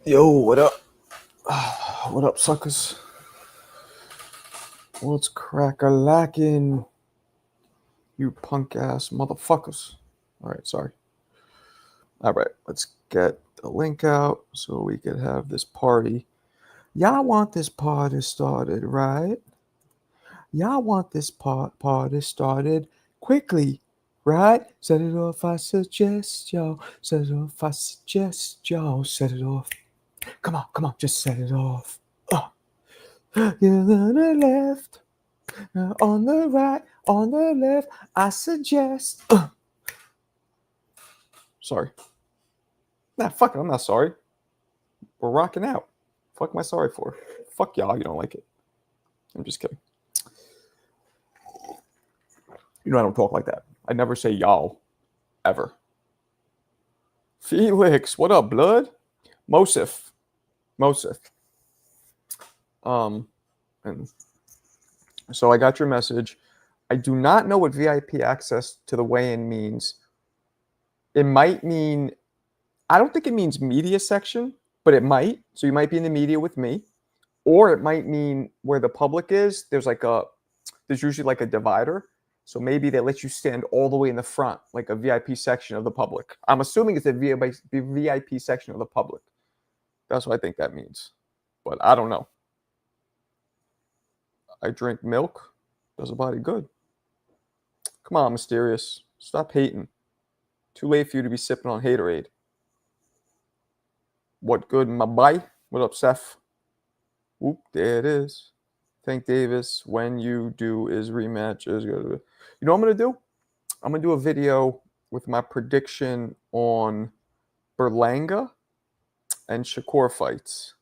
Yo, what up? What up, suckers? What's crack-a-lackin', you punk-ass motherfuckers? All right, sorry. All right, let's get the link out so we could have this party. Y'all want this party started, right? Y'all want this party started quickly, right? Set it off, I suggest, y'all. Set it off, I suggest, y'all. Set it off. Come on, just set it off. You're on the left, on the right, on the left, I suggest. Sorry. Nah, fuck it, I'm not sorry. We're rocking out. Fuck am I sorry for? Fuck y'all, you don't like it. I'm just kidding. You know I don't talk like that. I never say y'all. Ever. Felix, what up, blood? Mosif. And so I got your message. I do not know what VIP access to the weigh-in means. It might mean, I don't think it means media section, but it might. So you might be in the media with me, or it might mean where the public is. There's usually like a divider. So maybe they let you stand all the way in the front, like a VIP section of the public. I'm assuming it's a VIP section of the public. That's what I think that means, but I don't know. I drink milk. Does a body good. Come on, Mysterious. Stop hating. Too late for you to be sipping on haterade. What good, my boy? What up, Seth? Whoop, there it is. Thank Davis. When you do is rematch. You know what I'm going to do? I'm going to do a video with my prediction on Berlanga and Shakur fights.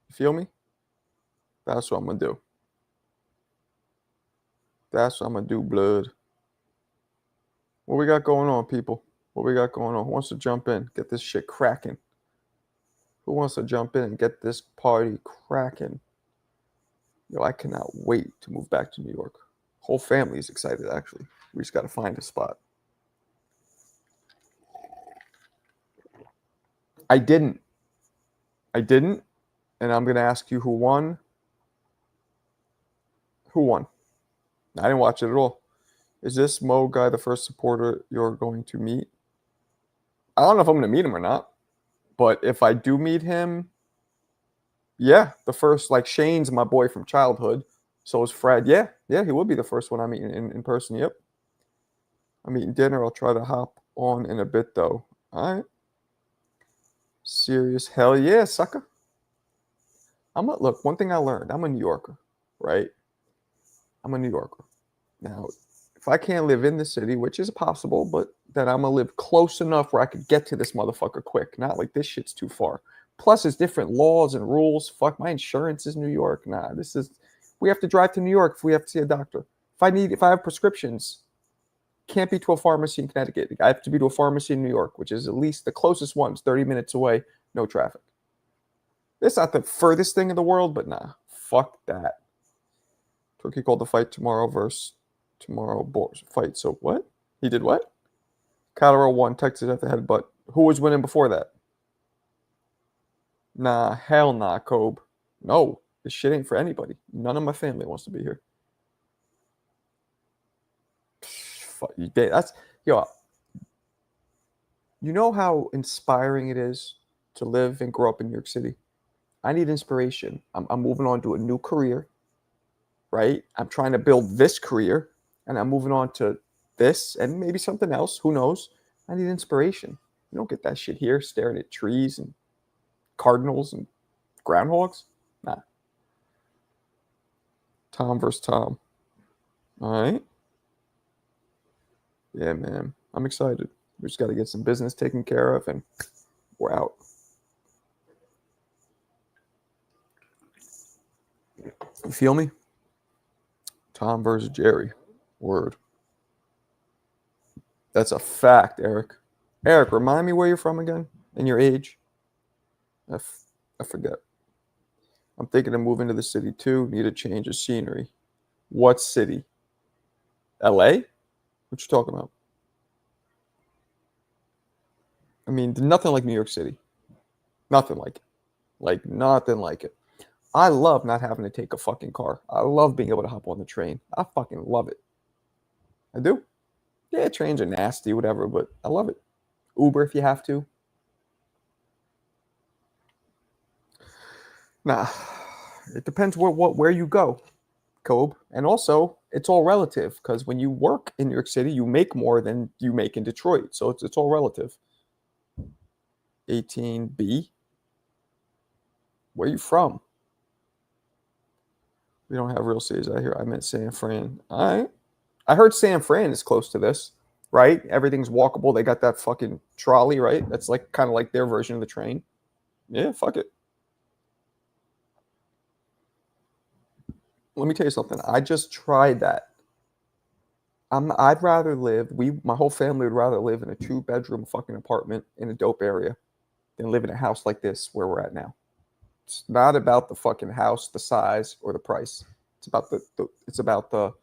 You feel me? That's what I'm going to do. That's what I'm going to do, blood. What we got going on, people? What we got going on? Who wants to jump in? Get this shit cracking. Who wants to jump in and get this party cracking? Yo, I cannot wait to move back to New York. Whole family is excited, actually. We just got to find a spot. I didn't. And I'm going to ask you who won. Who won? I didn't watch it at all. Is this Mo guy the first supporter you're going to meet? I don't know if I'm going to meet him or not. But if I do meet him, yeah, the first, like Shane's my boy from childhood. So is Fred. Yeah, he would be the first one I meet in person. Yep. I'm eating dinner. I'll try to hop on in a bit, though. All right. Serious. Hell yeah, sucker. Look, one thing I learned, I'm a New Yorker, right? I'm a New Yorker. Now, if I can't live in the city, which is possible, but then I'm going to live close enough where I could get to this motherfucker quick. Not like this shit's too far. Plus, there's different laws and rules. Fuck, my insurance is New York. Nah, we have to drive to New York if we have to see a doctor. If I have prescriptions, can't be to a pharmacy in Connecticut. I have to be to a pharmacy in New York, which is at least the closest one's 30 minutes away, no traffic. It's not the furthest thing in the world, but nah, fuck that. Turkey called the fight tomorrow versus tomorrow fight. So what? He did what? Colorado won, Texas at the headbutt. Who was winning before that? Nah, hell nah, Kobe. No, this shit ain't for anybody. None of my family wants to be here. Fuck you, that's yo. You know how inspiring it is to live and grow up in New York City. I need inspiration. I'm moving on to a new career, right? I'm trying to build this career, and I'm moving on to this and maybe something else. Who knows? I need inspiration. You don't get that shit here, staring at trees and cardinals and groundhogs. Nah. Tom versus Tom. All right. Yeah, man. I'm excited. We just got to get some business taken care of, and we're out. You feel me? Tom versus Jerry. Word. That's a fact, Eric. Eric, remind me where you're from again and your age. I forget. I'm thinking of moving to the city too. Need a change of scenery. What city? LA? What you talking about? I mean, nothing like New York City. Nothing like it. Like nothing like it. I love not having to take a fucking car. I love being able to hop on the train. I fucking love it. I do. Yeah, trains are nasty, whatever, but I love it. Uber if you have to. Nah, it depends where you go, Kobe. And also, it's all relative because when you work in New York City, you make more than you make in Detroit. So it's all relative. 18B. Where you from? We don't have real cities out here. I meant San Fran. All right. I heard San Fran is close to this, right? Everything's walkable. They got that fucking trolley, right? That's like kind of like their version of the train. Yeah, fuck it. Let me tell you something. I just tried that. I'd rather live. My whole family would rather live in a 2-bedroom fucking apartment in a dope area than live in a house like this where we're at now. It's not about the fucking house, the size, or the price. It's about the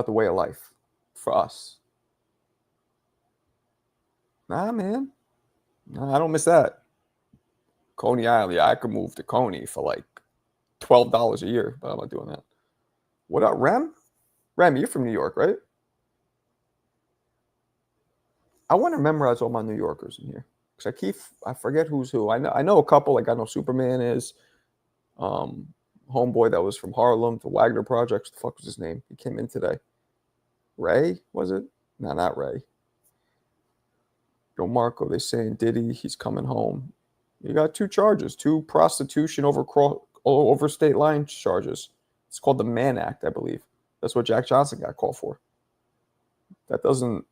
way of life for us. Nah, man. Nah, I don't miss that. Coney Island. Yeah, I could move to Coney for like $12 a year, but I'm not doing that. What up, Rem? Rem, you're from New York, right? I want to memorize all my New Yorkers in here because I forget who's who. I know a couple. Like I know Superman is, homeboy that was from Harlem, the Wagner Projects. The fuck was his name? He came in today. Ray, was it? No, not Ray. Yo, Marco, they saying Diddy, he's coming home. You got 2 charges, 2 prostitution over state line charges. It's called the Mann Act, I believe. That's what Jack Johnson got called for. That doesn't,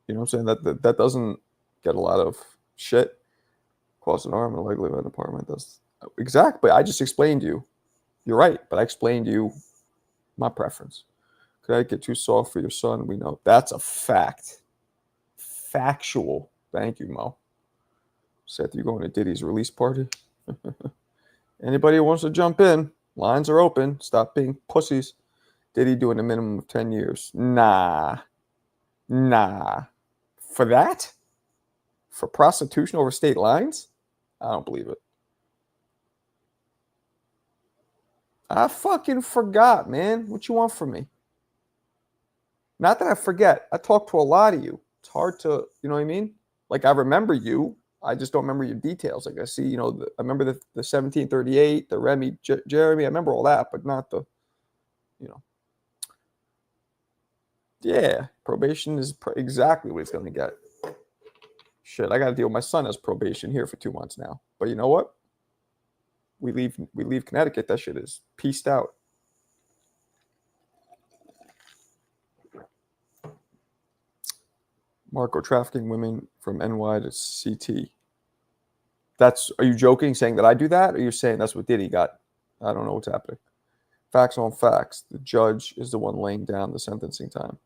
you know what I'm saying? That doesn't get a lot of shit. Cross an arm and leg live in an apartment. That's exactly. I just explained to you. You're right, but I explained to you my preference. Could I get too soft for your son? We know that's a fact. Factual. Thank you, Mo. Seth, you going to Diddy's release party? Anybody who wants to jump in, lines are open. Stop being pussies. Diddy doing a minimum of 10 years. Nah. For that? For prostitution over state lines? I don't believe it. I fucking forgot, man. What you want from me? Not that I forget. I talk to a lot of you. It's hard to, you know what I mean? Like I remember you. I just don't remember your details. Like I see, I remember the 1738, the Remy, Jeremy. I remember all that, but not the, Yeah, probation is exactly what it's going to get. Shit, I got to deal with my son as probation here for 2 months now. But you know what? We leave Connecticut. That shit is pieced out. Marco trafficking women from NY to CT. Are you joking, saying that I do that? Or you're saying that's what Diddy got? I don't know what's happening. Facts on facts. The judge is the one laying down the sentencing time.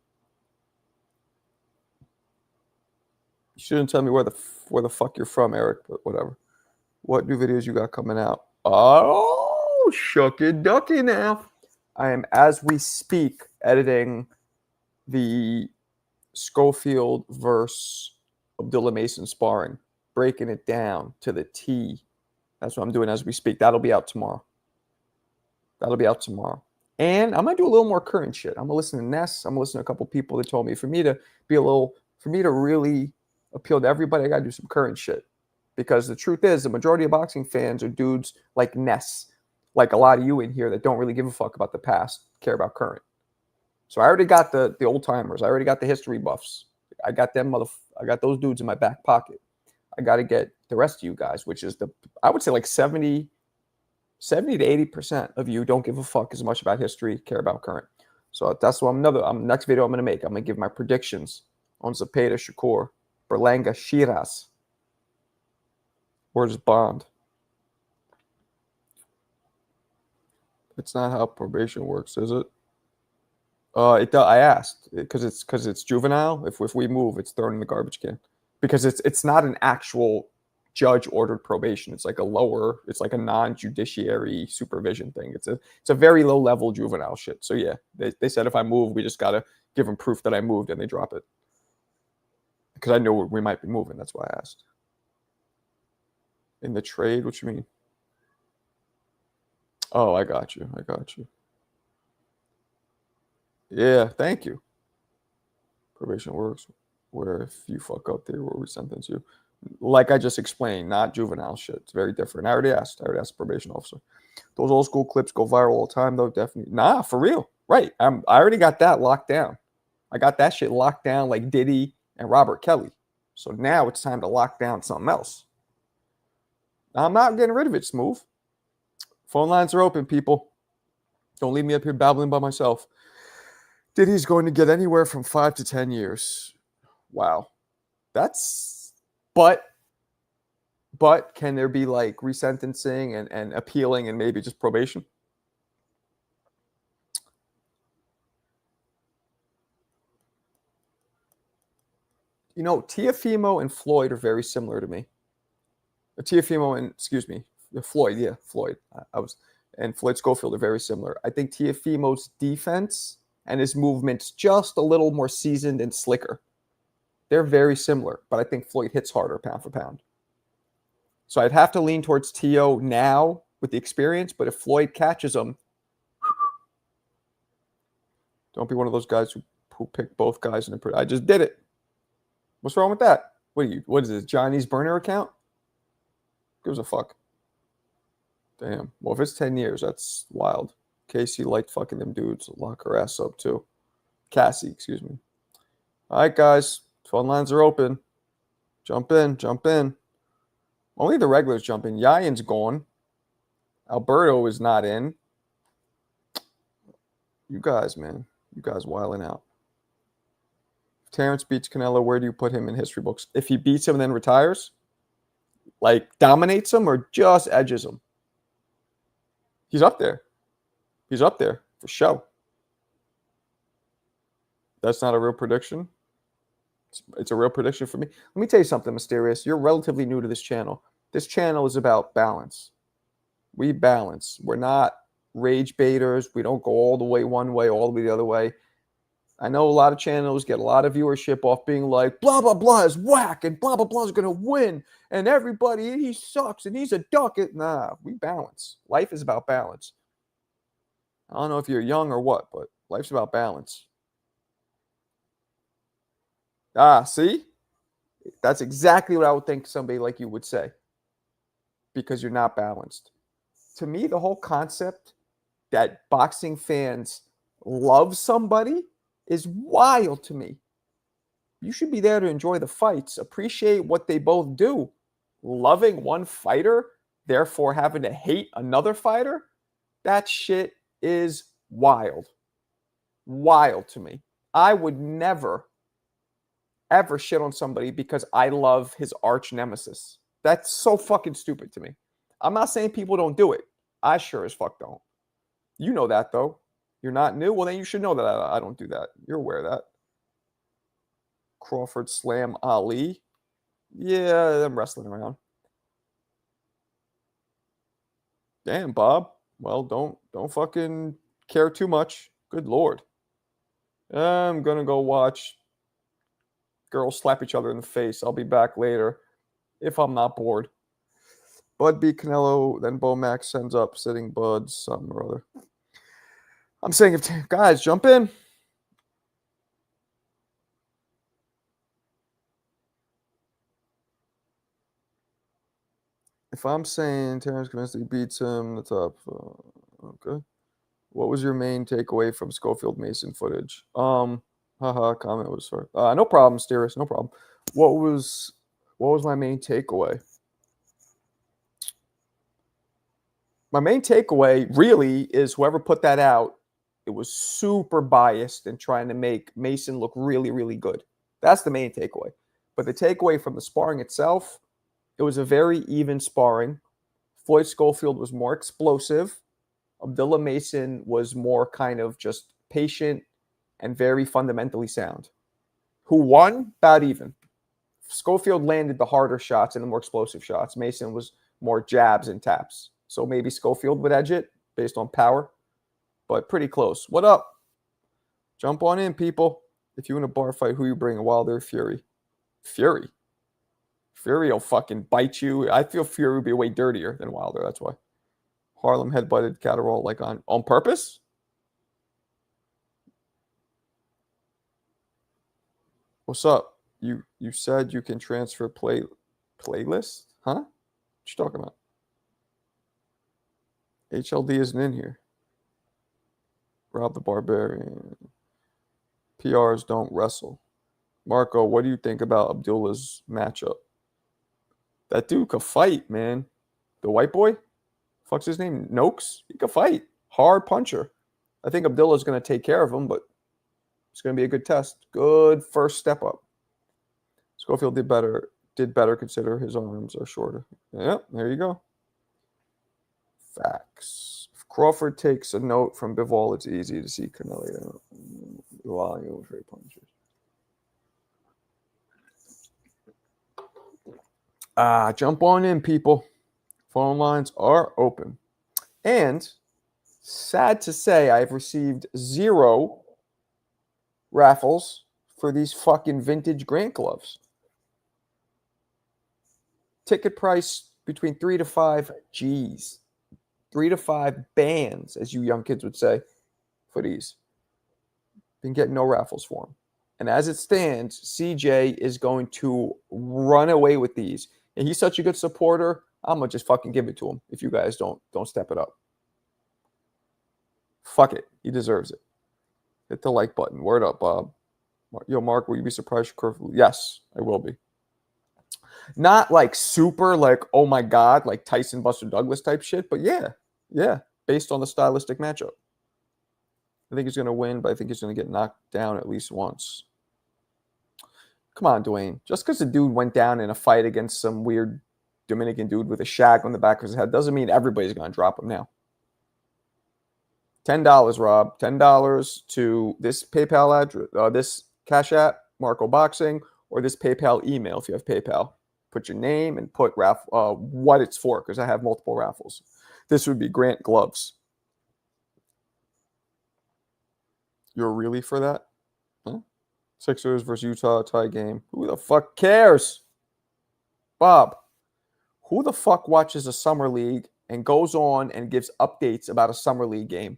You shouldn't tell me where the fuck you're from, Eric, but whatever. What new videos you got coming out? Oh, shucky ducky now. I am, as we speak, editing the Schofield verse Abdullah Mason sparring, breaking it down to the T. That's what I'm doing as we speak. That'll be out tomorrow. And I'm gonna do a little more current shit. I'm gonna listen to Ness. I'm gonna listen to a couple people that told me for me to really appeal to everybody, I gotta do some current shit. Because the truth is, the majority of boxing fans are dudes like Ness, like a lot of you in here that don't really give a fuck about the past, care about current. So I already got the old timers. I already got the history buffs. I got I got those dudes in my back pocket. I got to get the rest of you guys, which is I would say like 70 to 80% of you don't give a fuck as much about history, care about current. So that's what next video I'm going to make. I'm going to give my predictions on Zepeda, Shakur, Berlanga, Sheeraz. Where's Bond? It's not how probation works, is it? I asked because it's juvenile. If we move, it's thrown in the garbage can because it's not an actual judge ordered probation. It's like a non-judiciary supervision thing. It's a very low level juvenile shit. So yeah, they said if I move, we just gotta give them proof that I moved, and they drop it because I know we might be moving. That's why I asked. In the trade, what you mean? Oh, I got you. I got you. Yeah, thank you. Probation works where if you fuck up, they will resentence you. Like I just explained, not juvenile shit. It's very different. I already asked. I already asked the probation officer. Those old school clips go viral all the time, though. Definitely. Nah, for real. Right. I already got that locked down. I got that shit locked down like Diddy and Robert Kelly. So now it's time to lock down something else. I'm not getting rid of it, Smooth. Phone lines are open, people. Don't leave me up here babbling by myself. Diddy's going to get anywhere from 5 to 10 years. Wow. That's, but can there be like resentencing and appealing and maybe just probation? You know, Tiafimo and Floyd are very similar to me. Tiafimo and, excuse me, Floyd, yeah, Floyd. And Floyd Schofield are very similar. I think Tiafimo's defense and his movement's just a little more seasoned and slicker. They're very similar, but I think Floyd hits harder pound for pound. So I'd have to lean towards Tio now with the experience, but if Floyd catches him, don't be one of those guys who pick both guys in I just did it. What's wrong with that? What is this, Johnny's burner account? Gives a fuck. Damn. Well, if it's 10 years, that's wild. Casey liked fucking them dudes. Lock her ass up too. Cassie, excuse me. All right, guys. Phone lines are open. Jump in. Jump in. Only the regulars jump in. Yayan's gone. Alberto is not in. You guys, man. You guys wilding out. If Terrence beats Canelo, where do you put him in history books? If he beats him and then retires? Like dominates him or just edges him? He's up there. He's up there for show. That's not a real prediction. It's a real prediction for me. Let me tell you something, Mysterious. You're relatively new to this channel. This channel is about balance. We balance. We're not rage baiters. We don't go all the way one way, all the way the other way. I know a lot of channels get a lot of viewership off being like, blah, blah, blah is whack, and blah, blah, blah is going to win, and everybody, he sucks, and he's a duck. Nah, we balance. Life is about balance. I don't know if you're young or what, but life's about balance. Ah, see? That's exactly what I would think somebody like you would say. Because you're not balanced. To me, the whole concept that boxing fans love somebody is wild to me. You should be there to enjoy the fights, appreciate what they both do. Loving one fighter, therefore having to hate another fighter, that shit is wild. Wild to me. I would never, ever shit on somebody because I love his arch nemesis. That's so fucking stupid to me. I'm not saying people don't do it. I sure as fuck don't. You know that, though. You're not new? Well, then you should know that I don't do that. You're aware of that. Crawford slam Ali. Yeah, I'm wrestling around. Damn, Bob. Well, don't fucking care too much. Good Lord. I'm going to go watch girls slap each other in the face. I'll be back later if I'm not bored. Bud beat Canelo, then Bo Max sends up sitting Bud's something or other. I'm saying, guys, jump in. If I'm saying Terrence convinced he beats him, the top. Okay. What was your main takeaway from Schofield Mason footage? Haha, comment was sorry. No problem, Steerus, no problem. What was my main takeaway? My main takeaway really is whoever put that out, it was super biased and trying to make Mason look really, really good. That's the main takeaway. But the takeaway from the sparring itself, it was a very even sparring. Floyd Schofield was more explosive. Abdullah Mason was more kind of just patient and very fundamentally sound. Who won? About even. Schofield landed the harder shots and the more explosive shots. Mason was more jabs and taps. So maybe Schofield would edge it based on power, but pretty close. What up? Jump on in, people. If you win a bar fight, who you bring? Wilder, Fury? Fury? Fury will fucking bite you. I feel Fury would be way dirtier than Wilder. That's why. Harlem headbutted Catterall like on purpose. What's up? You said you can transfer playlist? Huh? What you talking about? HLD isn't in here. Rob the Barbarian. PRs don't wrestle. Marco, what do you think about Abdullah's matchup? That dude could fight, man. The white boy? Fuck's his name? Noakes? He could fight. Hard puncher. I think Abdullah's going to take care of him, but it's going to be a good test. Good first step up. Schofield did better. Consider his arms are shorter. Yep, there you go. Facts. If Crawford takes a note from Bivol, it's easy to see Canelo. Volume for punches. Jump on in, people. Phone lines are open. And sad to say, I've received 0 raffles for these fucking vintage Grant gloves. Ticket price between 3 to 5 G's. 3 to 5 bands, as you young kids would say, for these. Been getting no raffles for them. And as it stands, CJ is going to run away with these. And he's such a good supporter, I'm going to just fucking give it to him if you guys don't step it up. Fuck it. He deserves it. Hit the like button. Word up, Bob. Yo, Mark, will you be surprised? Yes, I will be. Not like super, like, oh my God, like Tyson Buster Douglas type shit, but yeah, based on the stylistic matchup. I think he's going to win, but I think he's going to get knocked down at least once. Come on, Dwayne. Just because the dude went down in a fight against some weird Dominican dude with a shag on the back of his head doesn't mean everybody's going to drop him now. $10, Rob. $10 to this PayPal address, this Cash App, Marco Boxing, or this PayPal email if you have PayPal. Put your name and put what it's for, because I have multiple raffles. This would be Grant gloves. You're really for that? Huh? Sixers versus Utah tie game. Who the fuck cares? Bob, who the fuck watches a summer league and goes on and gives updates about a summer league game?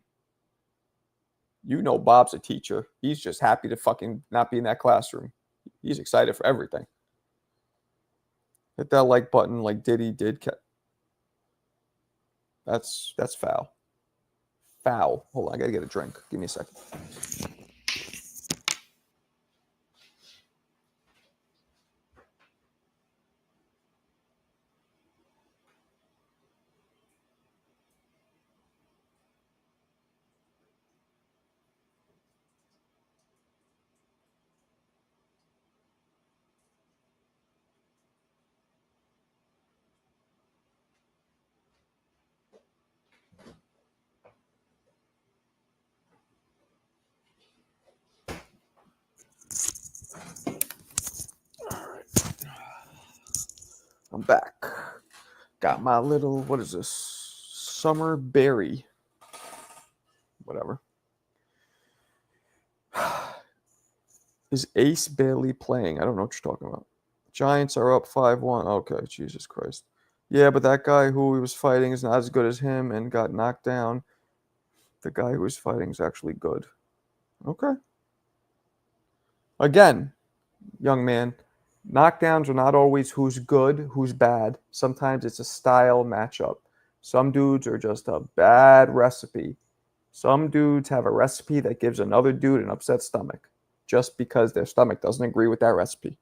You know Bob's a teacher. He's just happy to fucking not be in that classroom. He's excited for everything. Hit that like button like Diddy did. That's foul. Foul. Hold on, I gotta get a drink. Give me a second. I'm back. Got my little, what is this? Summer berry. Whatever. Is Ace Bailey playing? I don't know what you're talking about. Giants are up 5-1. Okay, Jesus Christ. Yeah, but that guy who he was fighting is not as good as him and got knocked down. The guy who was fighting is actually good. Okay. Again, young man, knockdowns are not always who's good, who's bad. Sometimes it's a style matchup. Some dudes are just a bad recipe. Some dudes have a recipe that gives another dude an upset stomach just because their stomach doesn't agree with that recipe.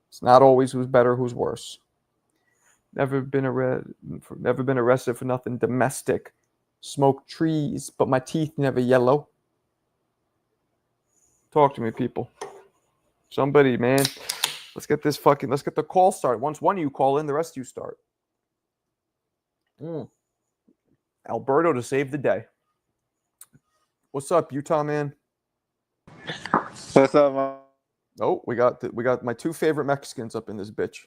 It's not always who's better, who's worse. Never been arrested for nothing domestic. Smoke trees, but my teeth never yellow. Talk to me, people. Somebody, man. Let's get the call started. Once one of you call in, the rest of you start. Alberto to save the day. What's up, Utah man? What's up, man? Oh, we got my 2 favorite Mexicans up in this bitch.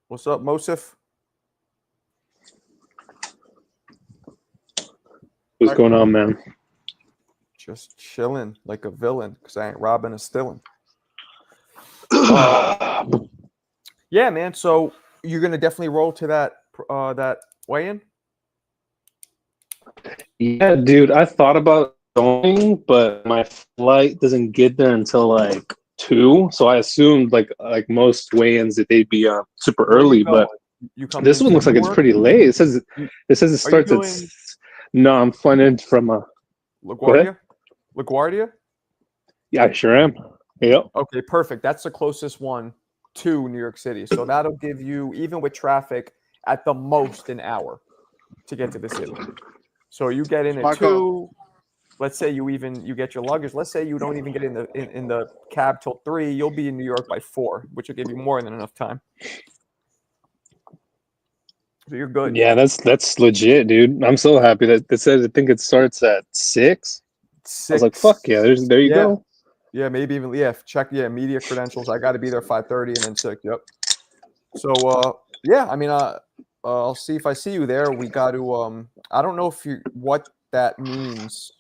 What's up, Mosif? What's going on, man? Just chilling like a villain because I ain't robbing a stillin'. Yeah, man. So you're gonna definitely roll to that weigh-in. Yeah, dude. I thought about going, but my flight doesn't get there until like 2. So I assumed like most weigh-ins that they'd be super Where are you early, going? but You coming this one into looks like it's Newark? pretty late. You, It says it are you starts at. doing No, I'm flying in from Go ahead. LaGuardia? LaGuardia? Yeah, I sure am. Yep. Okay, perfect. That's the closest one to New York City. So that'll give you, even with traffic, at the most an hour to get to the city. So you get in at Smart call. 2. Let's say you get your luggage. Let's say you don't even get in the cab till 3. You'll be in New York by 4, which will give you more than enough time. So you're good. Yeah, that's legit, dude. I'm so happy that it says I think it starts at 6. I was like, 6. fuck yeah, there you Yeah. go. Yeah, maybe even check media credentials. I got to be there 5:30 and then 6. Yep. So yeah, I mean I'll see if I see you there. We got to I don't know if you what that means.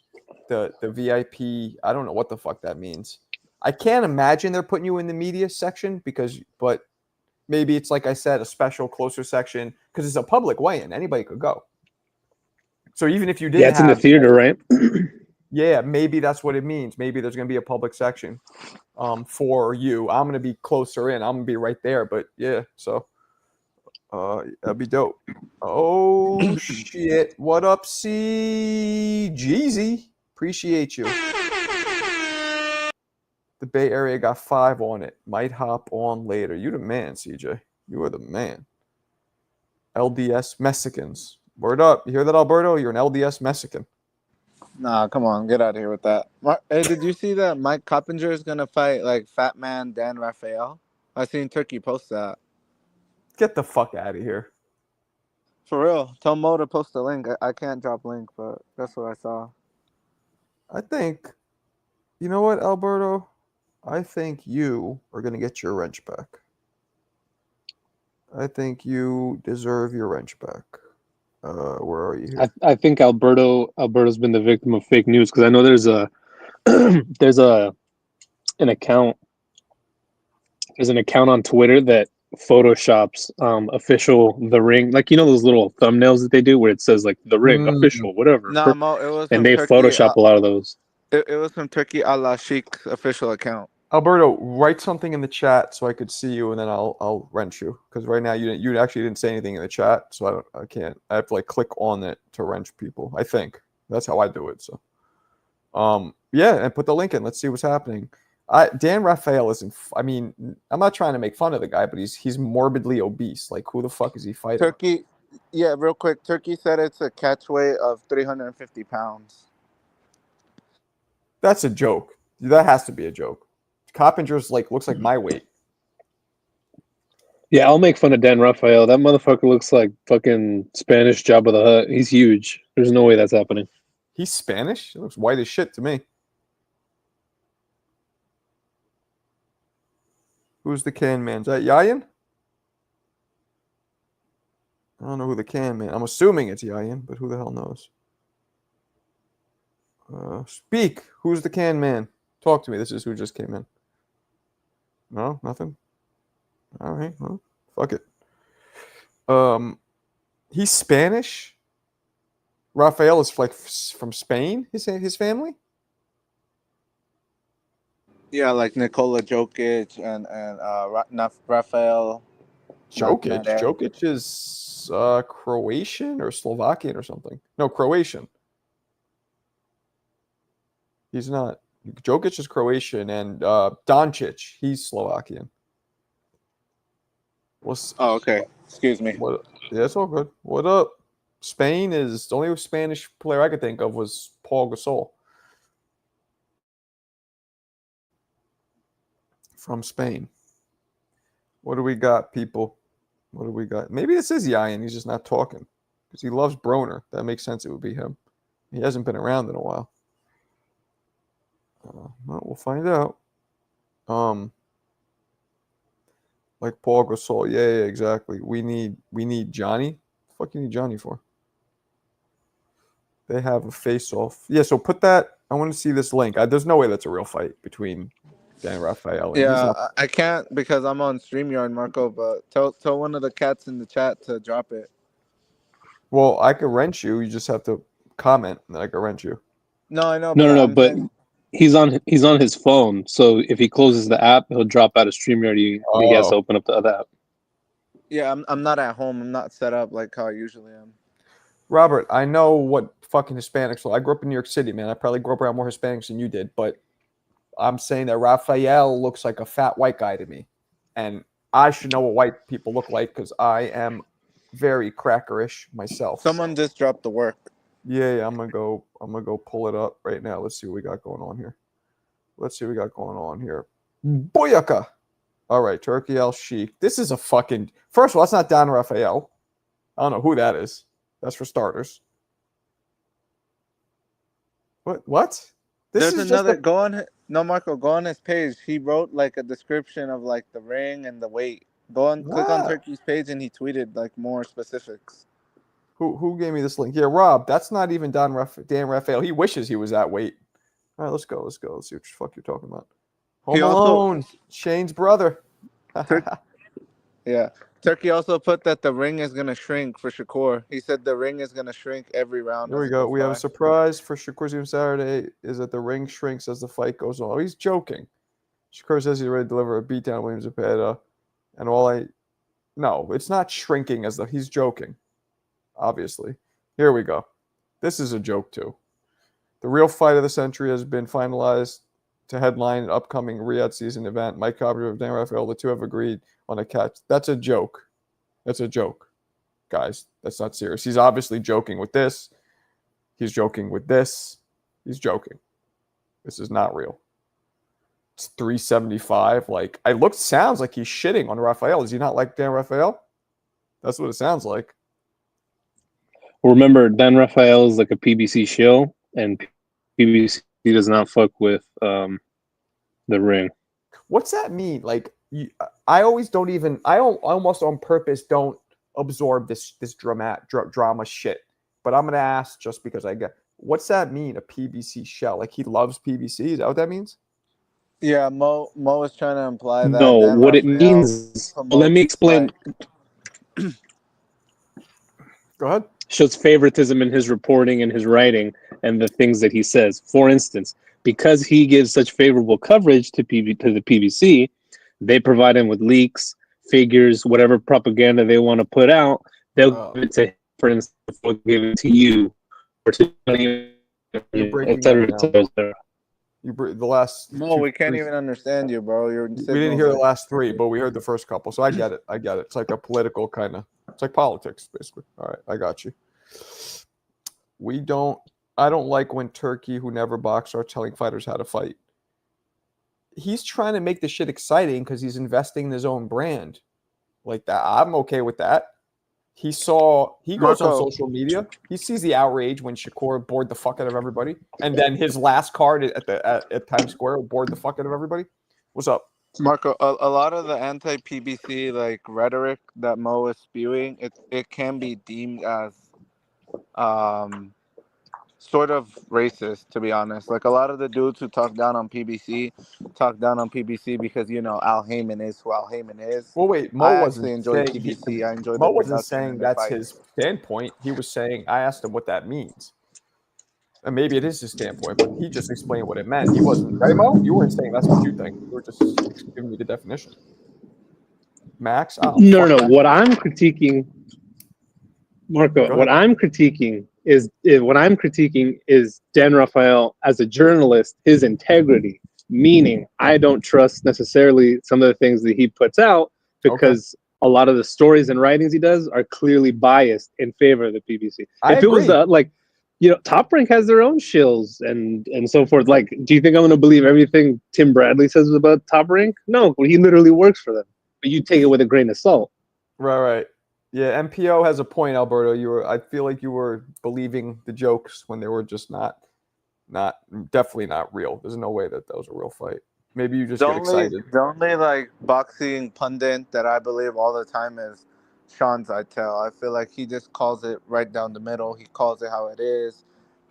The VIP, I don't know what the fuck that means. I can't imagine they're putting you in the media section but maybe it's like I said, a special closer section because it's a public weigh-in. Anybody could go. So even if you Yeah, didn't it's in the have theater, right? yeah, maybe that's what it means. Maybe there's going to be a public section for you. I'm going to be closer in. I'm going to be right there. But yeah, so that'd be dope. Oh, shit. What up, C? Jeezy? Appreciate you. The Bay Area got 5 on it. Might hop on later. You the man, CJ. You are the man. LDS Mexicans. Word up. You hear that, Alberto? You're an LDS Mexican. Nah, come on, get out of here with that. Hey, did you see that Mike Coppinger is gonna fight like Fat Man Dan Rafael? I seen Turkey post that. Get the fuck out of here. For real. Tell Mo to post the link. I can't drop link, but that's what I saw. I think, you know what, Alberto? I think you are going to get your wrench back. I think you deserve your wrench back. Where are you here? I think Alberto's been the victim of fake news because I know there's a there's an account there's an account on Twitter that photoshops official The Ring, like those little thumbnails that they do where it says like The Ring Mm. official whatever, Nah, Mo, it was and from they Turkey. photoshop a lot of those. It was from Turkey Allah Sheikh official account. Alberto, write something in the chat so I could see you, and then I'll wrench you. Because right now you actually didn't say anything in the chat, so I can't. I have to like click on it to wrench people. I think that's how I do it. So, yeah, and put the link in. Let's see what's happening. Dan Raphael isn't. I mean, I'm not trying to make fun of the guy, but he's morbidly obese. Like, who the fuck is he fighting? Turkey, yeah, real quick. Turkey said it's a catch weight of 350 pounds. That's a joke. That has to be a joke. Coppinger's like looks like my weight. Yeah, I'll make fun of Dan Rafael. That motherfucker looks like fucking Spanish Jabba the Hutt. He's huge. There's no way that's happening. He's Spanish. He looks white as shit to me. Who's the can man? Is that Yayan? I don't know who the can man. I'm assuming it's Yayan, but who the hell knows? Speak. Who's the can man? Talk to me. This is who just came in. No, nothing. All right. Well, fuck it. He's Spanish. Rafael is like from Spain. His family. Yeah, like Nikola Jokic and Rafael. Jokic. Jokic is Croatian or Slovakian or something. No, Croatian. He's not. Jokic is Croatian, and Doncic, he's Slovakian. Oh, okay. Excuse me. What? Yeah, it's all good. What up? Spain is the only Spanish player I could think of was Paul Gasol from Spain. What do we got, people? What do we got? Maybe this is Yayan. He's just not talking because he loves Broner. That makes sense. It would be him. He hasn't been around in a while. Well, we'll find out. Like Paul Gasol. Yeah, exactly. We need Johnny. What the fuck you need Johnny for? They have a face-off. Yeah, so put that. I want to see this link. There's no way that's a real fight between Dan Rafael. And he's Yeah, not, I can't because I'm on StreamYard, Marco. But tell one of the cats in the chat to drop it. well, I could rent you. You just have to comment, and then I could rent you. No, I know, No, but no, no. I'm But saying he's on his phone. So if he closes the app, he'll drop out of StreamYard. He has to Oh, open up the other app. yeah, I'm not at home. I'm not set up like how I usually am. Robert, I know what fucking Hispanics. I grew up in New York City, man. I probably grew up around more Hispanics than you did, but I'm saying that Rafael looks like a fat white guy to me, and I should know what white people look like because I am very crackerish myself. Someone just dropped the work. Yeah, I'm gonna go pull it up right now. Let's see what we got going on here. Boyaka. All right, Turkey El Sheikh. This is a fucking. First of all, that's not Don Rafael. I don't know who that is. That's for starters. What? This There's is another. just Go on. No, Marco. Go on his page. He wrote like a description of like the ring and the weight. Go on. Click on what? Turkey's page, and he tweeted like more specifics. Who gave me this link? Yeah, Rob. That's not even Dan Rafael. He wishes he was that weight. All right, let's go. Let's see what the fuck you're talking about. He Home also Alone, Shane's brother. Yeah. Turkey also put that the ring is gonna shrink for Shakur. He said the ring is gonna shrink every round Here as we it go. goes We have a by. surprise for Shakur's game Saturday. Is that the ring shrinks as the fight goes on? Oh, he's joking. Shakur says he's ready to deliver a beatdown William Zepeda. And no, it's not shrinking as he's joking. Obviously. Here we go. This is a joke too. The real fight of the century has been finalized to headline an upcoming Riyadh season event. Mike Cobb and Dan Rafael, the two have agreed on a catch. That's a joke. That's a joke, guys. That's not serious. He's obviously joking with this. He's joking with this. He's joking. This is not real. It's 375. Like, sounds like he's shitting on Rafael. Is he not like Dan Rafael? That's what it sounds like. Remember, Dan Rafael is like a PBC show, and PBC does not fuck with the ring. What's that mean? Like, I always don't even. I almost on purpose don't absorb this drama shit. But I'm gonna ask just because I get. What's that mean? A PBC shell? Like he loves PBC? Is that what that means? Yeah, Mo is trying to imply that No, Dan what it Rafael means. Let promotes me this explain. fight. Go ahead. Shows favoritism in his reporting and his writing and the things that he says. For instance, because he gives such favorable coverage to the PBC, they provide him with leaks, figures, whatever propaganda they want to put out. They'll give it to him, for instance, they'll give it to you or to You're et breaking up cetera, et now. cetera, et cetera. The last Mo, we can't even understand you, bro. we didn't hear the last three, but we heard the first couple. So I get it. It's like a political kind of. It's like politics, basically. All right, I got you. I don't like when Turkey, who never boxed, are telling fighters how to fight. He's trying to make the shit exciting because he's investing in his own brand. Like that, I'm okay with that. He goes on social media. He sees the outrage when Shakur bored the fuck out of everybody, and then his last card at Times Square bored the fuck out of everybody. What's up, Marco? A lot of the anti-PBC like rhetoric that Mo is spewing, it can be deemed as sort of racist, to be honest. Like a lot of the dudes who talk down on PBC because Al Heyman is who Al Heyman is. Well, wait, I actually enjoy PBC. I enjoy the Mo wasn't production saying and the that's fight. his standpoint. He was saying, I asked him what that means. And maybe it is his standpoint, but he just explained what it meant. He wasn't, right, Mo? You weren't saying that's what you think. You were just giving me the definition. Max? Oh, No, fuck no. Max. What I'm critiquing, Marco, Go what ahead. I'm critiquing is Dan Rafael as a journalist, his integrity. Meaning, I don't trust necessarily some of the things that he puts out because a lot of the stories and writings he does are clearly biased in favor of the PBC. I If it was agree. Top Rank has their own shills and so forth. Like, do you think I'm going to believe everything Tim Bradley says about Top Rank? No, he literally works for them. But you take it with a grain of salt. Right. Yeah, MPO has a point, Alberto. I feel like you were believing the jokes when they were just definitely not real. There's no way that was a real fight. Maybe you just get excited. The only like boxing pundit that I believe all the time is Sean Zeitel. I feel like he just calls it right down the middle. He calls it how it is.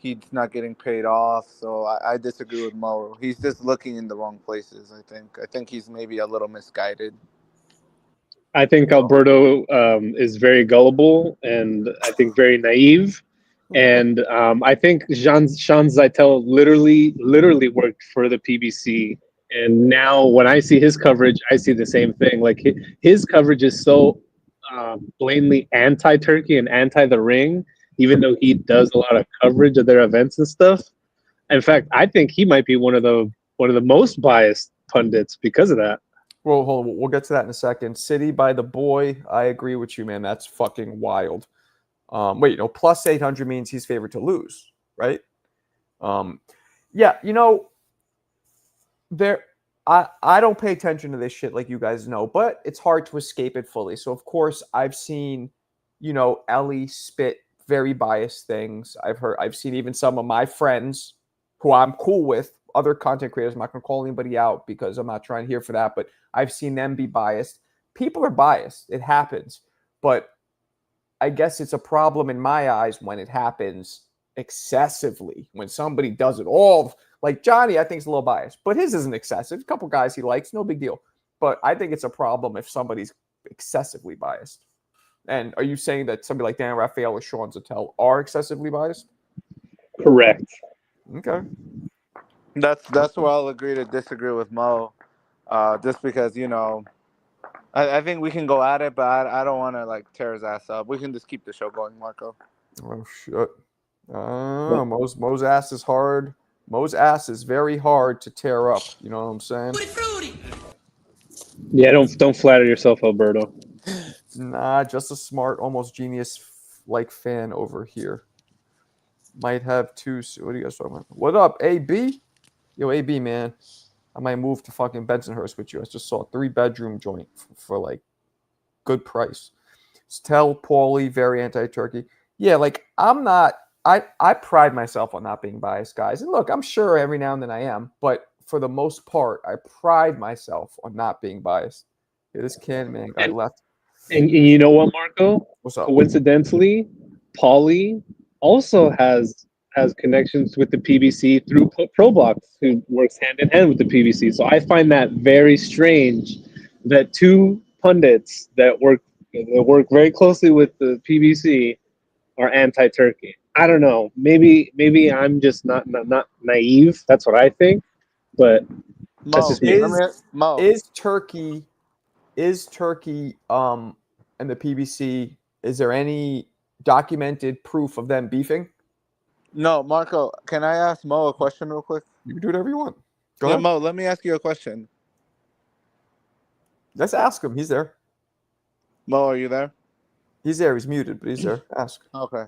he's not getting paid off. So I disagree with Mo. He's just looking in the wrong places. I think he's maybe a little misguided. I think Alberto is very gullible and I think very naive. And I think Sean Zeitel literally worked for the PBC. And now when I see his coverage, I see the same thing. Like his coverage is so blatantly anti-Turkey and anti the ring, even though he does a lot of coverage of their events and stuff. In fact, I think he might be one of the most biased pundits because of that. Well, hold on. We'll get to that in a second. City by the boy. I agree with you, man. That's fucking wild. Wait, plus 800 means he's favored to lose, right? Yeah, I don't pay attention to this shit like you guys know, but it's hard to escape it fully. So of course I've seen, Ellie spit very biased things. I've seen even some of my friends who I'm cool with, other content creators. I'm not gonna call anybody out because I'm not trying here for that, but I've seen them be biased. People are biased. It happens. But I guess it's a problem in my eyes when it happens excessively, when somebody does it all. Like Johnny, I think is a little biased, but his isn't excessive. A couple guys he likes, no big deal. But I think it's a problem if somebody's excessively biased. And are you saying that somebody like Dan Raphael or Sean Zattel are excessively biased? Correct. Okay. That's where I'll agree to disagree with Mo. Just because, I think we can go at it, but I don't want to like tear his ass up. We can just keep the show going, Marco. Oh shit. Mo's ass is hard. Mo's ass is very hard to tear up. You know what I'm saying? Yeah, don't flatter yourself, Alberto. Nah, just a smart, almost genius-like fan over here. Might have two. What are you guys talking about? What up, AB? Yo, AB, man. I might move to fucking Bensonhurst with you. I just saw a 3-bedroom joint for like good price. Tell Paulie, very anti-Turkey. Yeah, like I'm not. I pride myself on not being biased, guys. And look, I'm sure every now and then I am, but for the most part, I pride myself on not being biased. Yeah, this man guy left. And you know what, Marco? What's up? Coincidentally, Paulie also has connections with the PBC through ProBlock, who works hand in hand with the PBC. So I find that very strange that two pundits that work very closely with the PBC are anti-Turkey. I don't know. Maybe I'm just not naive. That's what I think. But that's just me. Is Turkey and the PBC, is there any documented proof of them beefing? No, Marco, can I ask Mo a question real quick? You can do whatever you want. Go ahead. Mo, let me ask you a question. Let's ask him. He's there. Mo, are you there? He's there. He's muted, but he's there. Ask. Okay.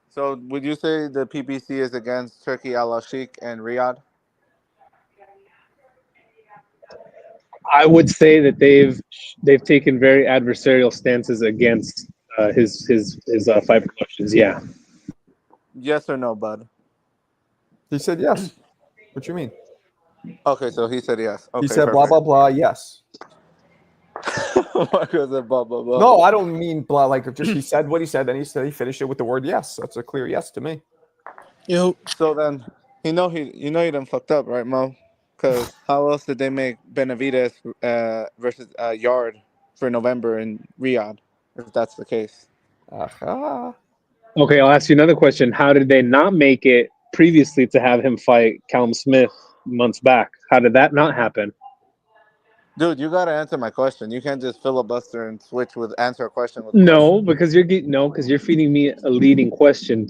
So would you say the PBC is against Turkey al-Sheikh and Riyadh? I would say that they've taken very adversarial stances against his fight promotions. Yeah. Yes or no, bud? He said yes. What you mean? Okay, so he said yes. Okay, he said blah blah blah. Yes. Marco said blah blah blah. No, I don't mean blah. Like just he said what he said, then he finished it with the word yes. That's a clear yes to me. Yo. So then he done fucked up, right, Mo? Because how else did they make Benavides versus Yard for November in Riyadh, if that's the case? Okay, I'll ask you another question. How did they not make it previously to have him fight Callum Smith months back? How did that not happen? Dude, you gotta answer my question. You can't just filibuster and switch with answer a question with because you're feeding me a leading question.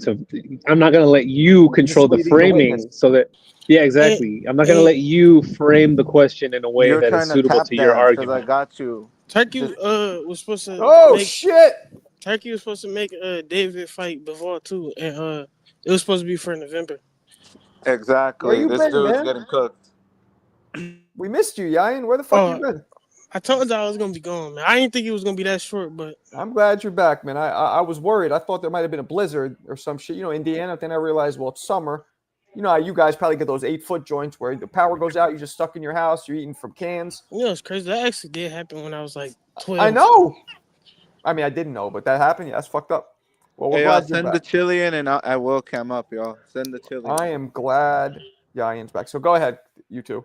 I'm not gonna let you control the framing so that. Yeah, exactly. I'm not going to let you frame the question in a way that is suitable to your argument. I got you. Turkey was supposed to. Turkey was supposed to make David fight before too, and it was supposed to be for November. Exactly. This dude's getting cooked. We missed you, Yayan. Where the fuck you been? I told you I was gonna be gone, man. I didn't think it was gonna be that short, but I'm glad you're back, man. I was worried. I thought there might have been a blizzard or some shit. Indiana. Then I realized, well, it's summer. You know how you guys probably get those 8-foot joints where the power goes out, you're just stuck in your house, you're eating from cans. It's crazy. That actually did happen when I was like 12. I know. I mean, I didn't know, but that happened. Yeah, that's fucked up. Well, we're Hey, y'all, glad you're send the back. chili in, and I will cam up, y'all. Send the chili. I am glad Yayan's back. So go ahead, you two.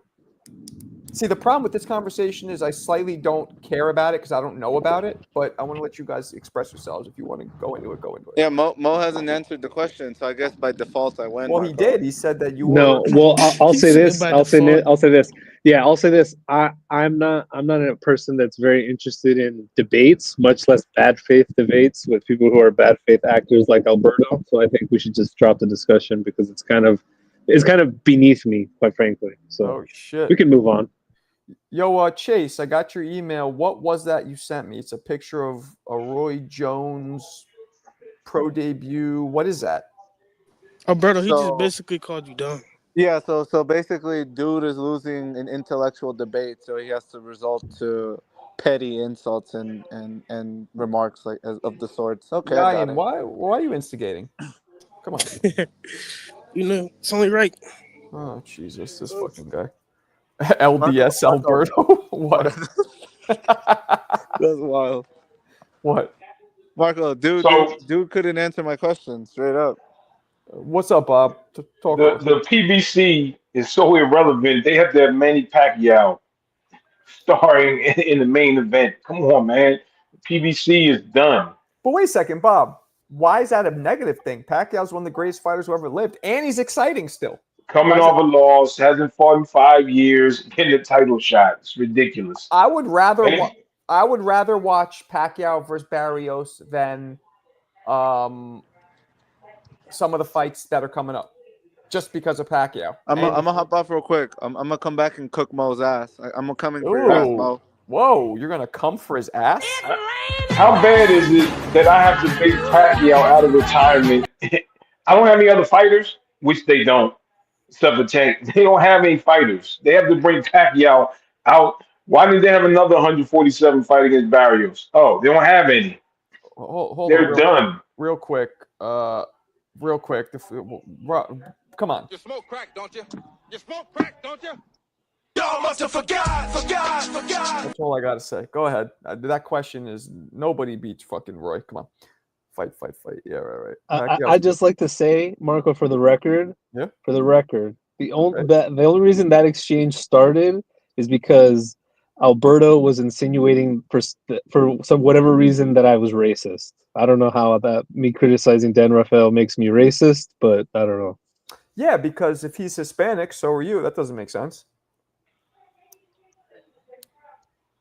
See, the problem with this conversation is I slightly don't care about it because I don't know about it, but I want to let you guys express yourselves. If you want to go into it, go into it. Yeah, Mo hasn't answered the question, so I guess by default I win. Well, he Marco. did. He said that you No, were. well, I'll He say said this. by I'll say default. I'll say this. Yeah, I'll say this. I'm not a person that's very interested in debates, much less bad faith debates with people who are bad faith actors like Alberto. So I think we should just drop the discussion because it's kind of beneath me, quite frankly. So Oh shit. we can move on. Yo, Chase, I got your email. What was that you sent me? It's a picture of a Roy Jones pro debut. What is that? Alberto, he just So basically called you dumb. yeah, so basically, dude is losing an intellectual debate, so he has to resort to petty insults and remarks like of the sorts. Okay, I got Yayan, it. why are you instigating? Come on. You know, it's only right. Oh Jesus, this fucking guy. LDS Marco. Alberto. What? That's wild. What? Marco, So dude couldn't answer my question straight up. What's up, Bob? Talk to us. the PBC is so irrelevant. They have to have Manny Pacquiao starring in the main event. Come on, man. PBC is done. But wait a second, Bob. Why is that a negative thing? Pacquiao's one of the greatest fighters who ever lived, and he's exciting still. Why Coming is it? off a loss, hasn't fought in 5 years, getting a title shot. It's ridiculous. I would rather And if, watch Pacquiao versus Barrios than some of the fights that are coming up, just because of Pacquiao. I'm And gonna hop off real quick. I'm gonna come back and cook Mo's ass. I'm gonna coming for your ass, ooh, Mo. whoa, you're gonna come for his ass? how bad is it that I have to bait Pacquiao out of retirement? I don't have any other fighters, which they don't. Except for Tank. They don't have any fighters. They have to bring Pacquiao out. Why did they have another 147 fight against Barrios? Oh, they don't have any. Hold on, They're done. real quick. Real quick. Come on. You smoke crack, don't you? You smoke crack, don't you? Y'all must have forgot. That's all I gotta say. Go ahead. That question is nobody beats fucking Roy. Come on, fight. Yeah, right. I just like to say, Marco, for the record, Yeah. the only reason that exchange started is because Alberto was insinuating for some whatever reason that I was racist. I don't know how that me criticizing Dan Rafael makes me racist, but I don't know. Yeah, because if he's Hispanic, so are you. That doesn't make sense.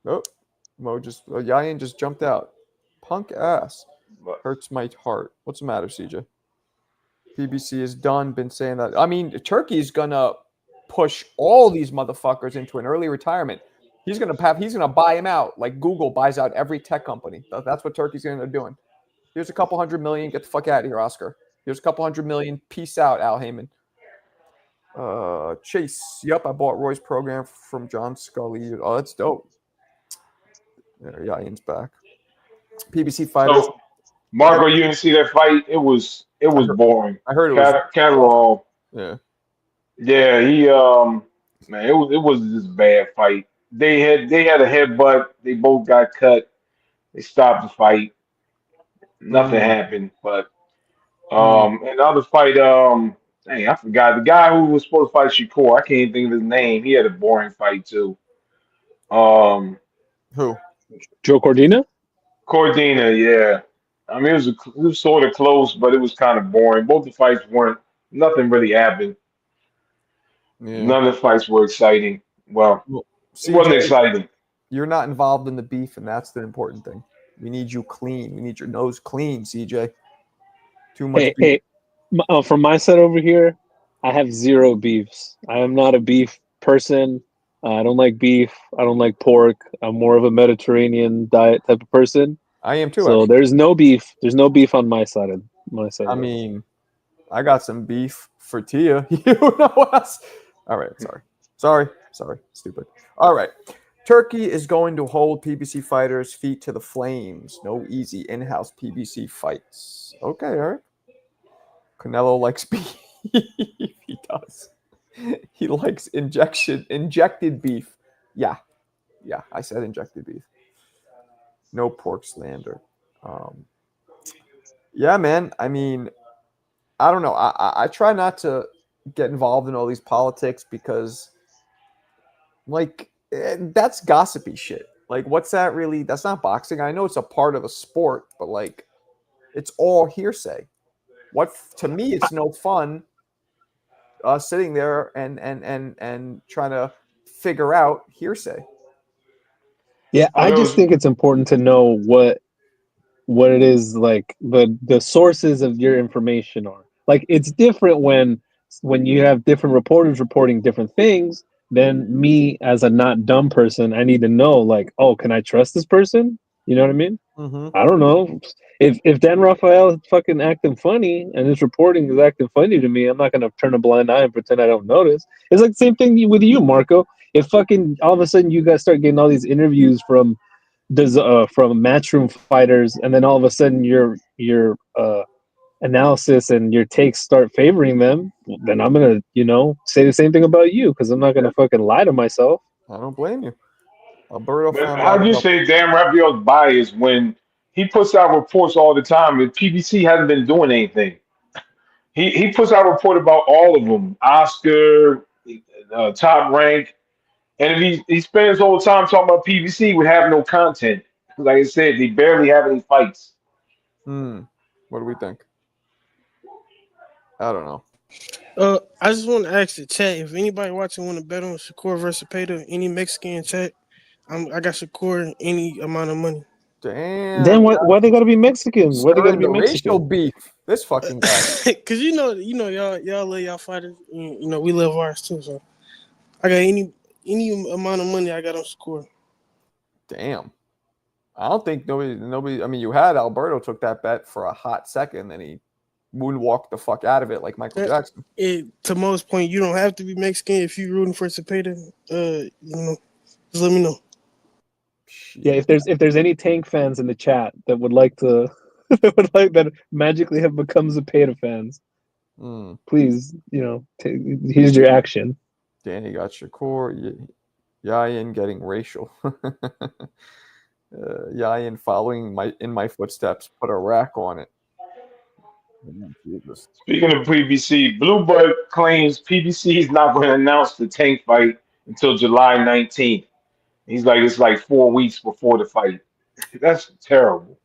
Oh, Yayan just jumped out. Punk ass. Hurts my heart. What's the matter, CJ? PBC is done. Been saying that. I mean, Turkey's gonna push all these motherfuckers into an early retirement. He's gonna buy him out like Google buys out every tech company. That's what Turkey's gonna be doing. Here's a couple $100 million. Get the fuck out of here, Oscar. Here's a couple $100 million. Peace out, Al Heyman. Chase. Yep, I bought Roy's program from John Scully. Oh, that's dope. There, Yayan's back. PBC fighters. So, Marco, you didn't see that fight? It was boring. I heard it was. Catterall. Yeah. Yeah, he man, it was this bad fight. They had a headbutt. They both got cut. They stopped the fight. Nothing happened. But and the other fight, dang, I forgot the guy who was supposed to fight Shakur. I can't even think of his name. He had a boring fight too. Who? Joe Cordina? Cordina, yeah. I mean, it was sort of close, but it was kind of boring. Both the fights weren't. Nothing really happened. Yeah. None of the fights were exciting. Well, it wasn't exciting. You're not involved in the beef, and that's the important thing. We need you clean. We need your nose clean, CJ. Too much beef. From my side over here, I have zero beefs. I am not a beef person. I don't like beef. I don't like pork. I'm more of a Mediterranean diet type of person. I am too. So actually. there's no beef. There's no beef on my side. I mean, I got some beef for Tia. You know what? All right. Sorry. Stupid. All right. Turkey is going to hold PBC fighters' feet to the flames. No easy in-house PBC fights. Okay, all right. Canelo likes beef. He does. He likes injected beef. Yeah, I said injected beef. No pork slander. Yeah, man. I mean, I don't know. I try not to get involved in all these politics because, like, that's gossipy shit. Like, what's that really? That's not boxing. I know it's a part of the sport, but like, it's all hearsay. What to me, it's no fun sitting there and trying to figure out hearsay. Yeah, Oh, I there just was think it's important to know what it is, like the sources of your information are. Like it's different when you have different reporters reporting different things. Then me as a not dumb person, I need to know like, oh, can I trust this person? You know what I mean? Mm-hmm. I don't know. If Dan Raphael is fucking acting funny and his reporting is acting funny to me, I'm not gonna turn a blind eye and pretend I don't notice. It's like the same thing with you, Marco. If fucking all of a sudden you guys start getting all these interviews from matchroom fighters, and then all of a sudden your analysis and your takes start favoring them, then I'm gonna say the same thing about you because I'm not gonna fucking lie to myself. I don't blame you. Alberto But found how out do you about. say Dan Rafael's biased when he puts out reports all the time and PBC hasn't been doing anything? He puts out a report about all of them, Oscar, Top Rank, and if he spends all the time talking about PBC, would have no content. Like I said, they barely have any fights. What do we think? I don't know. I just want to ask the chat if anybody watching want to bet on Shakur versus Zepeda, any Mexican chat. I got Shakur any amount of money. Damn, Then why they gotta be Mexican? Why they gotta stirring be the racial Mexican? beef. This fucking guy. Cause y'all love y'all fighters. We love ours too. So I got any amount of money I got on Shakur. Damn. I don't think nobody. I mean, you had Alberto took that bet for a hot second, then he moonwalked the fuck out of it like Michael Jackson. To Mo's point, you don't have to be Mexican if you're rooting for Zepeda. Just let me know. Yeah, if there's any Tank fans in the chat that would like to that magically have become Zepeda fans, please, here's your action. Danny got Shakur. Yayin getting racial. Yayin following in my footsteps. Put a rack on it. Jesus. Speaking of PBC, Bluebird claims PBC is not going to announce the Tank fight until July 19th. He's like, it's like 4 weeks before the fight. That's terrible.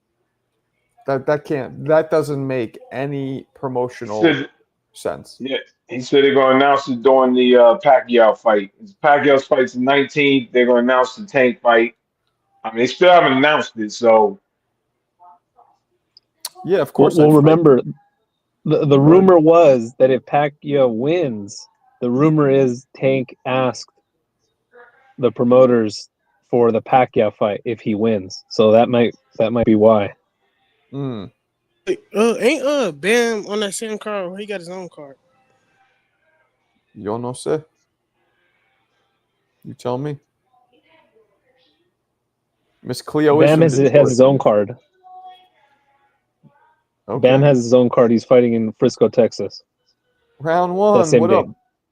That doesn't make any promotional sense. Yeah, he said they're going to announce it during the Pacquiao fight. Pacquiao's fight's the 19th. They're going to announce the Tank fight. I mean, they still haven't announced it, so. Yeah, of course. Well, remember, the rumor was that if Pacquiao wins, the rumor is Tank asked the promoters for the Pacquiao fight if he wins. So that might be why. Mm. Ain't Bam on that same card or he got his own card? Yo no sé. You tell me. Miss Cleo Bam is has his own card. Okay. Bam has his own card. He's fighting in Frisco, Texas. Round one. That same What day. up?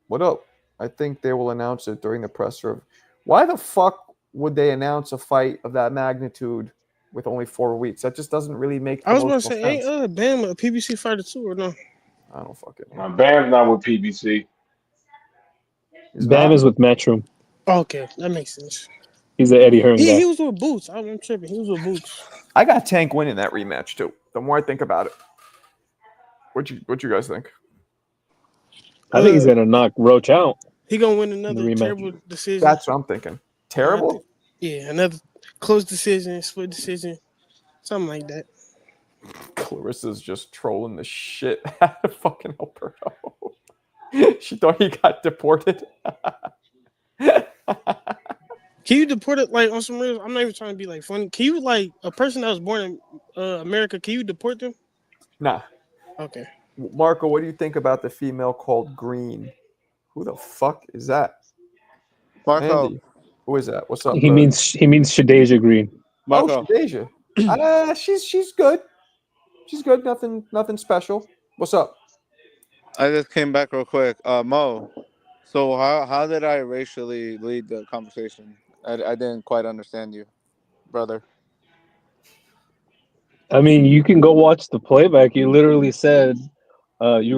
What up? I think they will announce it during the presser. Why the fuck would they announce a fight of that magnitude with only 4 weeks? That just doesn't really make I was about to sense. say, ain't Bam a PBC fighter too or no? I don't fucking know. Bam's not with PBC. Bam is with Matchroom. Okay, that makes sense. He's an Eddie Hearn guy. He was with Boots. I'm tripping. He was with Boots. I got Tank winning that rematch too. The more I think about it, what you guys think? I think he's gonna knock Roach out. He gonna win another terrible decision. That's what I'm thinking. Terrible? Another close decision, split decision, something like that. Clarissa's just trolling the shit out of fucking Alberto. She thought he got deported. Can you deport it like on some real? I'm not even trying to be like funny. Can you like a person that was born in America? Can you deport them? Nah. Okay. Marco, what do you think about the female called Green? Who the fuck is that? Marco. Andy. Who is that? What's up? He means Shadeja Green. Marco. Oh, Shadeja. She's good. She's good. Nothing special. What's up? I just came back real quick. Mo. So how did I racially lead the conversation? I didn't quite understand you, brother. I mean, you can go watch the playback. You literally said you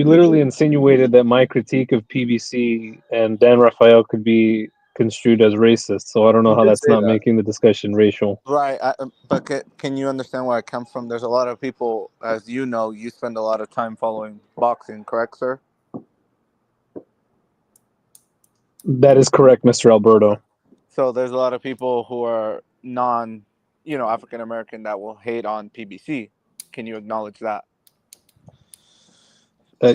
literally insinuated that my critique of PBC and Dan Rafael could be construed as racist. So I don't know You how did that's say not that. making the discussion racial. Right, but can you understand where I come from? There's a lot of people, as you know, you spend a lot of time following boxing, correct, sir? That is correct, Mr. Alberto. So there's a lot of people who are African American that will hate on PBC. Can you acknowledge that?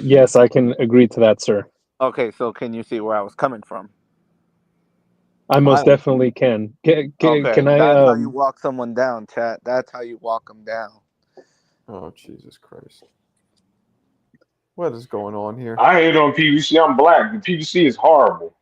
Yes, I can agree to that, sir. Okay, so can you see where I was coming from? I I most don't. definitely can. Okay, Can I? that's how you walk someone down, chat. That's how you walk them down. Oh Jesus Christ! What is going on here? I hate on PVC. I'm black. The PVC is horrible.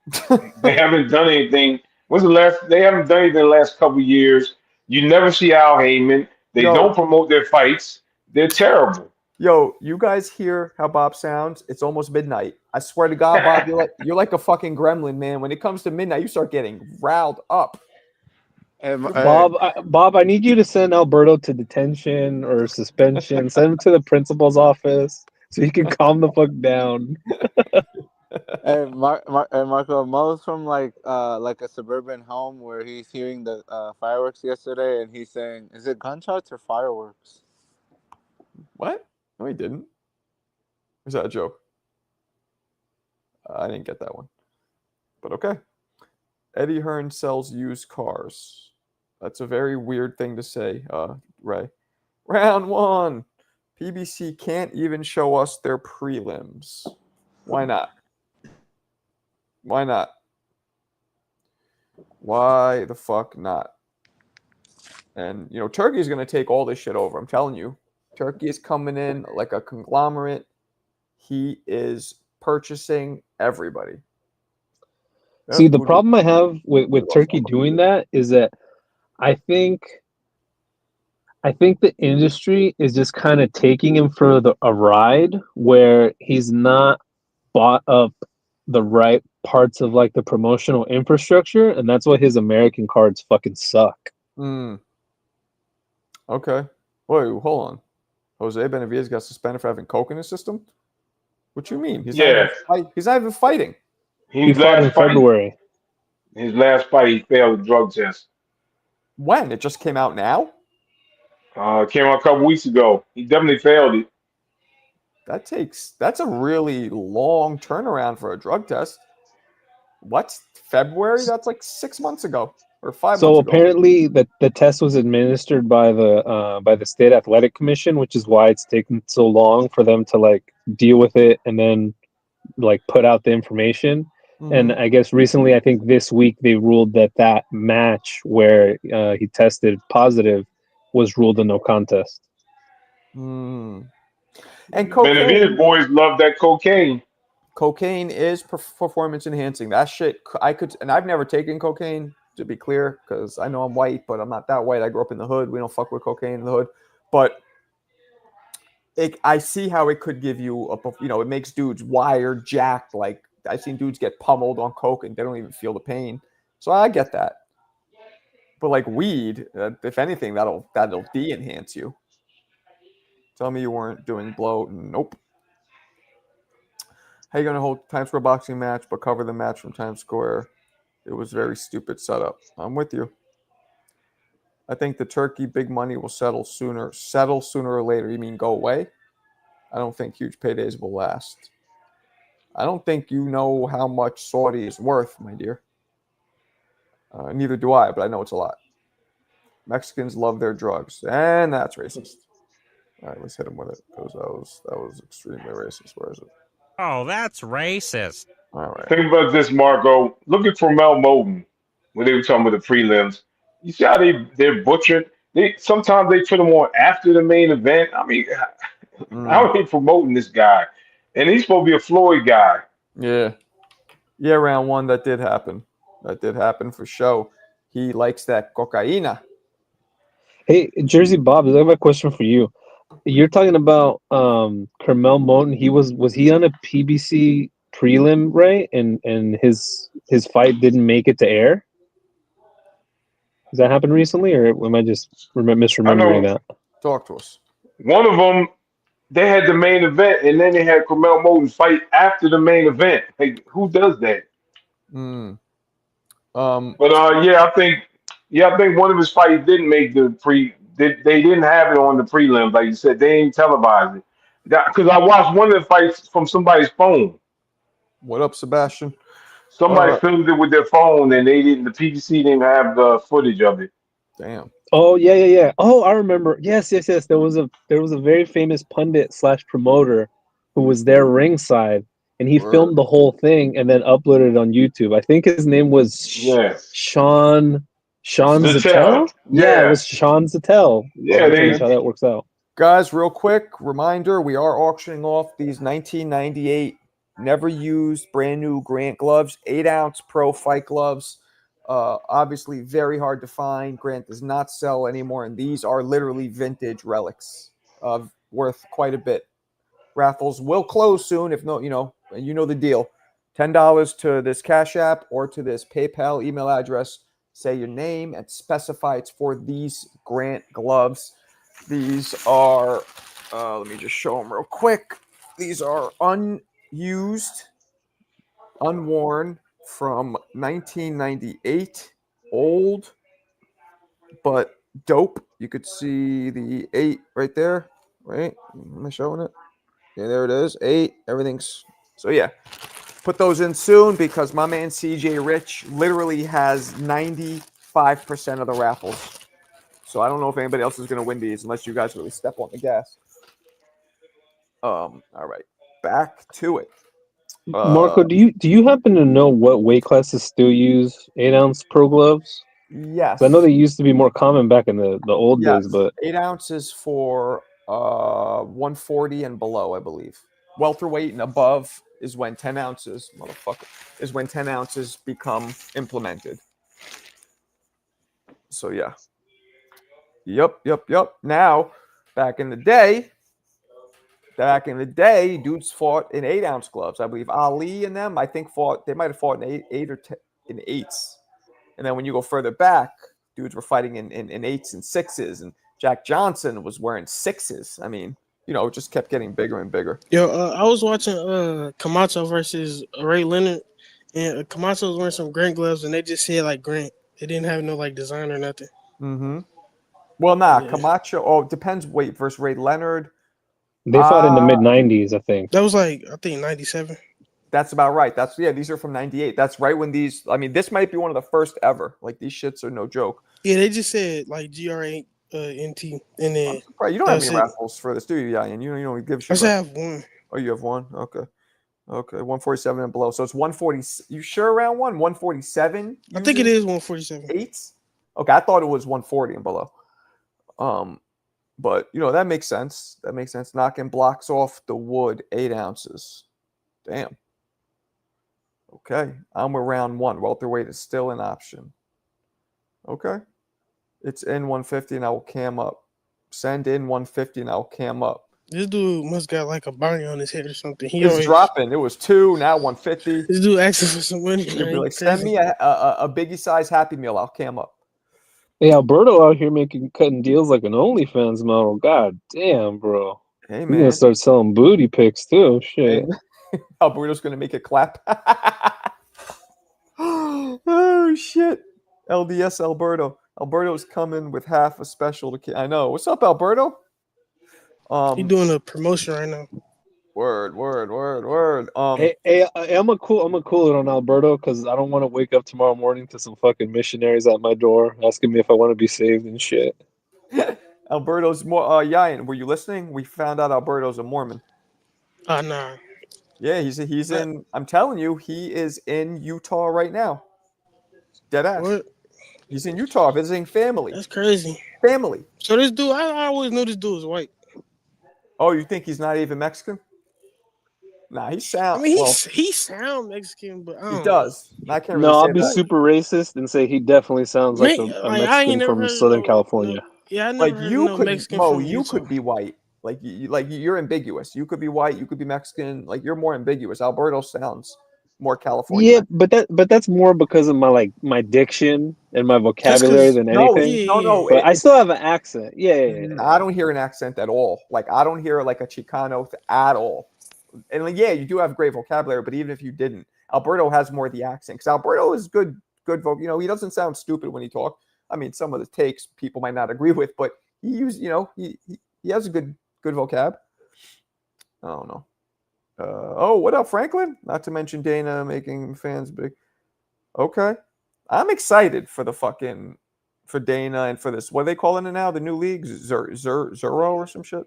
They haven't done anything. When's the last? They haven't done anything the last couple of years. You never see Al Heyman. They Yo, don't promote their fights. They're terrible. yo, you guys hear how Bob sounds? It's almost midnight. I swear to God, Bob, you're like a fucking gremlin, man. When it comes to midnight, you start getting riled up. Bob, I need you to send Alberto to detention or suspension. Send him to the principal's office so he can calm the fuck down. Marco, Mo's from like a suburban home where he's hearing the fireworks yesterday, and he's saying, "Is it gunshots or fireworks?" What? No, he didn't. Is that a joke? I didn't get that one. But okay. Eddie Hearn sells used cars. That's a very weird thing to say, Ray. Round one. PBC can't even show us their prelims. Why not? Why not? Why the fuck not? And, Turkey is going to take all this shit over. I'm telling you. Turkey is coming in like a conglomerate. He is purchasing everybody. See, the problem I have with Turkey doing that is that I think the industry is just kind of taking him for a ride where he's not bought up the right parts of like the promotional infrastructure, and that's why his American cards fucking suck. Okay. Wait, hold on. Jose Benavidez got suspended for having coke in his system? What you mean? He's not even fighting. He fought in February. His last fight, he failed a drug test. When? It just came out now? Came out a couple weeks ago. He definitely failed it. That's a really long turnaround for a drug test. What's February? That's like 6 months ago or 5 months ago. So apparently the test was administered by the State Athletic Commission, which is why it's taken so long for them to like deal with it and then like put out the information. And I guess recently, I think this week, they ruled that match where he tested positive was ruled a no contest. And Benavidez boys love that cocaine. Cocaine is performance enhancing. That shit, and I've never taken cocaine, to be clear, because I know I'm white, but I'm not that white. I grew up in the hood. We don't fuck with cocaine in the hood. But I see how it could give you it makes dudes wired, jacked. Like I've seen dudes get pummeled on coke and they don't even feel the pain. So I get that. But like weed, if anything, that'll de-enhance you. Tell me you weren't doing blow. Nope. How you gonna hold Times Square boxing match but cover the match from Times Square? It was very stupid setup. I'm with you. I think the Turkey big money will settle sooner or later. You mean go away? I don't think huge paydays will last. I don't think you know how much Saudi is worth, my dear. Neither do I, but I know it's a lot. Mexicans love their drugs, and that's racist. All right, let's hit him with it because that was extremely racist. Where is it? Oh, that's racist. All right. Think about this, Marco. Look at Mel Moten when they were talking about the prelims. You see how they're butchered? Sometimes they put them on after the main event. I mean, how are they promoting this guy? And he's supposed to be a Floyd guy. Yeah, round one, that did happen. That did happen for sure. He likes that cocaina. Hey, Jersey Bob, I have a question for you. You're talking about Carmel Moten. Was he on a PBC prelim, right? And his fight didn't make it to air? Has that happened recently, or am I just misremembering that? Talk to us. One of them, they had the main event, and then they had Carmel Moten fight after the main event. Like, who does that? Mm. But I think one of his fights didn't make the pre. They didn't have it on the prelim, like you said. They ain't televised it. Because I watched one of the fights from somebody's phone. What up, Sebastian? Somebody filmed it with their phone, and they didn't. The PBC didn't have the footage of it. Damn. Oh yeah. Oh, I remember. Yes. There was a very famous pundit slash promoter who was there ringside, and he Word. filmed the whole thing and then uploaded it on YouTube. I think his name was Yes. Sean Zepeda. Zattel. Yeah, it was Sean Zattel. Yeah, I'm curious how that works out. Guys, real quick reminder: we are auctioning off these 1998 never used brand new Grant gloves, 8-ounce pro fight gloves. Obviously, very hard to find. Grant does not sell anymore, and these are literally vintage relics, worth quite a bit. Raffles will close soon. If no, you know the deal. $10 to this Cash App or to this PayPal email address. Say your name and specify it's for these Grant gloves. These are, let me just show them real quick. These are unused, unworn from 1998. Old, but dope. You could see the 8 right there. Right? Am I showing it? Yeah, there it is. 8. Everything's so yeah. Put those in soon because my man CJ Rich literally has 95% of the raffles. So I don't know if anybody else is going to win these unless you guys really step on the gas. All right. Back to it. Marco, do you happen to know what weight classes still use 8-ounce pro gloves? Yes. I know they used to be more common back in the old days, but 8 ounces for 140 and below, I believe. Welterweight and above is when 10 ounces, is when 10 ounces become implemented. So yeah. Yep. Now, back in the day, dudes fought in 8-ounce gloves. I believe Ali and them, they might have fought in 8 or 10 in 8s. And then when you go further back, dudes were fighting in 8s and 6s, and Jack Johnson was wearing 6s. I mean, it just kept getting bigger and bigger. Yo, I was watching Camacho versus Ray Leonard, and Camacho was wearing some Grant gloves, and they just said like Grant. They didn't have no like design or nothing. Mm-hmm. Well, Yeah. Camacho. Oh, it depends. Wait, versus Ray Leonard. they fought in the mid '90s, I think. That was like I think 97. That's about right. These are from 98. That's right when these. I mean, this might be one of the first ever. Like these shits are no joke. Yeah, they just said like GRA NT, and then you don't have any raffles for this, do you? Yeah, and you don't give shit. I should have one. Oh, you have one. Okay. 147 and below. So it's 140. You sure around 147? I think it is 147. 8s. Okay, I thought it was 140 and below. But that makes sense. Knocking blocks off the wood, 8 ounces. Damn. Okay, I'm around 1. Welterweight is still an option. Okay. It's in 150 and I will cam up. Send in 150 and I'll cam up. This dude must got like a bounty on his head or something. He's dropping. It was 2, now 150. This dude asking for some money. He'll be like, send me a Biggie size Happy Meal. I'll cam up. Hey, Alberto out here cutting deals like an OnlyFans model. God damn, bro. Hey, man. He's going to start selling booty pics, too. Shit. Hey, Alberto's going to make it clap. Oh, shit. LDS Alberto. Alberto's coming with half a special. I know. What's up, Alberto? He's doing a promotion right now. Word. Hey, I'm gonna cool it on Alberto because I don't want to wake up tomorrow morning to some fucking missionaries at my door asking me if I want to be saved and shit. Alberto's more. Yayan, were you listening? We found out Alberto's a Mormon. Nah. Yeah, he's in. I'm telling you, he is in Utah right now. Dead ass. What? He's in Utah visiting family. That's crazy. Family. So this dude, I always knew this dude was white. Oh, you think he's not even Mexican? Nah, he sounds. I mean, he sound Mexican, but I don't he does. I can't really No, say I'll be that. super racist and say he definitely sounds like a Mexican from Southern California. Yeah, I never Like heard you no could, Mexican Mo, from you Utah. could be white. Like you're ambiguous. You could be white. You could be Mexican. Like you're more ambiguous. Alberto sounds more California. Yeah, but that's more because of my diction and my Just vocabulary because, than No, anything. no. But I still have an accent. Yeah. I don't hear an accent at all. Like I don't hear like a Chicano at all. And like, yeah, you do have great vocabulary, but even if you didn't, Alberto has more of the accent because Alberto is good he doesn't sound stupid when he talks. I mean, some of the takes people might not agree with, but he has a good vocab. I don't know. What up, Franklin? Not to mention Dana making fans big. Okay, I'm excited for for Dana and for this. What are they calling it now? The new league, Zero or some shit.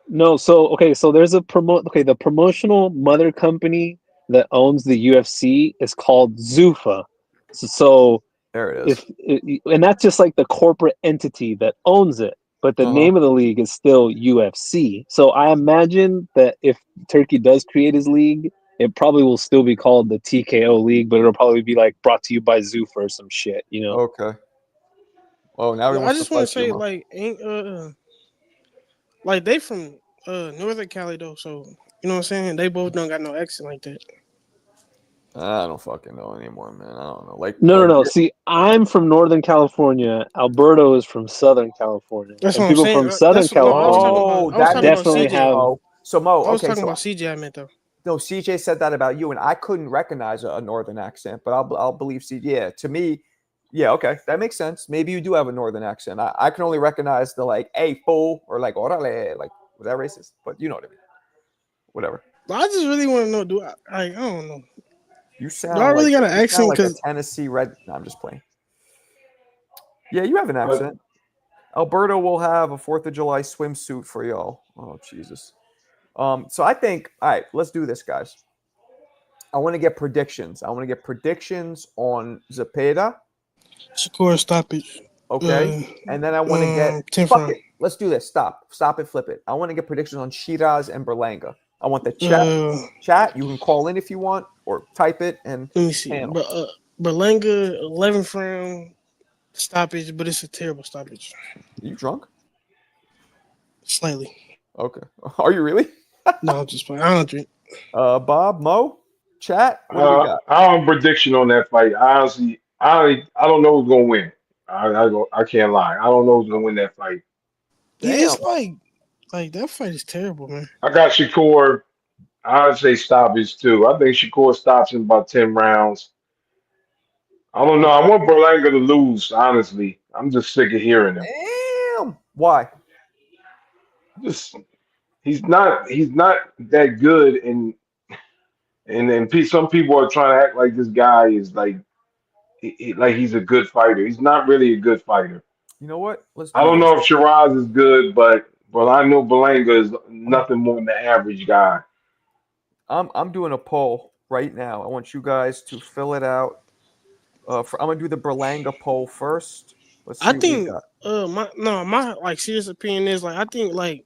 No, so there's the promotional mother company that owns the UFC is called Zuffa. So There it is. and that's just like the corporate entity that owns it, but the name of the league is still UFC. So I imagine that if Turkey does create his league, it probably will still be called the TKO League, but it'll probably be like brought to you by Zuffa or some shit, you know? Okay. Oh, now he I wants to just want fight to say, you. like, ain't like they from Northern Cali though, so you know what I'm saying. They both don't got no accent like that. I don't fucking know anymore, man. I don't know. Like, No. See, I'm from Northern California. Alberto is from Southern California, That's and what I'm people saying. from Southern That's no. I was talking California about. oh, I was that talking makes about definitely sense, CJ. have. Mo. So Mo, I was okay, talking so about CJ. I meant though. no, CJ said that about you, and I couldn't recognize a northern accent, but I'll believe CJ. Yeah, to me, yeah, okay, that makes sense. Maybe you do have a northern accent. I can only recognize the like, "Hey, fool," or like "Orale," like was that racist? But you know what I mean. Whatever. But I just really want to know. I don't know. You Do I sound really like got an you sound accent? like a Cause Tennessee red. No, I'm just playing. Yeah, you have an But accent. Alberto will have a 4th of July swimsuit for y'all. Oh Jesus. So I think, all right, let's do this, guys. I want to get predictions. I want to get predictions on Zepeda. Shakur stoppage. Okay. And then I want to get 10th fuck round. it. Let's do this. Stop it, flip it. I want to get predictions on Sheeraz and Berlanga. I want the Uh, chat. You can call in if you want or type it and Let me see. panel. Berlanga 11th round stoppage, but it's a terrible stoppage. Are you drunk? Slightly. Okay. Are you really? No, I'm just playing. I don't drink. Bob, Mo, chat. What do we got? I have a prediction on that fight. Honestly, I don't know who's gonna win. I can't lie. I don't know who's gonna win that fight. Yeah, Damn. it's like that fight is terrible, man. I got Shakur. I'd say stoppage too. I think Shakur stops in about 10 rounds. I don't know. I want Berlanga to lose. Honestly, I'm just sick of hearing him. Damn. Why? Just he's not that good, and then some people are trying to act like this guy is like like he's a good fighter. He's not really a good fighter. You know what? Let's I do don't this. know if Shiraz is good, but I know Berlanga is nothing more than the average guy. I'm doing a poll right now. I want you guys to fill it out. I'm gonna do the Berlanga poll first. Let's I see what we think got. my like serious opinion is like I think like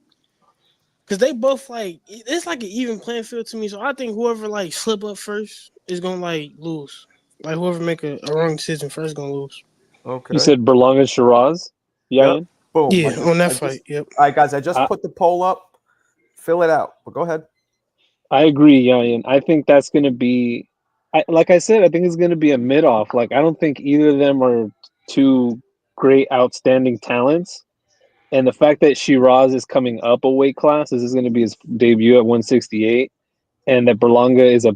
because they both like it's like an even playing field to me. So I think whoever like slip up first is gonna like lose. Like whoever make a wrong decision first gonna lose. You Okay. said Berlanga Shiraz? Yep. Yayan? Boom. Yeah, on that fight. Yep. All right, guys. I just I, put the poll up. Fill it out. But go ahead. I agree, Yayan. I think that's going to be, like I said, I think it's going to be a mid off. Like, I don't think either of them are two great, outstanding talents. And the fact that Shiraz is coming up a weight class, this is going to be his debut at 168, and that Berlanga is a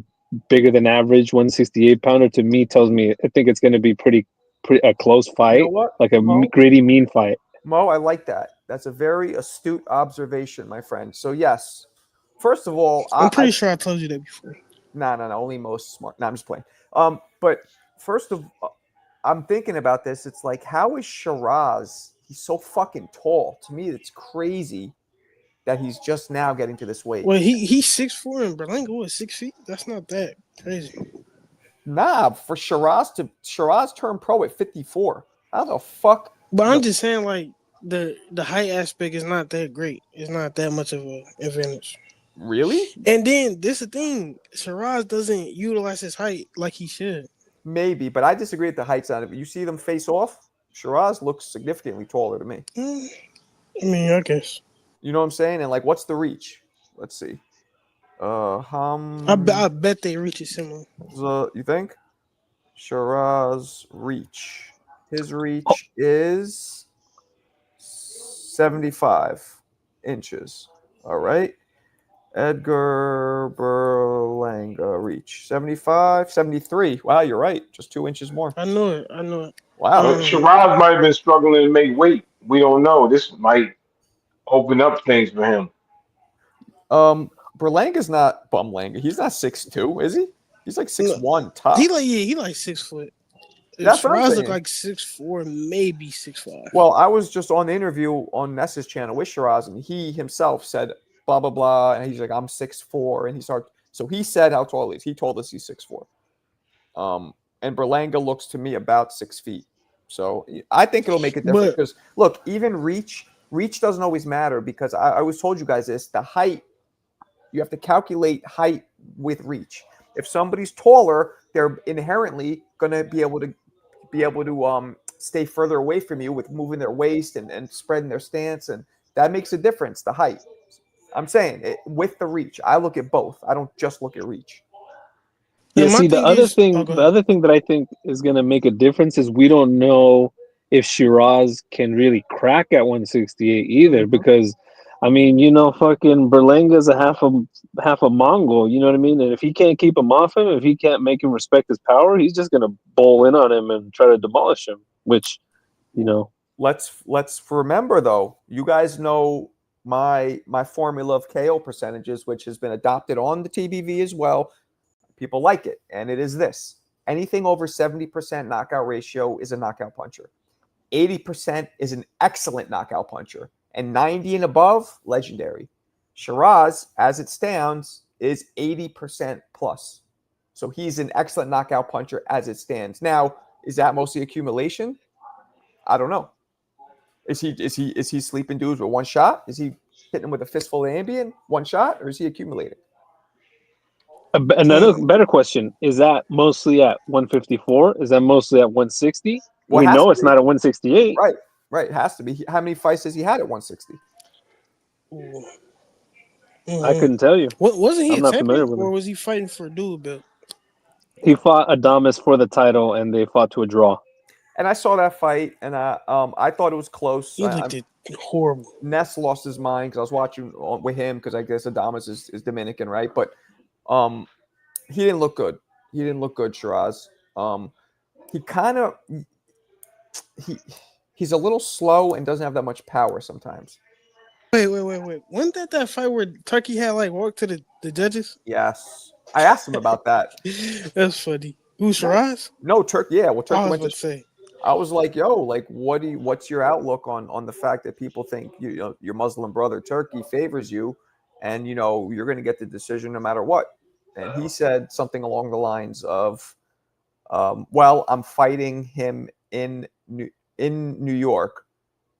bigger than average 168 pounder, to me tells me I think it's going to be pretty a close You know fight, what, like a Mo? gritty, mean fight. Mo, I like that. That's a very astute observation, my friend. So yes, first of all, I'm pretty sure I told you that before. no, only most smart. No, I'm just playing. But first of, I'm thinking about this. It's like, how is Shiraz? He's so fucking tall. To me, it's crazy that he's just now getting to this weight. Well, he's 6'4" and Berlanga was 6 feet. That's not that crazy. Nah, for Shiraz turned pro at 54. How the fuck? But I'm just saying, like the height aspect is not that great. It's not that much of an advantage. Really? And then this is the thing: Shiraz doesn't utilize his height like he should. Maybe, but I disagree with the height side of it. You see them face off. Shiraz looks significantly taller to me. I mean, I guess. You know what I'm saying? And like, what's the reach? Let's see. I bet they reach it similar. You think? Sheeraz reach. His Oh, reach is 75 inches. All right. Edgar Berlanga reach 75, 73. Wow, you're right. Just 2 inches more. I know it. I know it. Wow. Shiraz might have been struggling to make weight. We don't know. This might open up things for him. Berlanga's not Bumlanga. He's not 6'2", is he? He's like No, 6'1" tops. he like 6 foot. That's what I'm Shiraz look saying. like 6'4", maybe 6'5". Well, I was just on the interview on Ness's channel with Sheeraz, and he himself said blah blah blah, and he's like, I'm 6'4", and he started. So he said how tall he is. He told us he's 6'4". And Berlanga looks to me about 6 feet. So I think it'll make a difference But because look, even reach doesn't always matter because I always told you guys this: the height. You have to calculate height with reach. If somebody's taller, they're inherently going to be able to stay further away from you with moving their waist and spreading their stance, and that makes a difference. The height. I'm saying with the reach. I look at both. I don't just look at reach. yeah. my See, thing is, oh, go the ahead. other thing that I think is gonna make a difference is we don't know if Shiraz can really crack at 168 either, Mhm. because I mean, fucking Berlanga's a half a Mongol, you know what I mean? And if he can't keep him off him, if he can't make him respect his power, he's just gonna bowl in on him and try to demolish him. Which, Let's remember though. You guys know my formula of KO percentages, which has been adopted on the TBV as well. People like it, and it is this: anything over 70% knockout ratio is a knockout puncher. 80% is an excellent knockout puncher, and 90 and above, legendary. Sheeraz, as it stands, is 80% plus. So he's an excellent knockout puncher as it stands. Now, is that mostly accumulation? I don't know. Is he sleeping dudes with one shot? Is he hitting them with a fistful of Ambien, one shot, or is he accumulating? another better question is that mostly at 154? Is that mostly at 160? Well, We it has know to it's be. not at 168. Right. It has to be. How many fights has he had at 160? Ooh. I Mhm. couldn't tell you. Wasn't he a I'm not familiar champion, with or him. was he fighting for a dual belt? He fought Adamas for the title, and they fought to a draw. And I saw that fight, and I thought it was close. He looked horrible. Ness lost his mind because I was watching with him because I guess Adamas is Dominican, right? But he didn't look good. He didn't look good, Shiraz. He kind of he's a little slow and doesn't have that much power sometimes. Wait. Wasn't that fight where Turkey had like walked to the judges? Yes, I asked him about that. That's funny. Who, Shiraz? No, Turkey. Yeah, well, I Turkey was went about to. to say. I was like, yo, like, what's your outlook on the fact that people think your Muslim brother Turkey favors you, and you're going to get the decision no matter what? And he said something along the lines of, well, I'm fighting him in New York,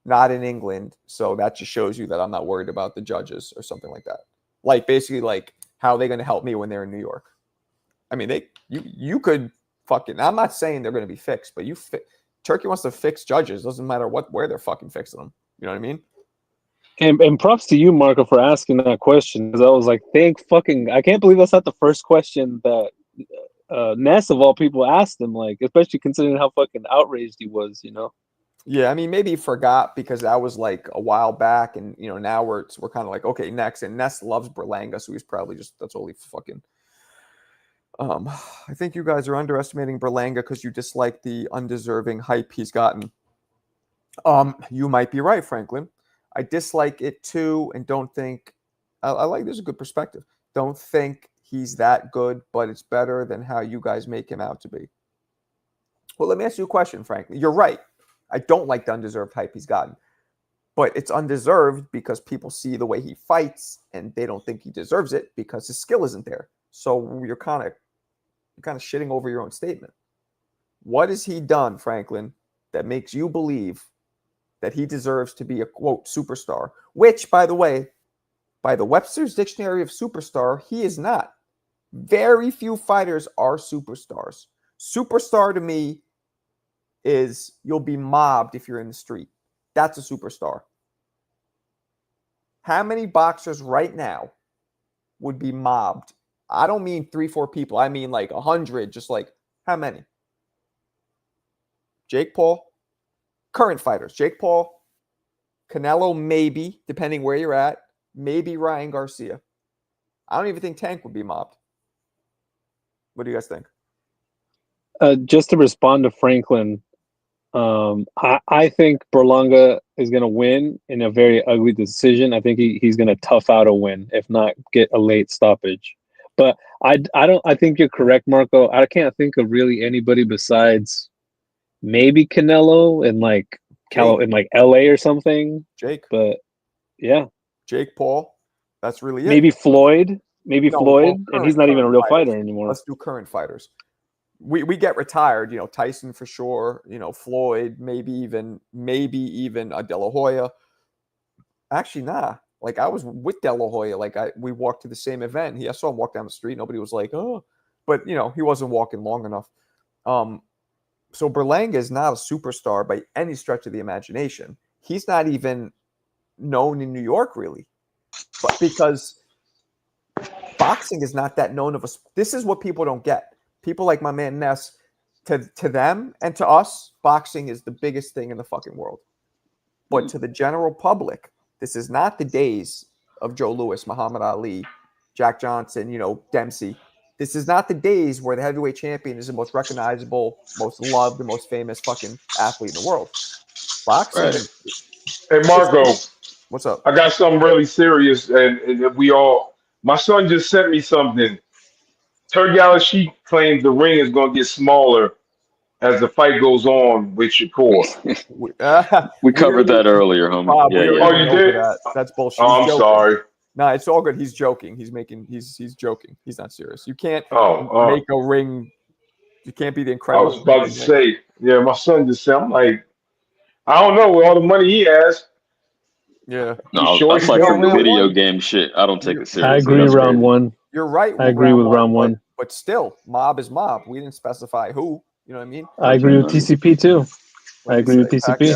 not in England, so that just shows you that I'm not worried about the judges or something like that. Like basically, like how are they going to help me when they're in New York? I mean, you could fucking. I'm not saying they're going to be fixed, but Turkey wants to fix judges. Doesn't matter where they're fucking fixing them. You know what I mean? And props to you, Marco, for asking that question, because I was like, I can't believe that's not the first question that Ness of all people asked him. Like, especially considering how fucking outraged he was. Yeah, I mean, maybe he forgot because that was like a while back, and now we're kind of like, okay, next. And Ness loves Berlanga, so he's probably that's all he fucking. I think you guys are underestimating Berlanga because you dislike the undeserving hype he's gotten. You might be right, Franklin. I dislike it too, and don't think. I like. There's a good perspective. Don't think he's that good, but it's better than how you guys make him out to be. Well, let me ask you a question, Franklin. You're right. I don't like the undeserved hype he's gotten, but it's undeserved because people see the way he fights, and they don't think he deserves it because his skill isn't there. So you're kind of shitting over your own statement. What has he done, Franklin, that makes you believe that he deserves to be a, quote, superstar? Which, by the way, by the Webster's Dictionary of Superstar, he is not. Very few fighters are superstars. Superstar to me is you'll be mobbed if you're in the street. That's a superstar. How many boxers right now would be mobbed? I don't mean 3-4 people. I mean like 100. Just like how many? Jake Paul, current fighters. Jake Paul, Canelo, maybe, depending where you're at. Maybe Ryan Garcia. I don't even think Tank would be mobbed. What do you guys think? Just to respond to Franklin, I think Berlanga is going to win in a very ugly decision. I think he's going to tough out a win, if not get a late stoppage. But I think you're correct, Marco. I can't think of really anybody besides maybe Canelo in like LA or something. Jake. But yeah. Jake Paul. That's really it. Maybe Floyd. Well, and he's not even a real fighters. fighter anymore. Let's do current fighters. We get retired, Tyson for sure, Floyd, maybe even De La Hoya. Actually, nah. Like I was with De La Hoya. Like we walked to the same event. I saw him walk down the street. Nobody was like, oh, but he wasn't walking long enough. So Berlanga is not a superstar by any stretch of the imagination. He's not even known in New York really, but because boxing is not that known of a. This is what people don't get. People like my man Ness, to them and to us, boxing is the biggest thing in the fucking world. But to the general public, this is not the days of Joe Louis, Muhammad Ali, Jack Johnson, Dempsey. This is not the days where the heavyweight champion is the most recognizable, most loved, the most famous fucking athlete in the world. Boxing. Right. Hey, Marco. What's up? I got something really serious, and my son just sent me something. Turgalashik claims the ring is going to get smaller as the fight goes on with Shakur. We covered that earlier, homie. Bob, yeah. Oh, you did? That's bullshit. Oh, I'm sorry. No, it's all good. He's joking. He's joking. He's not serious. You can't make a ring. You can't be the I incredible. was about to say, yeah, my son just said, I'm like, I don't know, with all the money he has. Yeah. No, sure that's like some round video one? game shit. I don't take it seriously. I agree. That's Round crazy. one. You're right. I agree with round one. But still, mob is mob. We didn't specify who. You know what I mean? I agree with TCP too. I agree with TCP.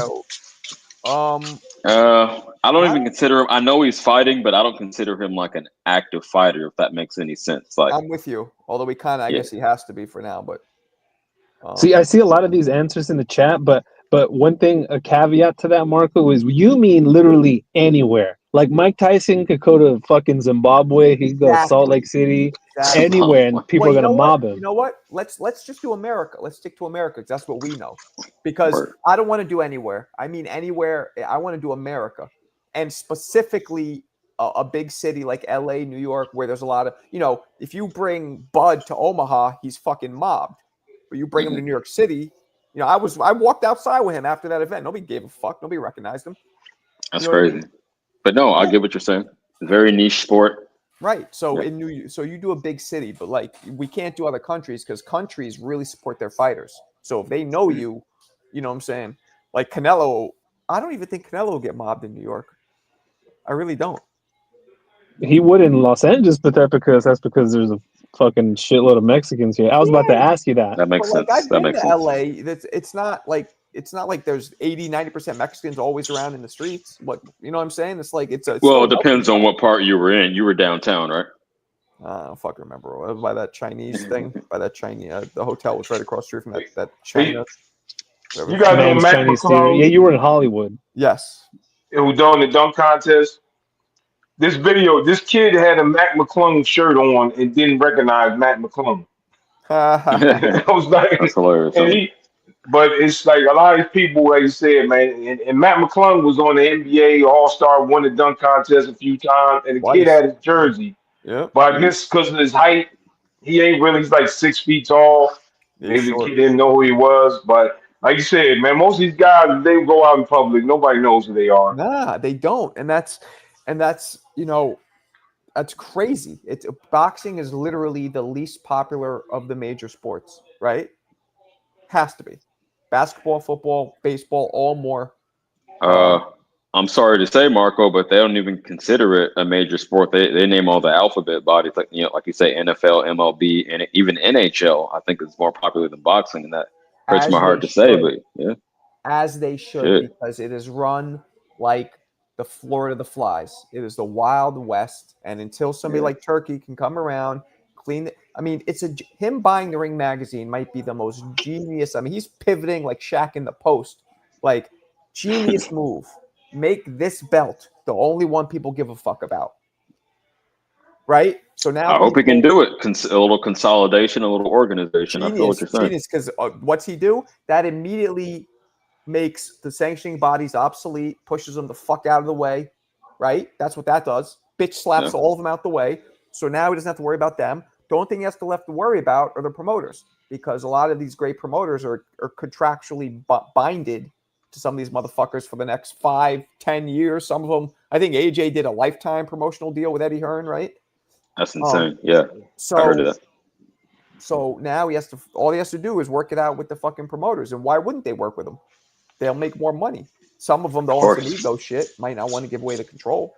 I don't even consider him. I know he's fighting, but I don't consider him like an active fighter. If that makes any sense. Like I'm with you. Although we kind of, I guess he has to be for now. But see, I see a lot of these answers in the chat, but one thing, a caveat to that, Marco, is you mean literally anywhere. Like Mike Tyson could go to fucking Zimbabwe, he could go to Salt Lake City, anywhere, and people are gonna mob him. You know what? Let's just do America. Let's stick to America because that's what we know. Because I don't want to do anywhere. I mean anywhere. I want to do America, and specifically a big city like LA, New York, where there's a lot of if you bring Bud to Omaha, he's fucking mobbed. But you bring him to New York City. I walked outside with him after that event. Nobody gave a fuck. Nobody recognized him. That's crazy. I mean? But no, I get what you're saying. Very niche sport. Right. So so you do a big city, but like we can't do other countries because countries really support their fighters. So if they know you, you know what I'm saying? Like Canelo, I don't even think Canelo will get mobbed in New York. I really don't. He would in Los Angeles, but that's because there's a fucking shitload of Mexicans here. I was about to ask you that. That makes sense. I've that been makes to sense. LA. It's not like there's 80-90% Mexicans always around in the streets. What you know what I'm saying? It's like it's well, it depends on what part you were in. You were downtown, right? I don't fucking remember. It was by that Chinese thing. By that Chinese the hotel was right across the street from that China. You guys know Matt McClung? Yeah, you were in Hollywood. Yes. Who doing the dunk contest? This kid had a Matt McClung shirt on and didn't recognize Matt McClung. I was like, that's hilarious. But it's like a lot of people, like you said, man. And Matt McClung was on the NBA All-Star, won the dunk contest a few times, and the kid had his jersey. Yeah. But I guess because of his height, he ain't really. He's like 6 feet tall. Maybe the kid didn't know who he was, but like you said, man, most of these guys, they go out in public, nobody knows who they are. Nah, they don't, and that's that's crazy. Boxing is literally the least popular of the major sports, right? Has to be. Basketball, football, baseball, all more. I'm sorry to say, Marco, but they don't even consider it a major sport. They name all the alphabet bodies, like like you say, NFL, MLB, and even NHL. I think is more popular than boxing, and that hurts my heart to say, but yeah. As they should, because it is run like the Florida the Flies. It is the Wild West, and until somebody like Turkey can come around, clean it. I mean, him buying the Ring magazine might be the most genius. I mean, he's pivoting like Shaq in the post, like genius move. Make this belt the only one people give a fuck about, right? So now I hope he can do it. A little consolidation, a little organization. I feel what you're saying. Genius, because what's he do? That immediately makes the sanctioning bodies obsolete, pushes them the fuck out of the way, right? That's what that does. Bitch slaps all of them out the way. So now he doesn't have to worry about them. The only thing he has to left to worry about are the promoters, because a lot of these great promoters are contractually binded to some of these motherfuckers for the next 5-10 years. Some of them, I think AJ did a lifetime promotional deal with Eddie Hearn, right? That's insane. Yeah, I heard of that. So now all he has to do is work it out with the fucking promoters. And why wouldn't they work with them? They'll make more money. Some of them, though, on some ego shit, might not want to give away the control.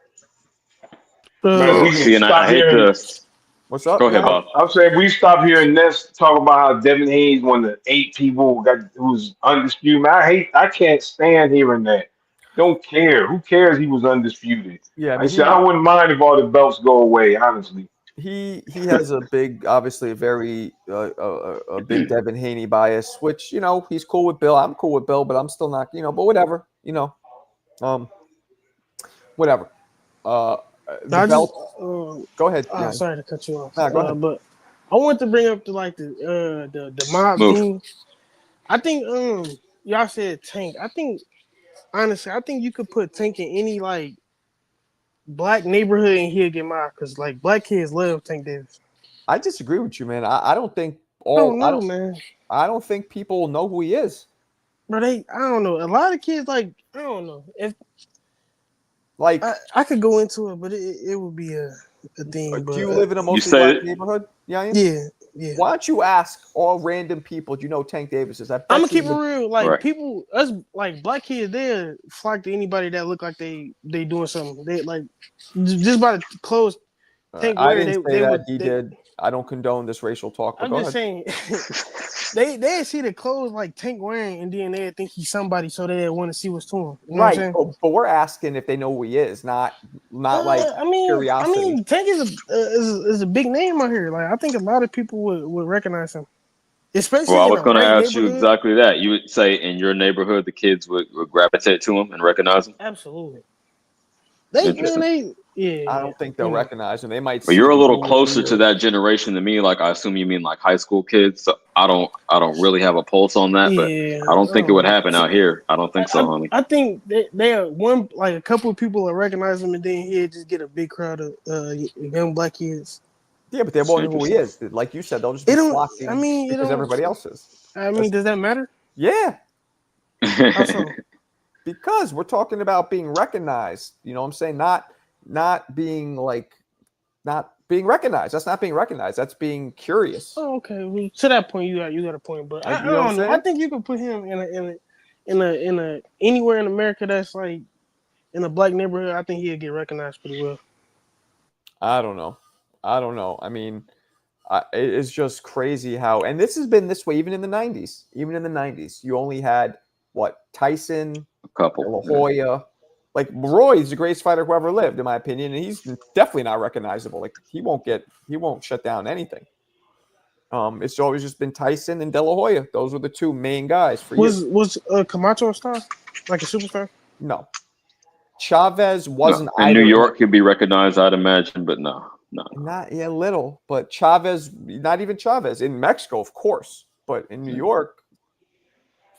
Man, we See, and I hate hearing, to. What's up? Go ahead, Bob. I'm saying we stop hearing Ness talk about how Devin Hayes, one of the 8 people who's undisputed. Man, I can't stand hearing that. Don't care. Who cares he was undisputed? Yeah, I said I wouldn't mind if all the belts go away, honestly. He has a big, obviously a very a big Devin Haney bias, which, you know, he's cool with Bill. I'm cool with Bill, but I'm still not, you know, but whatever, you know, whatever. Go ahead. Sorry to cut you off. Nah, go ahead. But I want to bring up the mob thing. I think y'all said Tank. I think honestly, you could put Tank in any like black neighborhood and he'll get mobbed, because like black kids love Tank Davis. I disagree with you, man. I don't think man. I don't think people know who he is. But I don't know. A lot of kids, like, I don't know. If like I could go into it, but it would be a thing. Do you live in a mostly black neighborhood? Yeah. Why don't you ask all random people? Do you know who Tank Davis is? I'm gonna keep it real. Like people, us like black kids, they flock to anybody that look like they doing something. They like just by the clothes. Tank I didn't say that. He did. I don't condone this racial talk. I'm just saying. They see the clothes like Tank wearing, and then they think he's somebody, so they want to see what's to him. You know right, but we're asking if they know who he is, not like curiosity. I mean, Tank is a big name out here. Like I think a lot of people would recognize him. Especially I was going to ask you exactly that. You would say in your neighborhood, the kids would gravitate to him and recognize him? Absolutely. I don't think they'll recognize him. They might. But you're a little closer to that generation than me. Like I assume you mean like high school kids. So I don't really have a pulse on that. But I don't think it would happen out here. I don't think so, homie. I think they are a couple of people will recognize him, and then he'll just get a big crowd of young black kids. Yeah, but they won't know who he is. Like you said, they'll just be flocking because everybody else is. I mean, does that matter? Yeah. How so? Because we're talking about being recognized. You know what I'm saying? Not being recognized. That's not being recognized. That's being curious. Oh, okay. Well, to that point, you got a point. But I don't know. I think you can put him in a anywhere in America that's like in a black neighborhood. I think he'll get recognized pretty well. I don't know. I mean, it's just crazy how, and this has been this way even in the 90s. Even in the 90s, you only had Tyson, a couple, La Hoya. Like Roy's the greatest fighter who ever lived, in my opinion, and he's definitely not recognizable. Like he won't shut down anything. It's always just been Tyson and De La Hoya. Those were the two main guys for years. Was Camacho a star, like a superstar? No, Chavez wasn't. In New York, he'd be recognized, I'd imagine, but no. Not little, but Chavez, not even Chavez. In Mexico, of course, but in New York,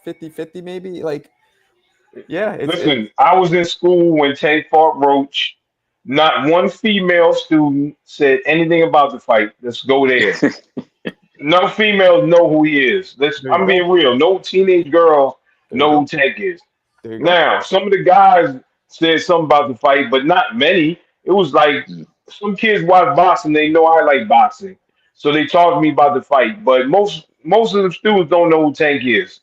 50-50 maybe. Like. Yeah. Listen, I was in school when Tank fought Roach. Not one female student said anything about the fight. Let's go there. No females know who he is. I'm being real. No teenage girl know who Tank is. Now, some of the guys said something about the fight, but not many. It was like some kids watch boxing. They know I like boxing, so they talk to me about the fight. But most of the students don't know who Tank is.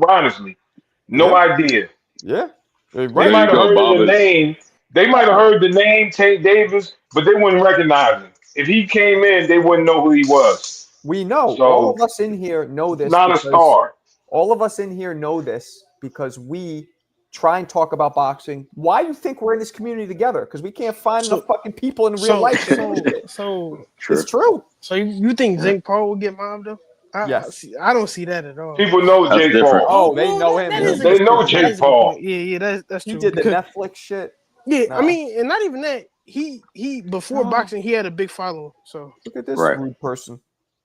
Honestly, no idea. Yeah, they might have heard the name. They might have heard the name Tank Davis, but they wouldn't recognize him. If he came in, they wouldn't know who he was. We know. So, all of us in here know this. Not a star. All of us in here know this because we try and talk about boxing. Why do you think we're in this community together? Because we can't find enough fucking people in real life. So it's true. So you think Jake Paul will get mobbed though? Yes. I don't see that at all. People know That's Jake different. Paul. Oh, they know him. That is a They good know point. Jake That is a good Paul. point. Yeah, that's He true. did the Because- Netflix shit. Yeah, Nah. I mean, and not even that. He before boxing, he had a big following. So Look at this Right. rude person.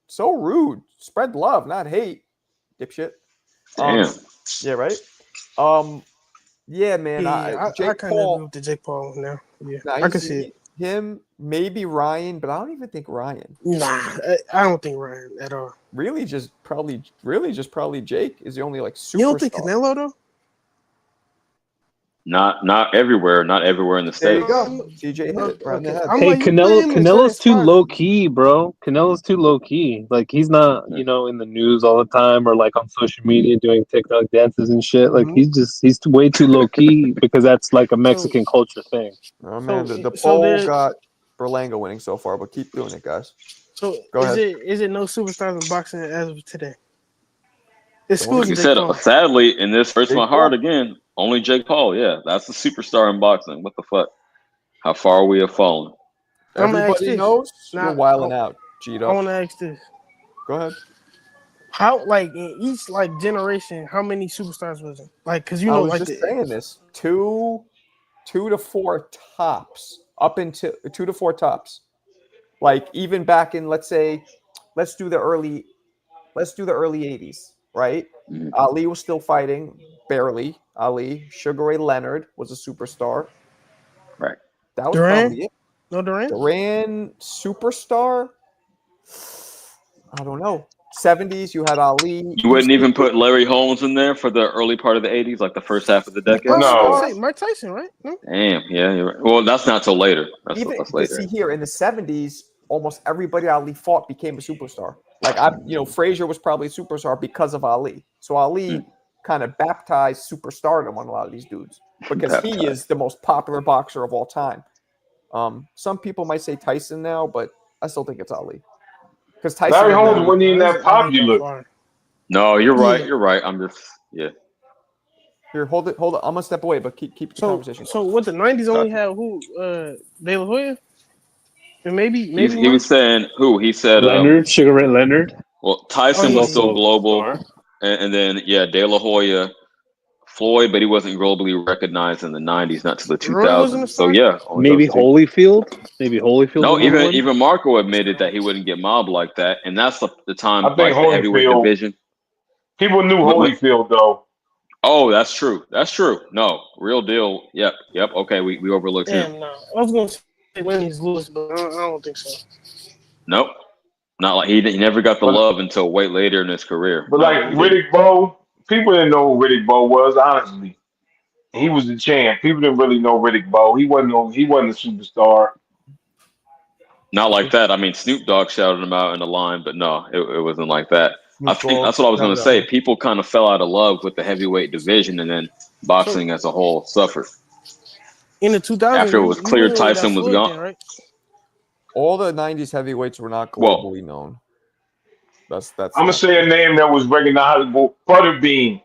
So rude. Spread love, not hate. Dipshit. Damn. Yeah, right. Yeah, man. I Jake kind of agree Paul. with the Jake Paul now. Yeah, Nah, I can see it. him, maybe Ryan, but I don't even think Ryan. Nah, I don't think Ryan at all. Really, just probably Jake is the only like superstar. You don't think Canelo though? Not everywhere. Not everywhere in the There you states. go. CJ hit it right in the head. I'm Hey, like, you put him in Canelo's too certain spots. low key, bro. Canelo's too low key. Like he's not, in the news all the time or like on social media doing TikTok dances and shit. Like he's way too low key because that's like a Mexican culture thing. Oh man, the so poll there- got Berlanga winning so far, but keep doing it, guys. So Go ahead. is it no superstars in boxing as of today? Like Excluding you Jake said, Paul. sadly, in this hurts Jake my heart Paul. again. Only Jake Paul. Yeah, that's the superstar in boxing. What the fuck? How far we have fallen. I'm gonna ask Everybody this. knows Now, you're wilding out, Gito. I want to ask this: Go ahead. how, like, in each like generation, how many superstars was it? Like, because you I know, was like just saying this: two to four tops, up into 2 to 4 tops. Like even back in, let's do the early 80s, right? Mhm. Ali was still fighting, barely. Ali, Sugar Ray Leonard was a superstar. Right. That was Duran? probably it. No Durant? Duran, superstar? I don't know. 70s, you had Ali. You wouldn't even put Larry Holmes in there for the early part of the 80s, like the first half of the decade? No. Mike Tyson, right? No? Damn, yeah, you're right. Well, that's not till later. That's Even later. see here in the 70s, almost everybody Ali fought became a superstar. Like Frazier was probably a superstar because of Ali. So Ali kind of baptized superstardom on a lot of these dudes because he is the most popular boxer of all time. Some people might say Tyson now, but I still think it's Ali. Because Tyson Larry Holmes wasn't even that popular. No, you're right. You're right. I'm just Here, hold it. I'm gonna step away, but keep the conversation. So what the 90s only had who? De La Hoya? And maybe he was saying who? He said Leonard, Sugar Ray Leonard. Well, Tyson was still global, and then De La Hoya, Floyd, but he wasn't globally recognized in the 90s, not to the 2000s. So maybe Holyfield. Maybe Holyfield. No, even Marco admitted that he wouldn't get mobbed like that, and that's the time I think the heavyweight Holyfield- division. People knew Holyfield though. Oh, that's true. That's true. No, real deal. Yep. Okay, we overlooked him. Damn, no. I was gonna say Lennox Lewis, but I don't think so. Nope. Not like he never got the love until way later in his career. But like Riddick Bowe, people didn't know who Riddick Bowe was, honestly. He was the champ. People didn't really know Riddick Bowe. He wasn't a superstar. Not like that. I mean, Snoop Dogg shouted him out in the line, but no, it wasn't like that. I think that's what I was going to say. People kind of fell out of love with the heavyweight division, and then boxing as a whole suffered. In the 2000s, after it was clear Tyson was gone. Thing, right? All the 90s heavyweights were not globally known. That's I'm gonna say a name that was recognizable. Butterbean.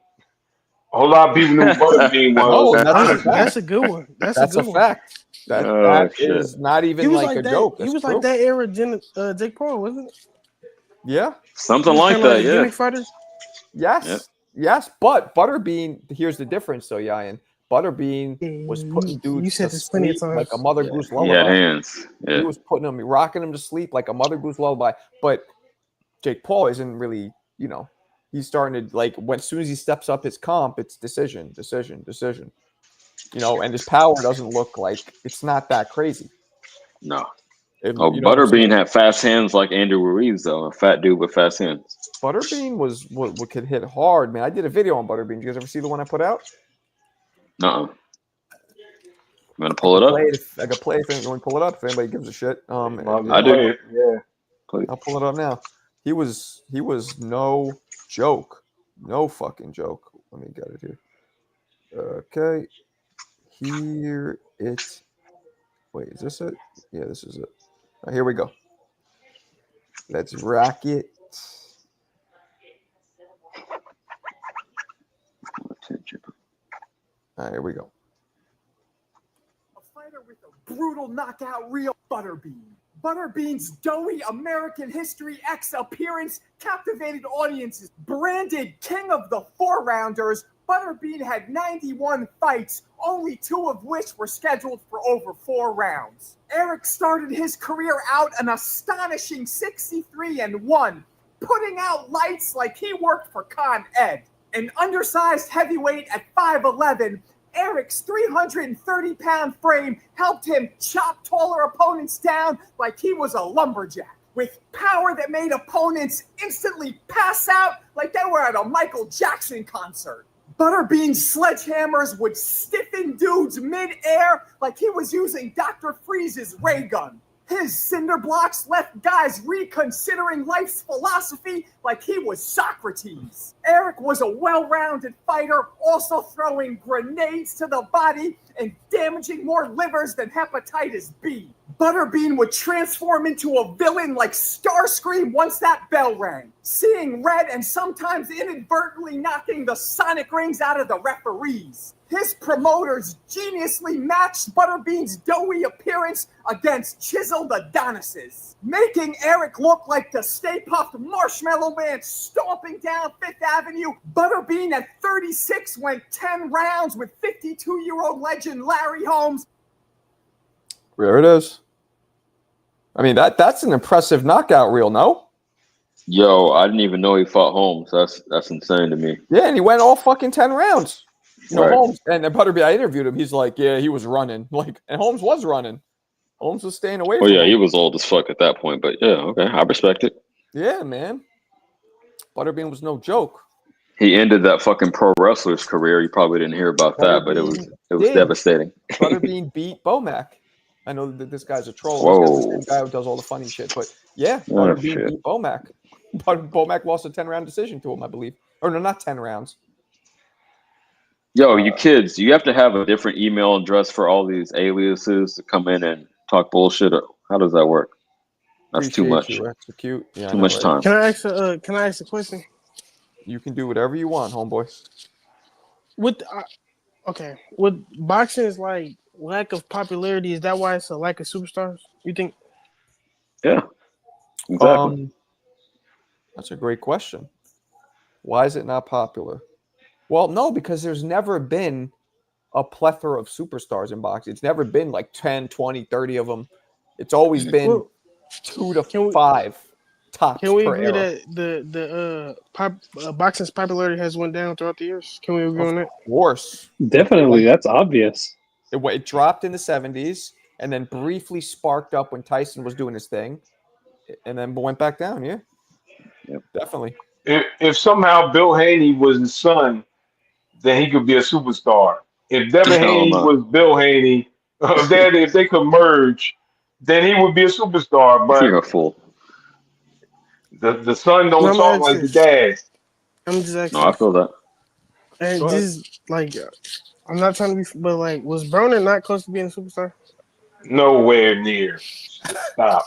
A whole lot of people knew who Butterbean was. That's a good one. That's a good fact. That is not even like a joke. He was like that era Jake Paul, wasn't it? Yeah. Something like that, yeah. Gimmick fighter? Yes. But Butterbean, here's the difference though, Yayan. Butterbean was putting dudes to sleep like a Mother Goose lullaby. He had hands. Yeah. He was putting them, rocking them to sleep like a Mother Goose lullaby. But Jake Paul isn't really, he's starting to as soon as he steps up his comp, it's decision. And his power doesn't look like it's not that crazy. No. Butterbean had fast hands like Andrew Ruiz, though. A fat dude with fast hands. Butterbean was what could hit hard, man. I did a video on Butterbean. Did you guys ever see the one I put out? No. I'm gonna pull it up. I could play if anyone pull it up. If anybody gives a shit, I do. Yeah. Please. I'll pull it up now. He was no joke, no fucking joke. Let me get it here. Okay, here it. Wait, is this it? Yeah, this is it. Right, here we go. Let's rock it. All right, here we go. A fighter with a brutal knockout reel, Butterbean. Butterbean's doughy American History X appearance captivated audiences. Branded king of the 4-rounders, Butterbean had 91 fights, only 2 of which were scheduled for over 4 rounds. Eric started his career out an astonishing 63-1, putting out lights like he worked for Con Ed. An undersized heavyweight at 5'11", Eric's 330-pound frame helped him chop taller opponents down like he was a lumberjack, with power that made opponents instantly pass out like they were at a Michael Jackson concert. Butterbean's sledgehammers would stiffen dudes mid-air like he was using Dr. Freeze's ray gun. His cinder blocks left guys reconsidering life's philosophy like he was Socrates. Eric was a well-rounded fighter, also throwing grenades to the body and damaging more livers than hepatitis B. Butterbean would transform into a villain like Starscream once that bell rang, seeing red and sometimes inadvertently knocking the sonic rings out of the referees. His promoters geniusly matched Butterbean's doughy appearance against chiseled Adonises, making Eric look like the Stay Puft Marshmallow Man stomping down Fifth Avenue. Butterbean at 36 went 10 rounds with 52-year-old legend Larry Holmes. There it is. I mean, that's an impressive knockout reel, no? Yo, I didn't even know he fought Holmes. That's insane to me. Yeah, and he went all fucking 10 rounds. You know, Right. Holmes and Butterbean, I interviewed him. He's like, yeah, he was running. Like, and Holmes was running. Holmes was staying away Well, from yeah, him. he was old as fuck at that point, but yeah, okay, I respect it. Yeah, man. Butterbean was no joke. He ended that fucking pro wrestler's career. You probably didn't hear about that, but it was did. devastating. Butterbean beat Bomac. I know that this guy's a troll. Whoa. This guy's the same guy who does all the funny shit. But yeah, Butterbean shit. beat Bomac. But Bomac lost a 10-round decision to him, I believe. Or no, not 10 rounds. Yo, you kids, you have to have a different email address for all these aliases to come in and talk bullshit. Or how does that work? That's too much. You. That's cute. Yeah, Too much time. Can I ask a question? You can do whatever you want, homeboy. With boxing's like lack of popularity, is that why it's a lack of superstars? You think? Yeah, exactly. That's a great question. Why is it not popular? Well, no, because there's never been a plethora of superstars in boxing. It's never been like 10, 20, 30 of them. It's always been 2 to 5 tops Can we per agree era. that boxing's popularity has went down throughout the years? Can we agree on that? Of course. Definitely, that's obvious. It dropped in the 70s and then briefly sparked up when Tyson was doing his thing and then went back down, yeah. Yep. Definitely. If somehow Bill Haney was his son, then he could be a superstar. If Devin Haney was Bill Haney, if they could merge, then he would be a superstar. But you're a fool. The son don't talk like the dad. I'm just asking. No, I feel that. And just like, I'm not trying to be, but like, was Broner not close to being a superstar? Nowhere near. Stop.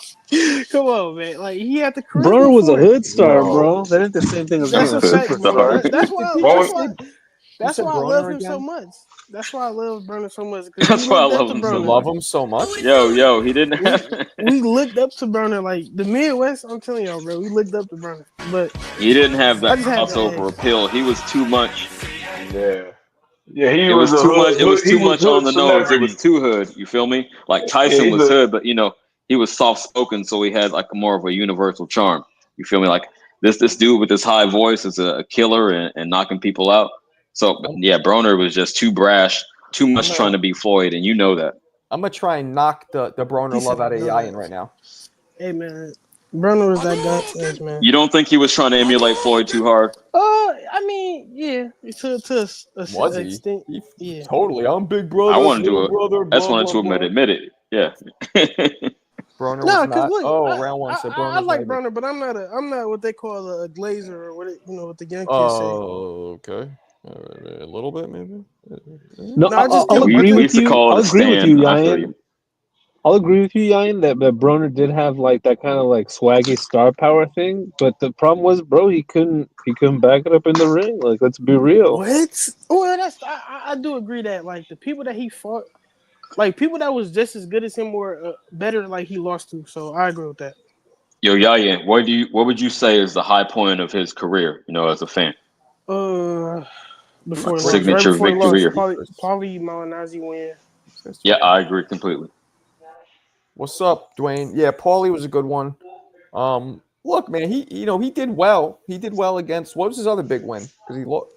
Come on, man. Like, he had the career. Bro was a before. hood star, No. bro. That ain't the same thing as That's being a a fact, superstar. bro. That's why said I Broner love him again? so much. That's why I love Broner so much. That's why I love him so You love him so much? Yo, he didn't have. We looked up to Broner, like the Midwest. I'm telling y'all, bro, we looked up to Broner, but He didn't have that I just had to crossover ask. appeal. He was too much. Yeah. Yeah, he It was a too hood- much. It was he too much hood on the nose. It celebrity. was too hood. You feel me? Like Tyson he's was a- hood, but he was soft spoken, so he had like a more of a universal charm. You feel me? Like this dude with this high voice is a killer and knocking people out. So yeah, Broner was just too brash, too much trying to be Floyd, and you know that. I'm going to try and knock the Broner He love said out of no. Ian right now. Hey, man, Broner was that guy, man. You don't think he was trying to emulate Floyd too hard? I mean, yeah, to a Was he? extent, yeah. Totally. I'm big brother. I wanted little to. brother, I just blah, wanted to blah, admit it. Yeah. Broner No, was because not. look, round one said Broner's I like not even- Broner, but I'm not what they call a glazer or what the Yankees Oh, okay. A little bit, maybe. No, No, I just I'll think- we agree used with to you. call I'll it a agree with stand. you, I feel Ryan. you. I'll agree with you, Yan, that Broner did have like that kind of like swaggy star power thing, but the problem was, bro, he couldn't back it up in the ring. Like, let's be real. What? Well, I do agree that like the people that he fought, like people that was just as good as him were better, like he lost to. So I agree with that. Yo, Yayan, what would you say is the high point of his career? You know, as a fan, Before he lost, right signature before he lost, victory. probably Malinazi win. Yeah, I agree completely. What's up, Dwayne? Yeah, Paulie was a good one. Look, man, he did well. He did well against, what was his other big win? Because he lost.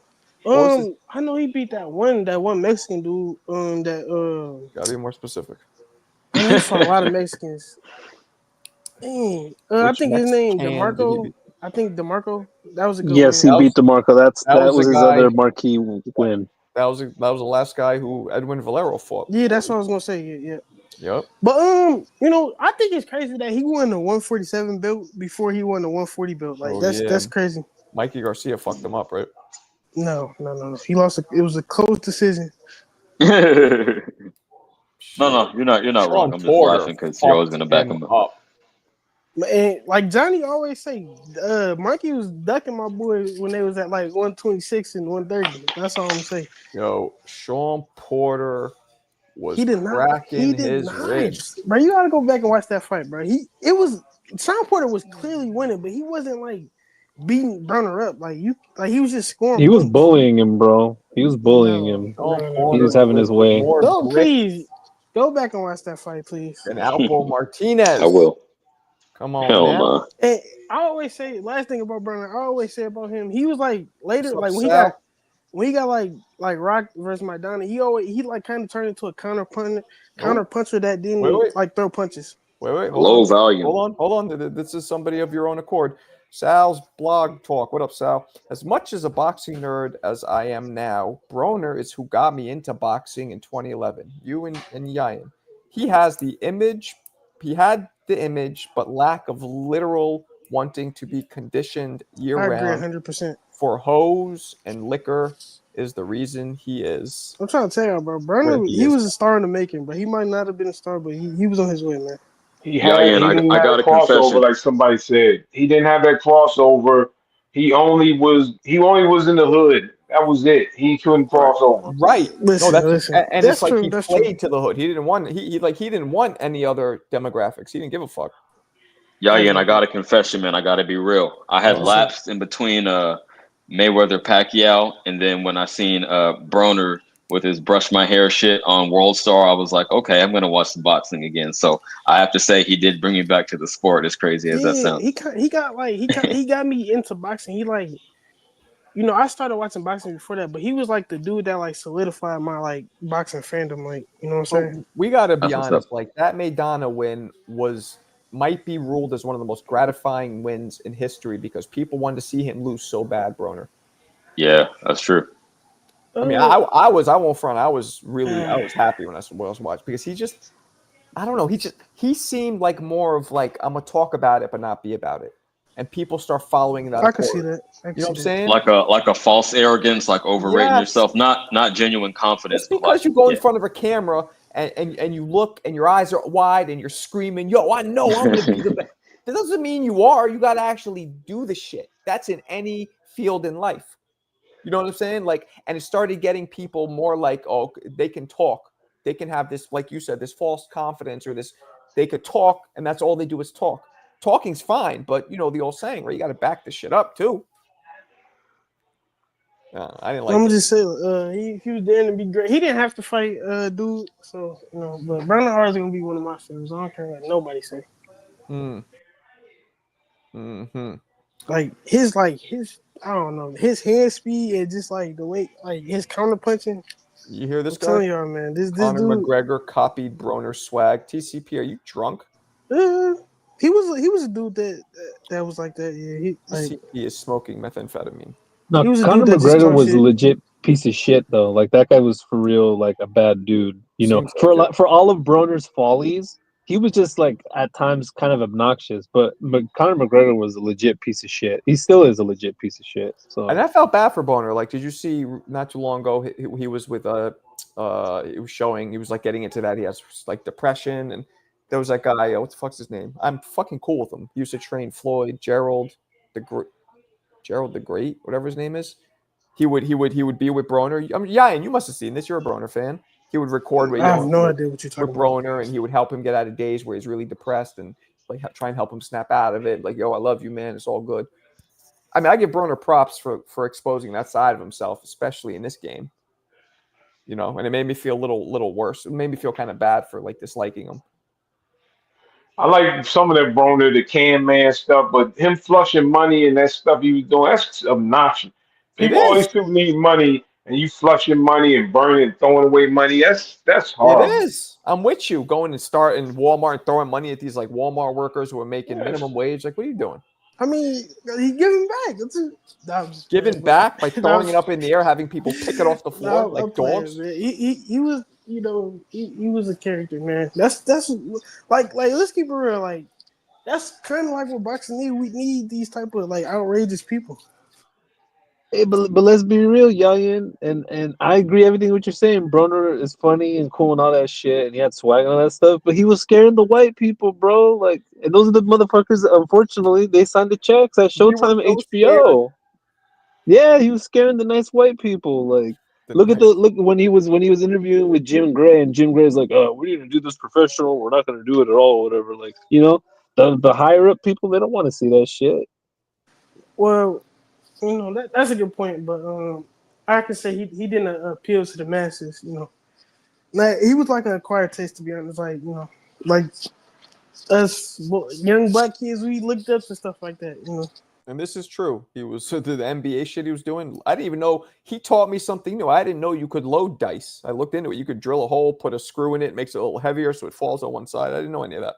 I know he beat that one Mexican dude. Gotta be more specific. I know he fought a lot of Mexicans. Dang. I think his name Mexican did he DeMarco. beat? I think DeMarco. That was a good Yes, win. he beat DeMarco. That was the his guy. other marquee win. That was the last guy who Edwin Valero fought. Yeah, that's what I was gonna say. Yeah. Yep. But I think it's crazy that he won the 147 belt before he won the 140 belt. Like that's crazy. Mikey Garcia fucked him up, right? No. He lost. It was a close decision. No, you're not wrong. I'm just Porter laughing because you're always gonna back him up. And like Johnny always say, Mikey was ducking my boy when they was at like 126 and 130. That's all I'm saying. Yo, Sean Porter was He did cracking his ribs. Bro, you gotta go back and watch that fight, bro. Sean Porter was clearly winning, but he wasn't like beating Burner up. He was just scoring. He was points. bullying him, bro. He was bullying him. He was having his way. No, please go back and watch that fight, please. And Alpo Martinez. I will. Come on, Hell man. no. And I always say, last thing about Burner, I always say about him, he was like later, What's like up, when he got like Rock versus Maidana, he like kind of turned into a counter puncher that didn't like throw punches. Wait. Low volume. Hold on. This is somebody of your own accord. Sal's blog talk. What up, Sal? As much as a boxing nerd as I am now, Broner is who got me into boxing in 2011. You and Yayan. He has the image. He had the image, but lack of literal wanting to be conditioned year-round. I agree 100%. For hose and liquor is the reason he is. I'm trying to tell you, bro. Burner, he was a star in the making, but he might not have been a star, but he was on his way, man. He didn't have a crossover, confession. like somebody said. He didn't have that crossover. He only was in the hood. That was it. He couldn't cross over. Right. Listen. And That's it's like true, he that's played to the hood. He didn't want he didn't want any other demographics. He didn't give a fuck. And I got a confession, man. I got to be real. I had lapsed in between Mayweather Pacquiao, and then when I seen Broner with his brush my hair shit on World Star, I was like, okay, I'm gonna watch the boxing again. So I have to say, he did bring me back to the sport. As crazy as that sounds. He got me into boxing. He like, I started watching boxing before that, but he was like the dude that like solidified my like boxing fandom. Like, you know what I'm saying? We gotta be honest. Like that Maidana win might be ruled as one of the most gratifying wins in history because people wanted to see him lose so bad, Broner. Yeah, that's true. I mean, I won't front. I was happy when I was watching because I don't know. He seemed like more of like, I'm gonna talk about it, but not be about it. And people start following that. I can see that. You know what I'm saying? Like a false arrogance, like overrating yourself, not genuine confidence. It's because you go in front of a camera and you look and your eyes are wide and you're screaming, yo, I know I'm gonna be the best. That doesn't mean you are. You gotta actually do the shit. That's in any field in life. You know what I'm saying? Like, and it started getting people more like, oh, they can talk. They can have this, like you said, this false confidence or this, they could talk and that's all they do is talk. Talking's fine, but the old saying, right? You got to back this shit up too. I didn't like I'm just saying, he was there to be great. He didn't have to fight dude, so but Brandon Hart is gonna be one of my favorites. I don't care what nobody say. Like his I don't know, his hand speed and just like the way like his counter punching. You hear this guy? I'm telling y'all, man, this Conor dude McGregor copied Broner's swag. TCP, are you drunk? He was a dude that was like that. Yeah, he is smoking methamphetamine. No, Conor McGregor was a legit piece of shit though. Like that guy was for real, like a bad dude. For all of Broner's follies, he was just like at times kind of obnoxious. But Conor McGregor was a legit piece of shit. He still is a legit piece of shit. So and I felt bad for Broner. Like, did you see not too long ago he was with he was showing he was like getting into that he has like depression and There was that guy. What the fuck's his name? I'm fucking cool with him. He used to train Floyd, Gerald the Great, whatever his name is. He would be with Broner. I mean, yeah, and you must have seen this. You're a Broner fan. He would record I have no idea what you're with talking about. Broner, and he would help him get out of days where he's really depressed and like try and help him snap out of it. Like, yo, I love you, man. It's all good. I mean, I give Broner props for exposing that side of himself, especially in this game. You know, and it made me feel a little worse. It made me feel kind of bad for like disliking him. I like some of that Broner, the can man stuff, but him flushing money and that stuff he was doing, that's obnoxious. It All is. these people need money, and you flushing money and burning and throwing away money. That's It horrible. is. I'm with you. Going and starting Walmart and throwing money at these like Walmart workers who are making minimum wage. Like, what are you doing? I mean, he giving back. Giving back by throwing it up in the air, having people pick it off the floor like dogs. He was, you know, he was a character, man. That's like let's keep it real. Like that's kind of like what boxing need. We need these type of like outrageous people. Hey, but let's be real, Youngin, and I agree everything what you're saying. Broner is funny and cool and all that shit, and he had swag and all that stuff. But he was scaring the white people, bro. Like, and those are the motherfuckers. Unfortunately, they signed the checks at Showtime and HBO. Yeah, he was scaring the nice white people. Like, look when he was interviewing with Jim Gray, and Jim Gray's like, we need to do this professional. We're not going to do it at all, whatever. Like, you know, the higher up people, they don't want to see that shit. Well, you know that's a good point, but I can say he didn't appeal to the masses. You know, like he was like an acquired taste, to be honest. Like, you know, like us young black kids, we looked up to stuff like that. You know. And this is true. He was the NBA shit he was doing. I didn't even know. He taught me something new. I didn't know you could load dice. I looked into it. You could drill a hole, put a screw in it, makes it a little heavier so it falls on one side. I didn't know any of that.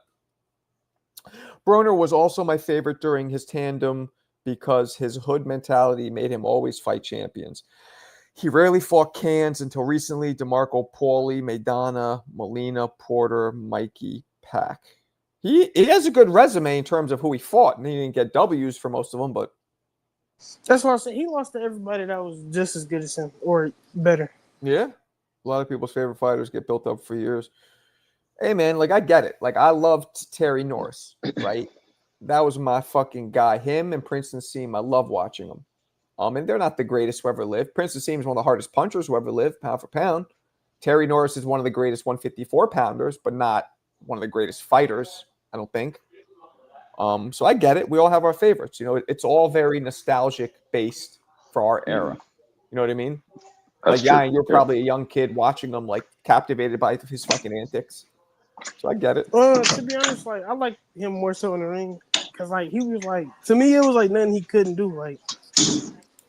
Broner was also my favorite during his tandem because his hood mentality made him always fight champions. He rarely fought cans until recently. DeMarco Pauly, Maidana, Molina, Porter, Mikey, Pack. He has a good resume in terms of who he fought, and he didn't get W's for most of them, but that's why I said he lost to everybody that was just as good as him or better. Yeah. A lot of people's favorite fighters get built up for years. Hey, man, like, I get it. Like, I loved Terry Norris, right? That was my fucking guy. Him and Princeton Seam, I love watching them. And they're not the greatest who ever lived. Princeton Seam is one of the hardest punchers who ever lived, pound for pound. Terry Norris is one of the greatest 154-pounders, but not one of the greatest fighters, I don't think. So I get it. We all have our favorites. You know, it's all very nostalgic based for our era. You know what I mean? That's like, yeah, true. you're probably a young kid watching them, like, captivated by his fucking antics. So I get it. To be honest, like, I like him more so in the ring because, like, he was like, to me, it was like nothing he couldn't do. Like,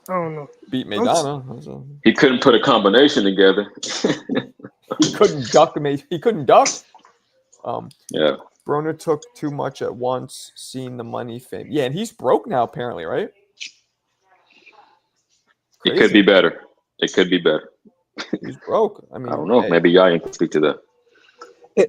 I don't know. Beat Maidana. He couldn't put a combination together. He couldn't duck. He couldn't duck. Yeah. Broner took too much at once. Seen the money, fame. Yeah, and he's broke now, apparently, right? It could be better. It could be better. He's broke. I mean, I don't know. Hey. Maybe y'all can speak to that.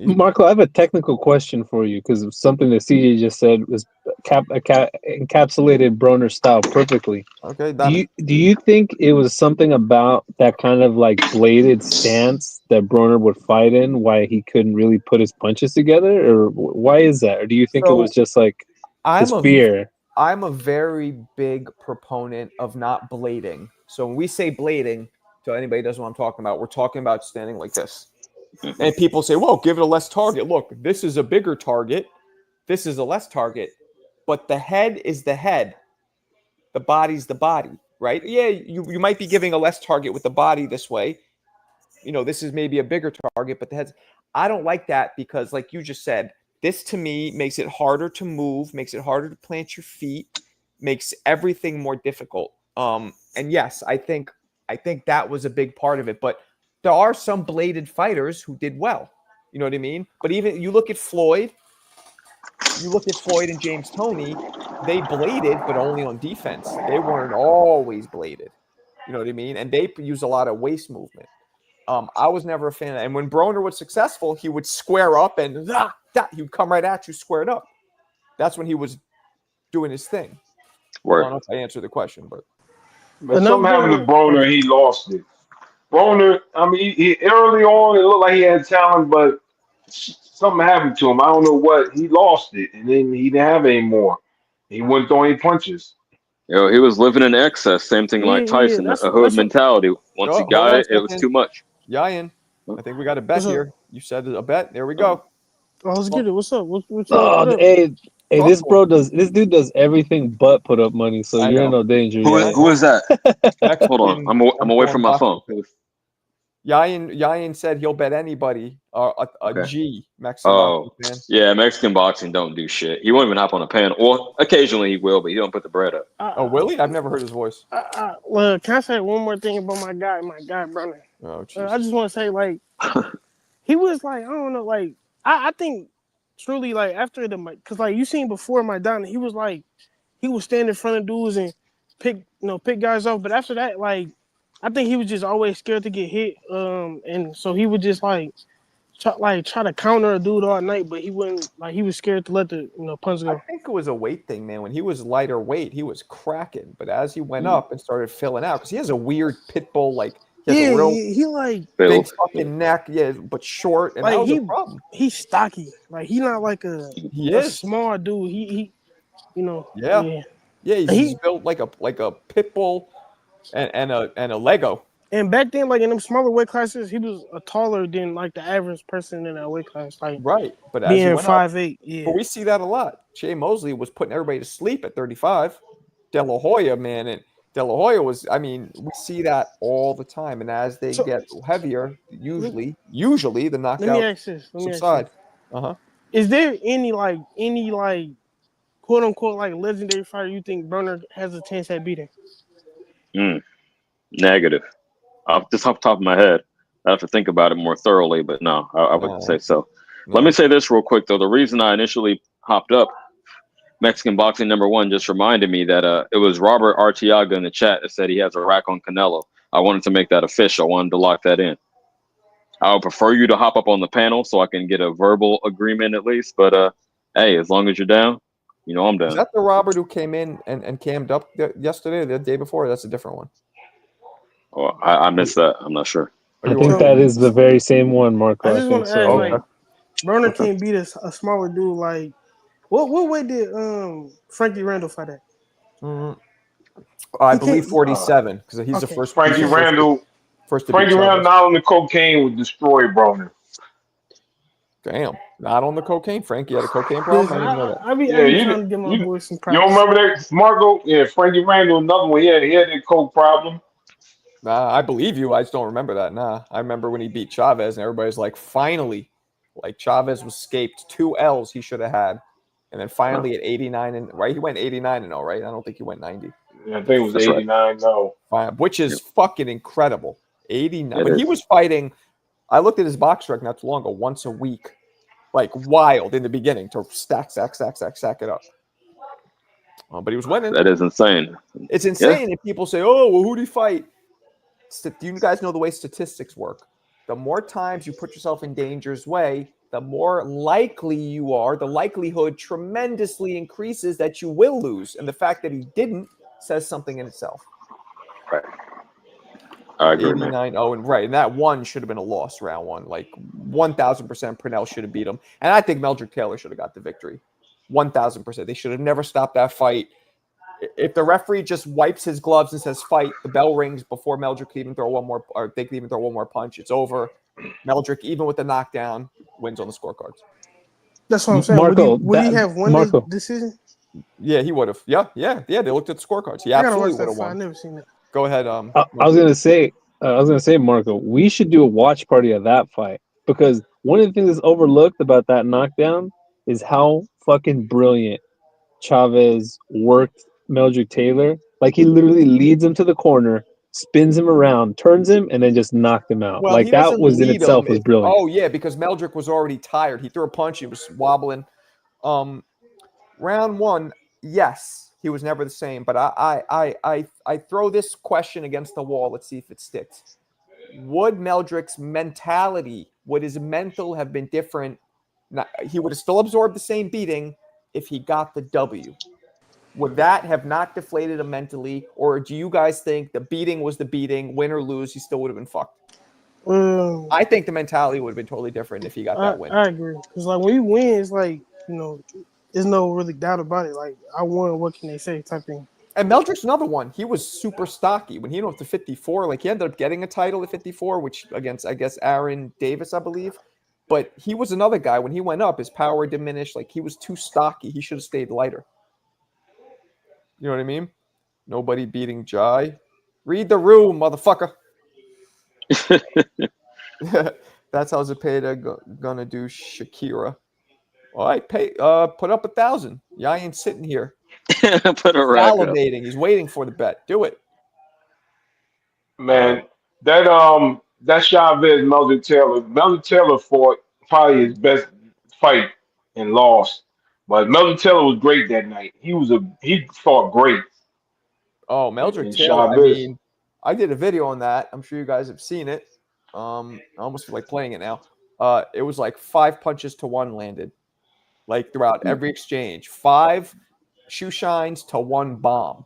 Marco, I have a technical question for you because of something that CJ just said was encapsulated Broner's style perfectly. Okay, do you think it was something about that kind of like bladed stance that Broner would fight in, why he couldn't really put his punches together, or why is that? Or do you think it was just like his fear? I'm a very big proponent of not blading. So when we say blading, to anybody who doesn't know what I'm talking about, we're talking about standing like this. And people say, well, give it a less target. Look, this is a bigger target. This is a less target. But the head is the head. The body's the body, right? Yeah, you might be giving a less target with the body this way. You know, this is maybe a bigger target, but the head's... I don't like that because, like you just said, this to me makes it harder to move, makes it harder to plant your feet, makes everything more difficult. And yes, I think that was a big part of it. But there are some bladed fighters who did well. You know what I mean? But even you look at Floyd and James Toney, they bladed, but only on defense. They weren't always bladed. You know what I mean? And they use a lot of waist movement. I was never a fan of that. And when Broner was successful, he would square up and he would come right at you squared up. That's when he was doing his thing. I don't know if I answered the question, but something happened to Broner, he lost it. Broner, I mean, he early on, it looked like he had talent, but something happened to him. I don't know what. He lost it, and then he didn't have it anymore. He wouldn't throw any punches. He was living in excess. Same thing Yeah, like yeah. Tyson, That's a what. hood That's what. mentality. Once he Oh, hold got on a it, it was second. too much. Yayan, I think we got a bet What's up? here. You said a bet. There we go. Oh, let's get it. What's up? What Oh, up? hey, Talk this to him. bro this dude does everything but put up money, so I you're in know. no danger. Who Yeah. who is that? Hold on, Mexican I'm away from my phone. Yayan said he'll bet anybody a Okay. G Mexican boxing Oh, fan. yeah, Mexican boxing don't do shit. He won't even hop on a panel. Well, occasionally he will, but he don't put the bread up. Oh, Willie? I've never heard his voice. Well, can I say one more thing about my guy, brother? Oh, I Jesus. just want to say, like, he was like, I don't know, like, I think truly, like, after because like you seen before Maidana, he was like, he would stand in front of dudes and pick guys off. But after that, like, I think he was just always scared to get hit. And so he would just like try to counter a dude all night, but he wouldn't, like, he was scared to let the punch I go. think it was a weight thing, man. When he was lighter weight, he was cracking. But as he went up and started filling out, because he has a weird pit bull, like, he has a Yeah, real he like big Build. fucking neck, yeah, but short, and that like was a problem. he's stocky. Like, he not like He a is. small dude. He Yeah. yeah. Yeah, he's He built like a pit bull and a Lego. and back then, like in them smaller weight classes, he was taller than like the average person in that weight class. Like Right. But as he being went up, 5'8", yeah. but we see that a lot. Jay Mosley was putting everybody to sleep at 35. De La Hoya, man, and De La Hoya was, I mean, we see that all the time. And as they So get heavier, let usually the let me knockouts ask this. Let me ask subside. this. Uh-huh. Is there any quote unquote like legendary fighter you think Burner has a chance at beating? Negative. Just off the top of my head, I have to think about it more thoroughly, but no, I wouldn't say so. Let No. me say this real quick, though. The reason I initially hopped up Mexican boxing #1 just reminded me that it was Robert Artiaga in the chat that said he has a rack on Canelo. I wanted to make that official. I wanted to lock that in. I would prefer you to hop up on the panel so I can get a verbal agreement at least. But hey, as long as you're down, I'm Is down. that the Robert who came in and cammed up yesterday or the day before? That's a different one. Oh, I missed that. I'm not sure. I think that is the very same one, Marco. I I just want think to so. ask, Yeah. like, Burner Okay. can't beat a smaller dude. Like, what weight did Frankie Randall fight at? I He believe can't. 47 because he's the Okay. first. Frankie He's the Randall. first to beat Frankie Randall Chavez. not on the cocaine would destroy Broner. Damn, not on the cocaine. Frankie had a cocaine problem. I didn't even know that. I Yeah, be trying to give my boys some you don't props. remember that, Marco? Yeah, Frankie Randall, another one. He had that coke problem. Nah, I believe you. I just don't remember that. Nah, I remember when he beat Chavez, and everybody's like, finally, like Chavez was escaped 2 L's he should have had, and then finally at 89 and right, he went 89-0, right? I don't think he went 90. Yeah, I think it was That's right. 89. No, Which is fucking incredible. 89, It but he is. was fighting. I looked at his box rec not too long ago, once a week, like wild in the beginning to stack it up. But he was winning. That is insane. It's insane if people say, "Oh, well, who did he fight?" Do you guys know the way statistics work? The more times you put yourself in danger's way, the more likely you are. The likelihood tremendously increases that you will lose, and the fact that he didn't says something in itself. Right. I agree, man. 89-0, and right, and that one should have been a loss, round one. Like 1,000%, Purnell should have beat him, and I think Meldrick Taylor should have got the victory. 1,000%. They should have never stopped that fight. If the referee just wipes his gloves and says fight, the bell rings before Meldrick can even throw one more, or they can even throw one more punch. It's over. Meldrick, even with the knockdown, wins on the scorecards. That's what I'm saying. Marco, would he have won this decision? Yeah, he would have. Yeah. They looked at the scorecards. He I gotta absolutely watch would that have fight. I won. never seen it. Go ahead. I was gonna say, Marco, we should do a watch party of that fight, because one of the things that's overlooked about that knockdown is how fucking brilliant Chavez worked Meldrick Taylor. Like, he literally leads him to the corner, spins him around, turns him, and then just knocked him out. Well, Like, he that doesn't was in lead itself him. was brilliant. Oh yeah, because Meldrick was already tired. He threw a punch. He was wobbling. Round one, yes, he was never the same. But I throw this question against the wall. Let's see if it sticks. Would Meldrick's mentality, would his mental have been different? He would have still absorbed the same beating if he got the W. Would that have not deflated him mentally, or do you guys think the beating was the beating, win or lose, he still would have been fucked? I think the mentality would have been totally different if he got that win. I agree. Because like when you win, it's like, you know, there's no really doubt about it. Like I won, what can they say? Type thing. And Meldrick's another one. He was super stocky when he went up to 54. Like he ended up getting a title at 54, which against I guess Aaron Davis, I believe. But he was another guy when he went up, his power diminished. Like he was too stocky. He should have stayed lighter. You know what I mean? Nobody beating Jai. Read the room, motherfucker. That's how Zepeda gonna do Shakira. All right, put up 1,000. Yeah, I ain't sitting here. Put a rack up. Salivating. He's waiting for the bet. Do it. Man, that Chavez Melvin Taylor fought probably his best fight and lost. But Melvin Taylor was great that night. He fought great. Oh, Meldrick And Taylor. I Chavez. mean, I did a video on that. I'm sure you guys have seen it. I almost feel like playing it now. It was like 5 punches to 1 landed, like throughout every exchange. 5 shoe shines to 1 bomb.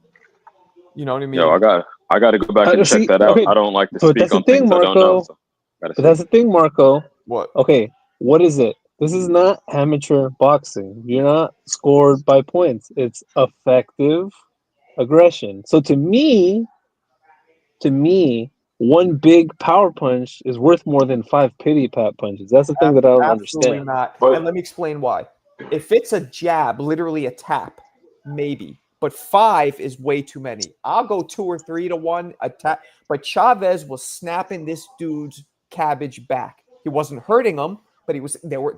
You know what I mean? Yo, I got to go back and check that out. Okay, I don't like to but speak that's the on thing, things I don't know. Marco. So gotta But that's see. the thing, Marco. What? Okay, what is it? This is not amateur boxing. You're not scored by points. It's effective aggression. So to me, one big power punch is worth more than 5 pity pat punches. That's the thing that I don't Absolutely understand. not. But- And let me explain why. If it's a jab, literally a tap, maybe. But 5 is way too many. I'll go 2 or 3 to 1 attack. But Chavez was snapping this dude's cabbage back. He wasn't hurting him, but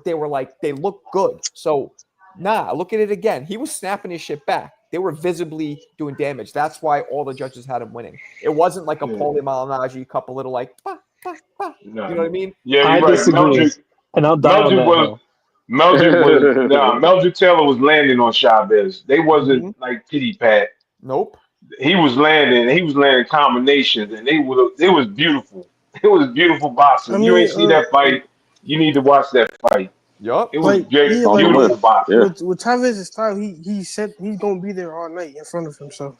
they were like, they looked good. So look at it again. He was snapping his shit back. They were visibly doing damage. That's why all the judges had him winning. It wasn't like a Paulie Malignaggi couple little like, bah, bah, bah. No. You know what I mean? Yeah, I you're right. disagree. And I'll die on that hill. Meldrick Taylor was landing on Chavez. They wasn't like pity pat. Nope. He was landing combinations, and it was beautiful. It was beautiful boxing. I You mean, ain't see that fight. You need to watch that fight. Yup. It was like, yeah, On the beautiful list. boxing. Yeah. with Chavez's style, he said he's gonna be there all night in front of him. So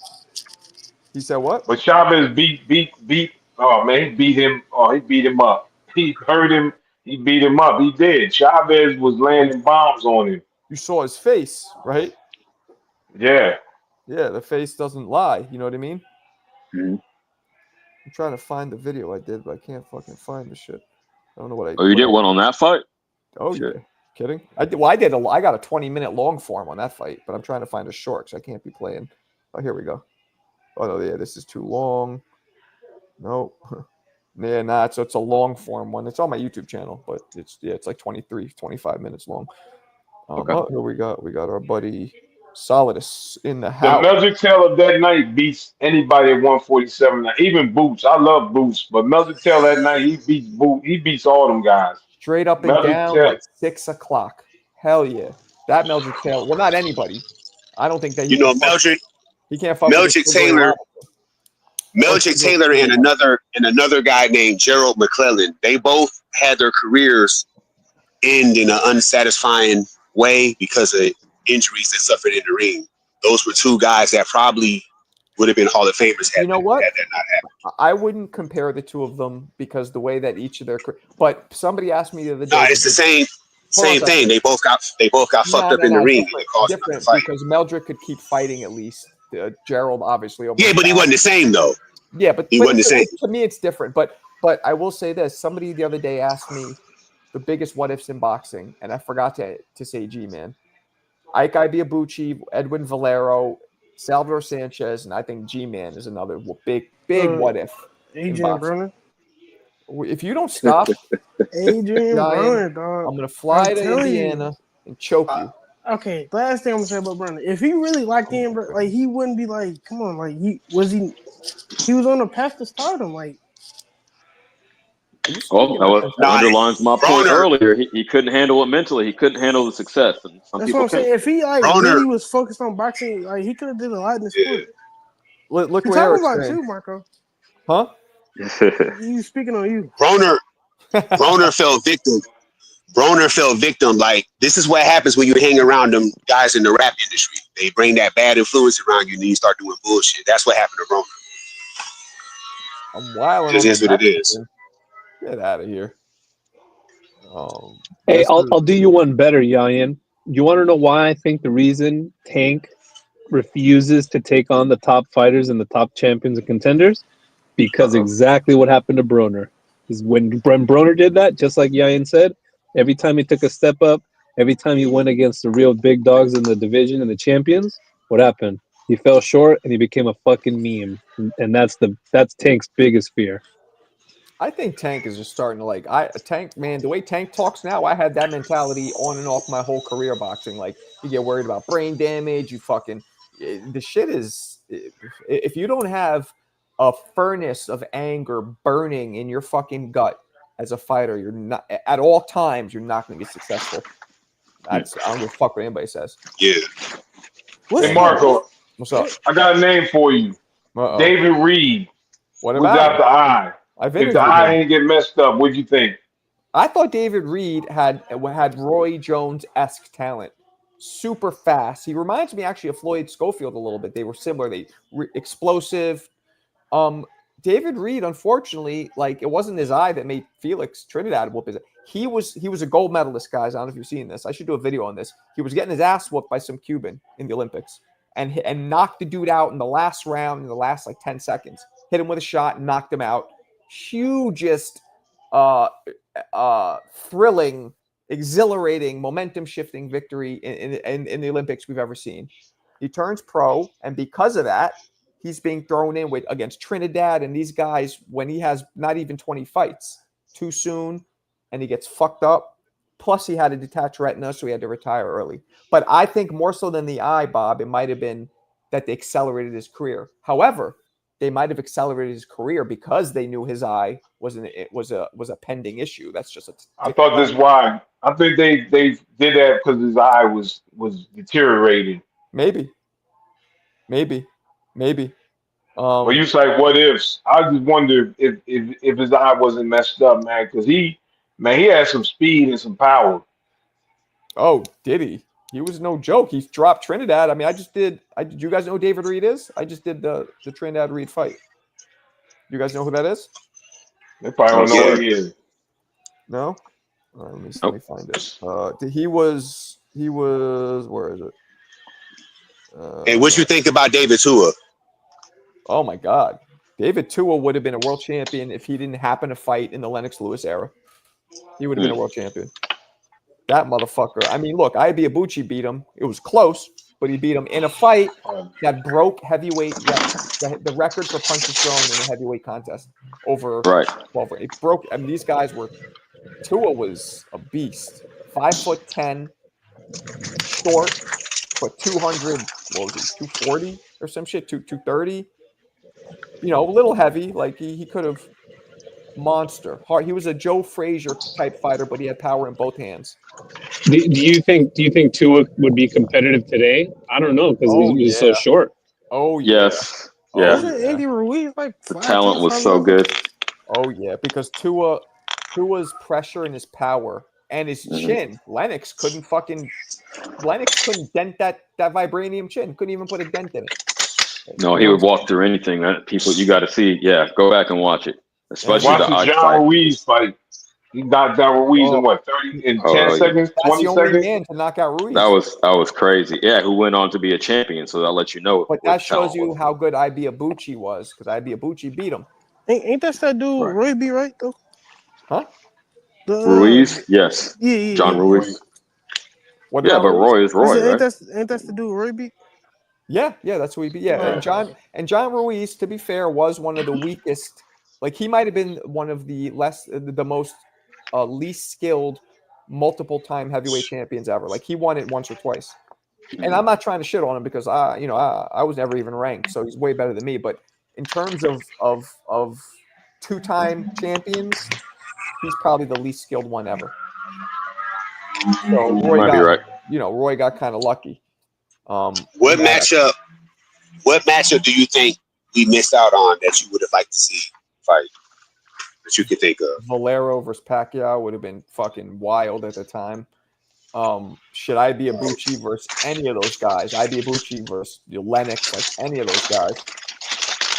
He said what? But Chavez beat. Oh man, he beat him. Oh, he beat him up. He hurt him. He beat him up. He did. Chavez was landing bombs on him. You saw his face, right? Yeah. Yeah, the face doesn't lie. You know what I mean? Mhm. I'm trying to find the video I did, but I can't fucking find the shit. I don't know what I. Oh, you did one on that fight? Oh Shit. yeah, kidding? I did. Well, I got a 20-minute long form on that fight, but I'm trying to find a short because I can't be playing. Oh, here we go. Oh no, yeah, this is too long. No, yeah, nah. So it's a long form one. It's on my YouTube channel, but it's like 23, 25 minutes long. Okay. Oh, here we got our buddy Solidus in the The house. Meldrick Taylor that night beats anybody at 147. Now, even Boots. I love Boots, but Meldrick Taylor that night he beats Boots. He beats all them guys. Straight up and Meldrick down, Taylor. like 6 o'clock. Hell yeah. That Meldrick Taylor. Well, not anybody. I don't think that he You know, can fuck- Meldrick He can't fuck with Meldrick this Figueroa Taylor, Robinson. Meldrick Taylor and another guy named Gerald McClellan. They both had their careers end in an unsatisfying way because of injuries they suffered in the ring. Those were 2 guys that probably would have been Hall of Famers had You know what? had that not happened. I wouldn't compare the 2 of them because the way that each of their but somebody asked me the other day. No, it's the same Hold on a thing. They both got fucked up in the ring. And it caused them to Different fight. because Meldrick could keep fighting at least. Gerald obviously. Yeah, but he wasn't the same though. Yeah, but He wasn't the same. To me, it's different. But I will say this: somebody the other day asked me the biggest what ifs in boxing, and I forgot to say G-Man. Ike Ibiabuchi, Edwin Valero, Salvador Sanchez, and I think G-Man is another big what if. Adrian Broner. If you don't stop, Adrian Giant, Broner, dog. I'm gonna fly I'm to telling Indiana and choke you. Okay, last thing I'm gonna say about Broner. If he really locked in, like he wouldn't be like, come on, like he was on a path to stardom, like. Well, that underlines my point earlier. He couldn't handle it mentally. He couldn't handle the success. And some That's people what I'm saying. can't. If he really was focused on boxing, like he could have did a lot in the sport. Look You're where talking Eric's about saying. you, Marco. Huh? You speaking on you. Broner fell victim. Broner fell victim. Like, this is what happens when you hang around them guys in the rap industry. They bring that bad influence around you and then you start doing bullshit. That's what happened to Broner. I'm wilding. It is what it is. Get out of here. Hey, I'll do you one better, Yayan. You want to know why I think the reason Tank refuses to take on the top fighters and the top champions and contenders? Because exactly what happened to Broner. Is when Broner did that, just like Yayan said, every time he took a step up, every time he went against the real big dogs in the division and the champions, what happened? He fell short and he became a fucking meme. And that's Tank's biggest fear. I think Tank is just starting to Tank, man, the way Tank talks now, I had that mentality on and off my whole career boxing. Like, you get worried about brain damage, the shit is, if you don't have a furnace of anger burning in your fucking gut as a fighter, you're not, at all times, you're not going to be successful. I don't give a fuck what anybody says. Yeah. Hey, Marco. What's up? I got a name for you. David Reed. What without the eye. If the eye ain't get messed up, what'd you think? I thought David Reed had Roy Jones-esque talent. Super fast. He reminds me actually of Floyd Schofield a little bit. They were similar. Explosive. David Reed, unfortunately, it wasn't his eye that made Felix Trinidad whoop his. He was a gold medalist, guys. I don't know if you've seen this. I should do a video on this. He was getting his ass whooped by some Cuban in the Olympics and knocked the dude out in the last round in the last 10 seconds. Hit him with a shot and knocked him out. Hugest, thrilling, exhilarating, momentum-shifting victory in the Olympics we've ever seen. He turns pro, and because of that, he's being thrown in against Trinidad and these guys when he has not even 20 fights too soon, and he gets fucked up. Plus, he had a detached retina, so he had to retire early. But I think more so than the eye, Bob, it might have been that they accelerated his career. However, they might have accelerated his career because they knew his eye was a pending issue. That's just I thought this why. I think they did that because his eye was deteriorating. Maybe. But you say what ifs? I just wonder if his eye wasn't messed up, man, because he had some speed and some power. Oh, did he? He was no joke. He dropped Trinidad. I mean, did you guys know who David Reed is? I just did the Trinidad Reed fight. You guys know who that is? They probably don't know who he is. No? All right, let me find it. He was where is it? Hey, what you think about David Tua? Oh my God. David Tua would have been a world champion if he didn't happen to fight in the Lennox Lewis era. He would have been a world champion. That motherfucker. I mean, look, Ibeabuchi beat him. It was close, but he beat him in a fight that broke heavyweight the record for punches thrown in a heavyweight contest over 12. It broke. I mean, these guys were. Tua was a beast. 5'10", short, but 200. What was he? 240 or some shit. 230. You know, a little heavy. He could have monster. Hard. He was a Joe Frazier type fighter, but he had power in both hands. Do you think Tua would be competitive today? I don't know because he's so short. Oh yeah. Yes. Yeah. Wasn't Andy Ruiz the talent was so good. Oh yeah, because Tua's pressure and his power and his chin. Lennox couldn't dent that vibranium chin. Couldn't even put a dent in it. No, he would walk through anything. People, you got to see. Yeah, go back and watch it. Especially watch the John Ruiz fight. He knocked down Ruiz in 30 in 10 seconds, 20 That's the only man to knock out Ruiz. That was crazy. Yeah, who went on to be a champion. So that'll let you know. But that shows you how good Ibeabuchi was, because Ibeabuchi beat him. Ain't that dude Roy B, right though? Huh? Ruiz? Yes. Yeah. John Ruiz. What but Roy is Roy, right? Ain't that the dude Roy B? Yeah, that's who he beat. Yeah, and John Ruiz, to be fair, was one of the weakest. He might have been one of the most least skilled multiple-time heavyweight champions ever. He won it once or twice. And I'm not trying to shit on him because I was never even ranked, so he's way better than me. But in terms of two-time champions, he's probably the least skilled one ever. So Roy got kind of lucky. What matchup do you think we missed out on that you would have liked to see fight that you could think of? Valero versus Pacquiao would have been fucking wild at the time. Should Ibeabuchi versus any of those guys? Ibeabuchi versus Lennox, any of those guys.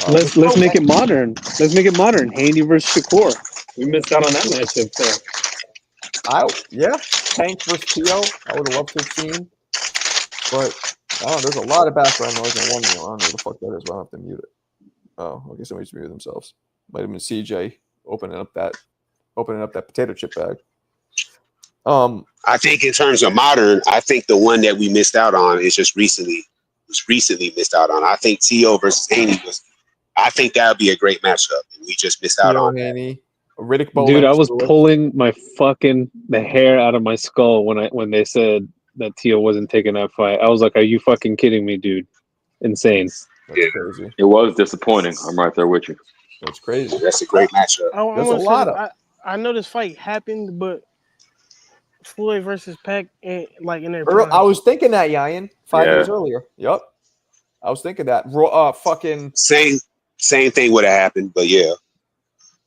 Let's make it modern. Let's make it modern. Haney versus Shakur. We missed out on that matchup too. Tank versus Tio. I would have loved to have seen, but there's a lot of background noise on one. I don't know what the fuck that is. But I don't have to mute it. Oh, I guess somebody just muted themselves. Might have been CJ opening up that potato chip bag. I think in terms of modern, I think the one that we missed out on is just recently missed out on. I think T.O. versus Haney was. I think that would be a great matchup, and we just missed out on Haney, Riddick Bowe. Dude, I was pulling the hair out of my skull when they said that Tio wasn't taking that fight. I was like, "Are you fucking kidding me, dude? Insane." That's crazy. It was disappointing. I'm right there with you. That's crazy. That's a great matchup. There's a lot of. I know this fight happened, but Floyd versus Pac, in their I was thinking that, Yayan, 5 years earlier. Yep. I was thinking that. Fucking same thing would have happened, but yeah.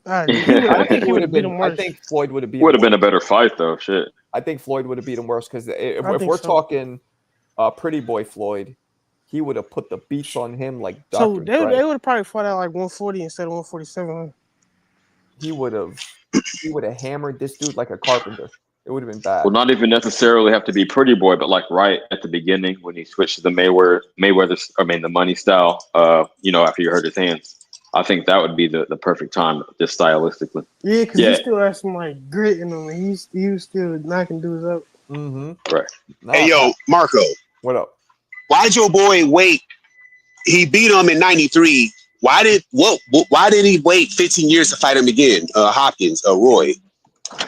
I think he would have beat him worse. I think Floyd would have beat. Would have been a better fight though. Shit. I think Floyd would have beat him worse because if we're talking Pretty Boy Floyd, he would have put the beats on him like Dr. So they would have probably fought at like 140 instead of 147. He would have hammered this dude like a carpenter. It would have been bad. Well, not even necessarily have to be Pretty Boy, but like right at the beginning when he switched to the the money style. After you hurt his hands, I think that would be the perfect time, just stylistically. Yeah, because he still has some like grit in him. He was still knocking dudes up. Mm-hmm. Right. Hey, yo, Marco. What up? Why'd your boy wait? He beat him in '93. Why did he wait 15 years to fight him again? Hopkins, Roy.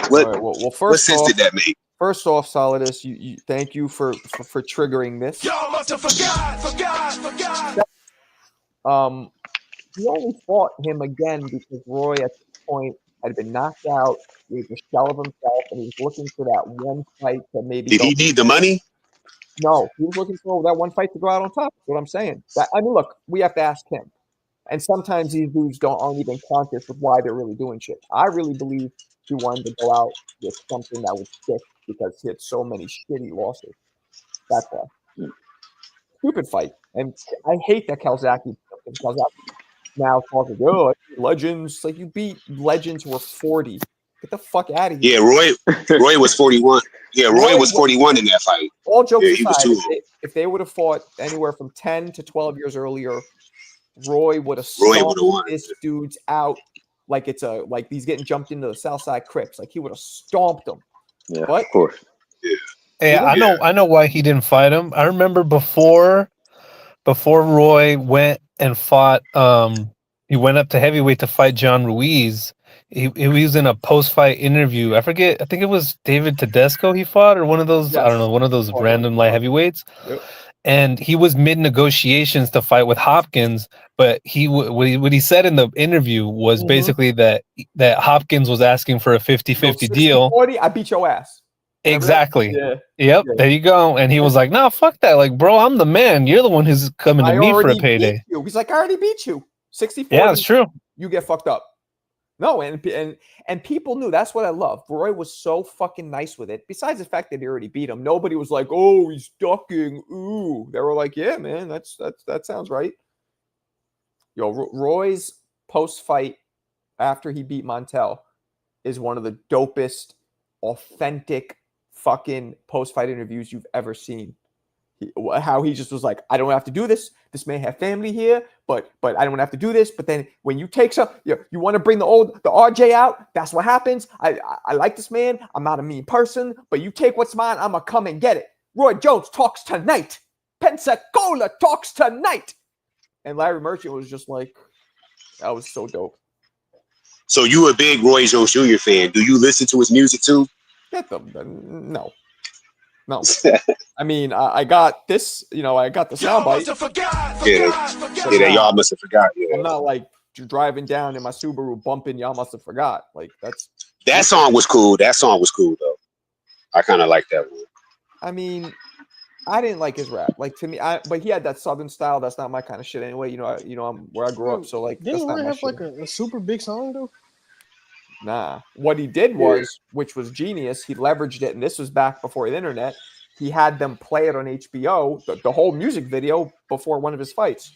What sense did that make? First off, Solidus, you thank you for triggering this. Y'all must have forgot. He only fought him again because Roy at this point had been knocked out. He was a shell of himself, and he was looking for that one fight to maybe. Did he need the money? No, he was looking for that one fight to go out on top. That's what I'm saying. Look, we have to ask him. And sometimes these dudes aren't even conscious of why they're really doing shit. I really believe he wanted to go out with something that was sick because he had so many shitty losses. That's why. Stupid fight. And I hate that Calzaghe now talking, legends. Like, you beat legends who were 40. Get the fuck out of here. Yeah, Roy was 41. Yeah, Roy was 41 in that fight. All jokes aside, if they would have fought anywhere from 10 to 12 years earlier, Roy would have stomped this dude's out like he's getting jumped into the Southside Crips. Like, he would have stomped him. Yeah, of course. Yeah. Hey, I know why he didn't fight him. I remember before Roy went and fought. He went up to heavyweight to fight John Ruiz. He was in a post-fight interview. I forget. I think it was David Tedesco he fought, or one of those. Yes. I don't know, one of those random light heavyweights. Yep. And he was mid negotiations to fight with Hopkins, but what he said in the interview was basically that Hopkins was asking for a 50-50 deal. 40, I beat your ass. Exactly. Yeah. Yep. Yeah. There you go. And he was like, "No, fuck that. Like, bro, I'm the man. You're the one who's coming to me for a payday." He's like, "I already beat you. 60-40. Yeah, that's true. You get fucked up." No, and people knew. That's what I love. Roy was so fucking nice with it. Besides the fact that he already beat him, nobody was like, "Oh, he's ducking." Ooh, they were like, "Yeah, man, that sounds right." Yo, Roy's post-fight after he beat Montel is one of the dopest, authentic fucking post-fight interviews you've ever seen. How he just was like, "I don't have to do this. This may have family here, but I don't have to do this. But then when you take some, you want to bring the RJ out. That's what happens. I like this man. I'm not a mean person, but you take what's mine. I'm gonna come and get it." Roy Jones talks tonight. Pensacola talks tonight. And Larry Merchant was just like, that was so dope. So you a big Roy Jones Jr. fan? Do you listen to his music too? No. I mean, I got this, I got the soundbite. Yeah, y'all must have forgot. Yeah. I'm not like driving down in my Subaru bumping, y'all must have forgot. Like, that song was cool. That song was cool though. I kind of like that one. I mean, I didn't like his rap. Like, to me, but he had that Southern style. That's not my kind of shit anyway. I'm where I grew up, so like, didn't that's not Roy my have shit. like a super big song though? Nah. What he did was, which was genius, he leveraged it, and this was back before the internet. He had them play it on HBO, the whole music video, before one of his fights.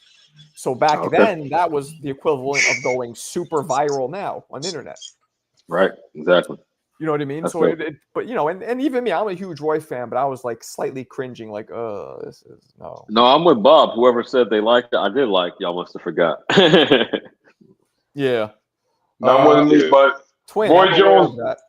So back then, that was the equivalent of going super viral now on the internet. Right. Exactly. You know what I mean? That's So, dope. but you know, and even me, I'm a huge Roy fan, but I was like slightly cringing, like, this is no. No, I'm with Bob. Whoever said they liked it, I did like. Y'all must have forgot. Yeah. Not more than me, Yeah. but Twin, Roy I'm aware of Jones, that.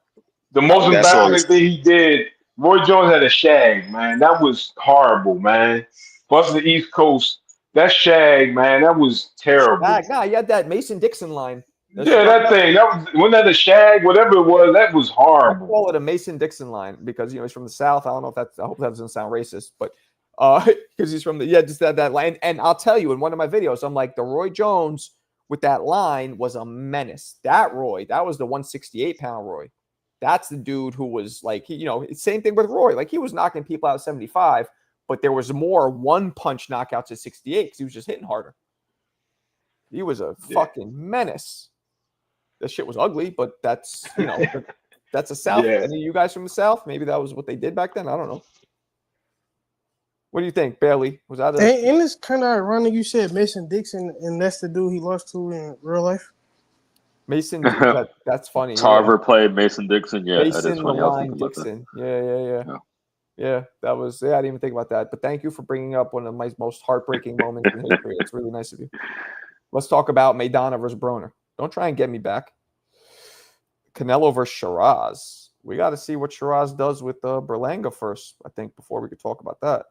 the most That song embarrassing is thing he did, Roy Jones had a shag, man. That was horrible, man. Busting the East Coast, that shag, man, that was terrible. Nah, you had that Mason Dixon line. Yeah, that thing, that was wasn't that a shag, whatever it was, that was I horrible. call it a Mason Dixon line because he's from the South. I don't know if that's. I hope that doesn't sound racist, but because he's from the just that line. And I'll tell you, in one of my videos, I'm like, the Roy Jones with that line was a menace. That Roy, that was the 168-pound Roy. That's the dude who was like, same thing with Roy. Like he was knocking people out at 75, but there was more one-punch knockouts at 68 because he was just hitting harder. He was a fucking menace. That shit was ugly, but that's that's a South. Yeah. Any of you guys from the South? Maybe that was what they did back then. I don't know. What do you think, Bailey? Was that a And it's kind of ironic you said Mason Dixon, and that's the dude he lost to in real life. Mason? That's funny. Tarver played Mason Dixon. Yeah, that is Mason the funny. I was Line thinking about that. Dixon. Yeah. That was. Yeah, I didn't even think about that. But thank you for bringing up one of my most heartbreaking moments in history. It's really nice of you. Let's talk about Maidana versus Broner. Don't try and get me back. Canelo versus Sheeraz. We got to see what Sheeraz does with Berlanga first, I think, before we could talk about that.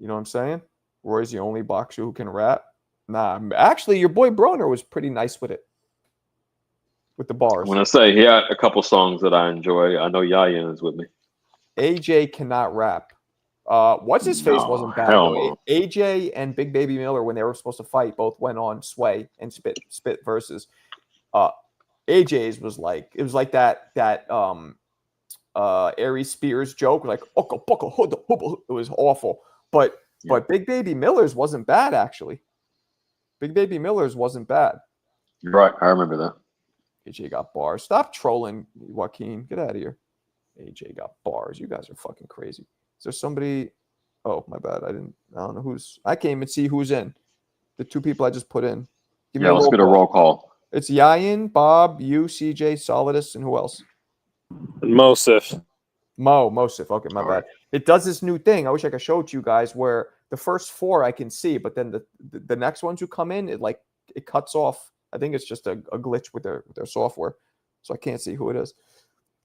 You know what I'm saying? Roy's the only boxer who can rap. Nah, actually, your boy Broner was pretty nice with it. With the bars. When I say he had a couple songs that I enjoy, I know Yayan is with me. AJ cannot rap. What's his face wasn't bad hell though. no. AJ and Big Baby Miller, when they were supposed to fight, both went on Sway and spit verses. AJ's was like that Aries Spears joke, like it was awful. But Big Baby Miller's wasn't bad actually. Big Baby Miller's wasn't bad. Right, I remember that. AJ got bars. Stop trolling, Joaquin. Get out of here. AJ got bars. You guys are fucking crazy. Is there somebody? Oh, my bad. I don't know who's. I can't even see who's in. The two people I just put in. Give me Let's get a roll call. It's Yayan, Bob, you, CJ, Solidus, and who else? Mosif. Mosif. Okay, my bad. It does this new thing. I wish I could show it to you guys where the first four I can see, but then the next ones who come in, it cuts off. I think it's just a glitch with their software, so I can't see who it is.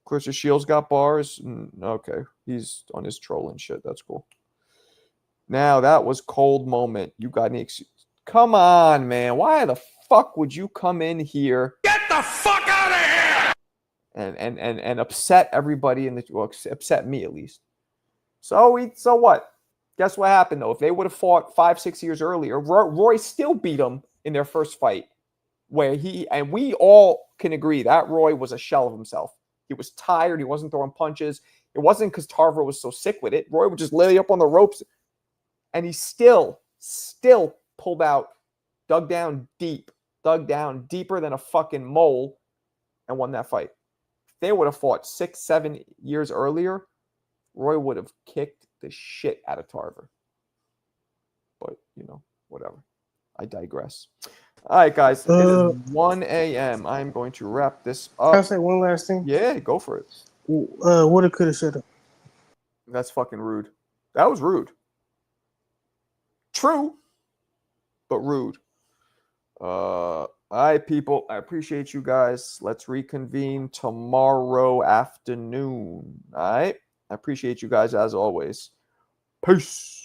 Clarissa Shields got bars. Okay, he's on his trolling shit. That's cool. Now that was cold moment. You got any excuse? Come on, man. Why the fuck would you come in here? Get the fuck out of here! And upset everybody upset me at least. So what? Guess what happened though? If they would have fought 5-6 years earlier, Roy still beat him in their first fight. Where we all can agree that Roy was a shell of himself. He was tired. He wasn't throwing punches. It wasn't because Tarver was so sick with it. Roy would just lay up on the ropes, and he still pulled out, dug down deeper than a fucking mole, and won that fight. If they would have fought 6-7 years earlier, Roy would have kicked the shit out of Tarver. But, whatever. I digress. All right, guys. It is 1 a.m. I'm going to wrap this up. Can I say one last thing? Yeah, go for it. Woulda, coulda, shoulda. That's fucking rude. That was rude. True, but rude. All right, people. I appreciate you guys. Let's reconvene tomorrow afternoon. All right? I appreciate you guys as always. Peace.